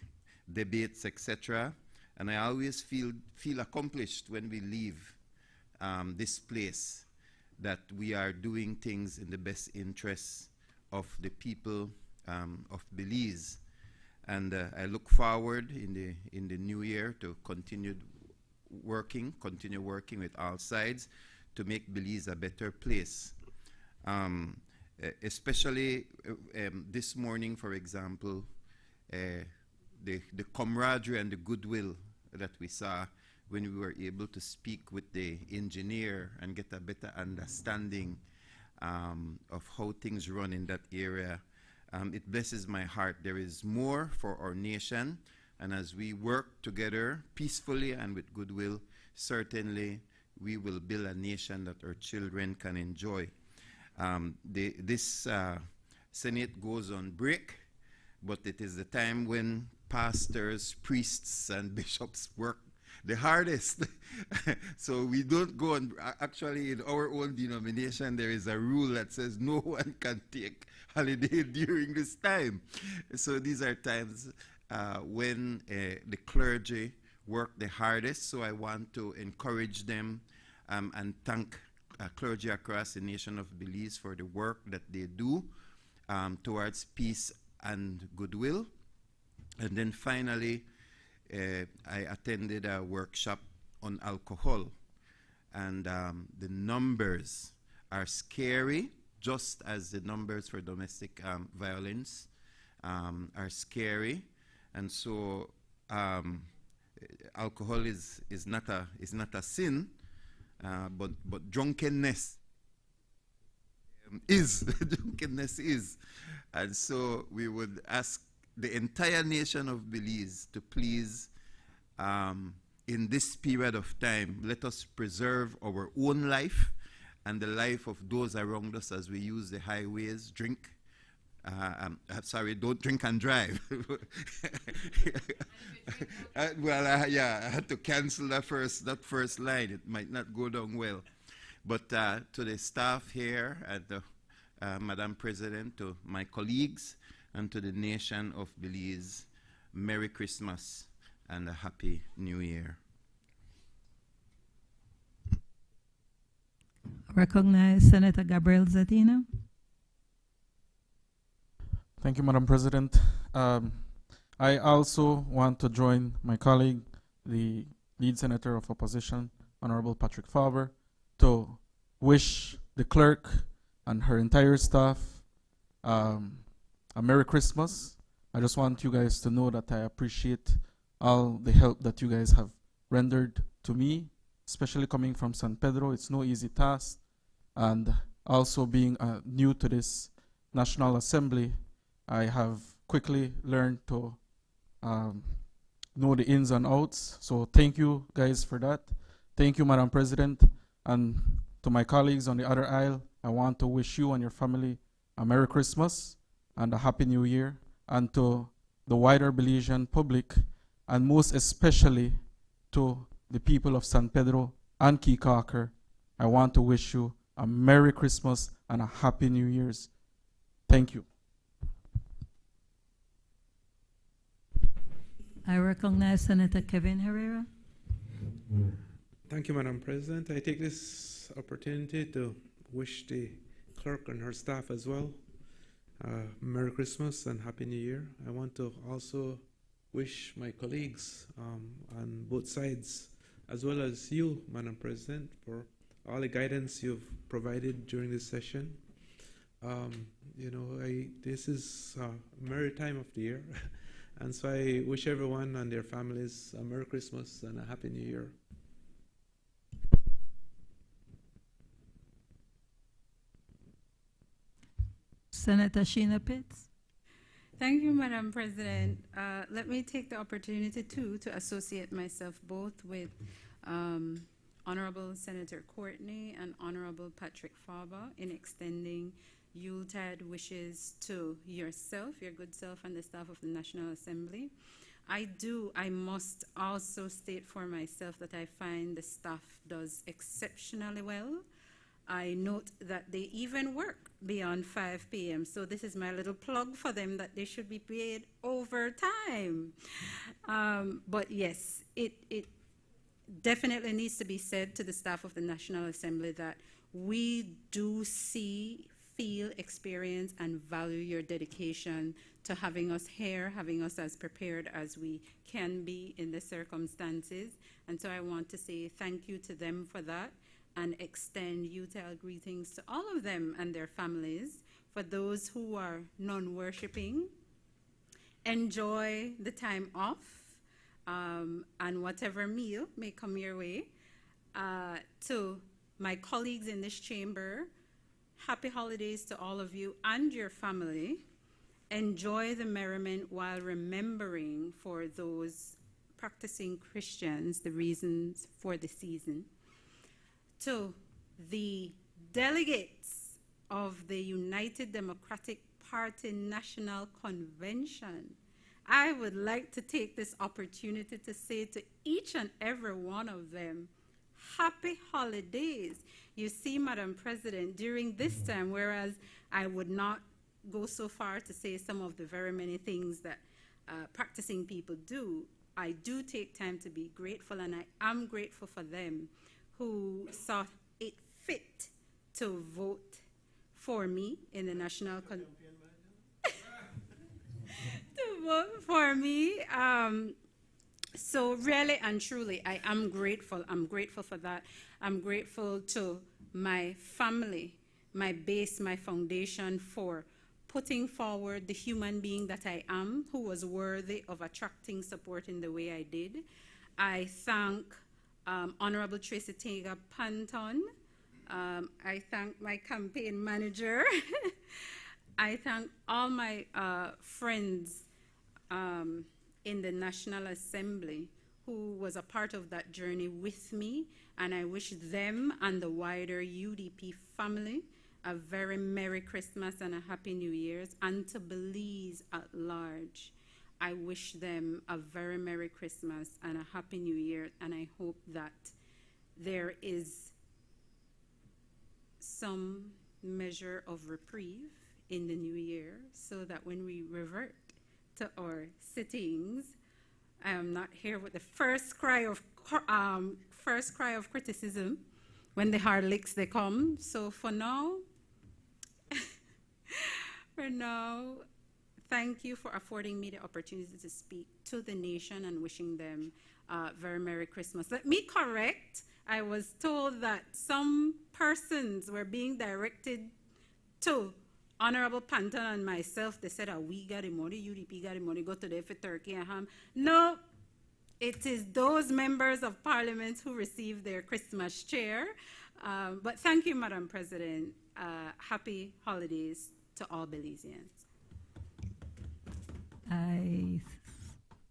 debates, etc. And I always feel accomplished when we leave this place, that we are doing things in the best interests of the people of Belize. And I look forward in the new year to continue working with all sides to make Belize a better place. Especially this morning, for example, the camaraderie and the goodwill that we saw when we were able to speak with the engineer and get a better understanding of how things run in that area. It blesses my heart. There is more for our nation, and as we work together peacefully and with goodwill, certainly we will build a nation that our children can enjoy. This Senate goes on break, but it is the time when pastors, priests, and bishops work the hardest. So we don't go on. Actually, in our own denomination, there is a rule that says no one can take holiday during this time. So these are times when the clergy work the hardest. So I want to encourage them and thank clergy across the nation of Belize for the work that they do towards peace and goodwill. And then finally, I attended a workshop on alcohol, and the numbers are scary, just as the numbers for domestic violence are scary. And so alcohol is not a sin, but drunkenness is. Drunkenness is. And so we would ask the entire nation of Belize to please, in this period of time, let us preserve our own life and the life of those around us as we use the highways. Drink. Sorry, don't drink and drive. Yeah, I had to cancel that first line. It might not go down well. But to the staff here, and Madam President, to my colleagues, and to the nation of Belize, Merry Christmas and a Happy New Year. Recognize Senator Gabriel Zatino. Thank you, Madam President. I also want to join my colleague, the lead senator of opposition, Honorable Patrick Faber, to wish the clerk and her entire staff a Merry Christmas. I just want you guys to know that I appreciate all the help that you guys have rendered to me, especially coming from San Pedro. It's no easy task. And also being new to this National Assembly, I have quickly learned to know the ins and outs. So thank you guys for that. Thank you, Madam President. And to my colleagues on the other aisle, I want to wish you and your family a Merry Christmas and a Happy New Year. And to the wider Belizean public, and most especially to the people of San Pedro and Keycarker, I want to wish you a Merry Christmas and a Happy New Year's. Thank you. I recognize Senator Kevin Herrera. Thank you, Madam President. I take this opportunity to wish the clerk and her staff as well Merry Christmas and Happy New Year. I want to also wish my colleagues on both sides, as well as you, Madam President, for all the guidance you've provided during this session. This is a merry time of the year, and so I wish everyone and their families a Merry Christmas and a Happy New Year. Senator Sheena Pitts. Thank you, Madam President. Let me take the opportunity, too, to associate myself both with Honorable Senator Courtney and Honorable Patrick Faber in extending Yuletide wishes to yourself, your good self, and the staff of the National Assembly. I must also state for myself that I find the staff does exceptionally well. I note that they even work beyond 5 p.m. So this is my little plug for them that they should be paid overtime. But yes, it definitely needs to be said to the staff of the National Assembly that we do see, feel, experience, and value your dedication to having us here, having us as prepared as we can be in the circumstances. And so I want to say thank you to them for that, and extend Yuletide greetings to all of them and their families. For those who are non-worshiping, enjoy the time off and whatever meal may come your way. To my colleagues in this chamber, happy holidays to all of you and your family. Enjoy the merriment while remembering for those practicing Christians the reasons for the season. To the delegates of the United Democratic Party National Convention, I would like to take this opportunity to say to each and every one of them, happy holidays. You see, Madam President, during this time, whereas I would not go so far to say some of the very many things that practicing people do, I do take time to be grateful, and I am grateful for them who saw it fit to vote for me in the national to vote for me. So really and truly, I am grateful. I'm grateful for that. I'm grateful to my family, my base, my foundation for putting forward the human being that I am, who was worthy of attracting support in the way I did. I thank Honorable Tracy Tega Panton. I thank my campaign manager. I thank all my friends in the National Assembly who was a part of that journey with me, and I wish them and the wider UDP family a very Merry Christmas and a Happy New Year's, and to Belize at large, I wish them a very Merry Christmas and a Happy New Year, and I hope that there is some measure of reprieve in the new year, so that when we revert to our sittings, I am not here with the first cry of criticism when the hard licks they come. So for now, thank you for affording me the opportunity to speak to the nation and wishing them a very Merry Christmas. Let me correct. I was told that some persons were being directed to Honorable Panton and myself. They said, we got the money, UDP got the money, go to there for turkey and ham. No, it is those members of Parliament who receive their Christmas cheer. But thank you, Madam President. Happy holidays to all Belizeans.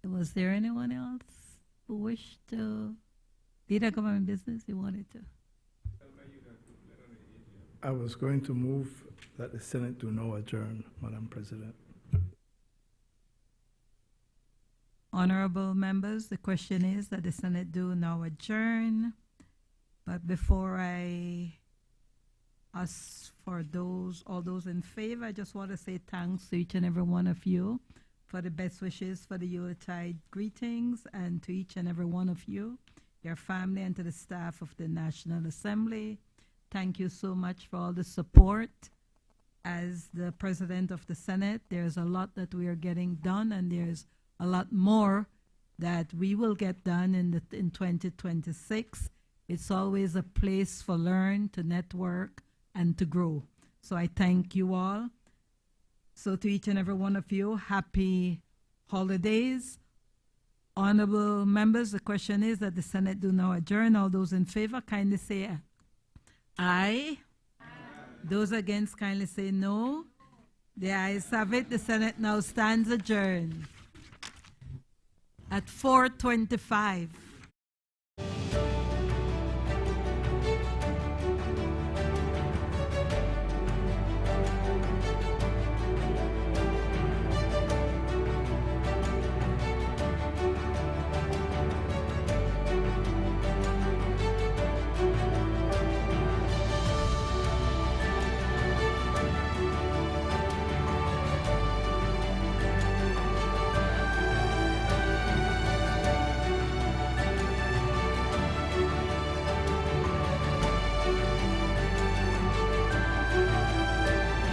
Was there anyone else who wished to lead a government business? You wanted to? I was going to move that the Senate do now adjourn, Madam President. Honorable members, the question is that the Senate do now adjourn. But before I ask for all those in favor, I just want to say thanks to each and every one of you for the best wishes for the Yuletide greetings, and to each and every one of you, your family, and to the staff of the National Assembly. Thank you so much for all the support. As the President of the Senate, there's a lot that we are getting done, and there's a lot more that we will get done in 2026. It's always a place for learn, to network, and to grow. So I thank you all. So to each and every one of you, happy holidays. Honorable members, the question is that the Senate do now adjourn. All those in favor, kindly say aye. Those against, kindly say no. The ayes have it. The Senate now stands adjourned at 4:25.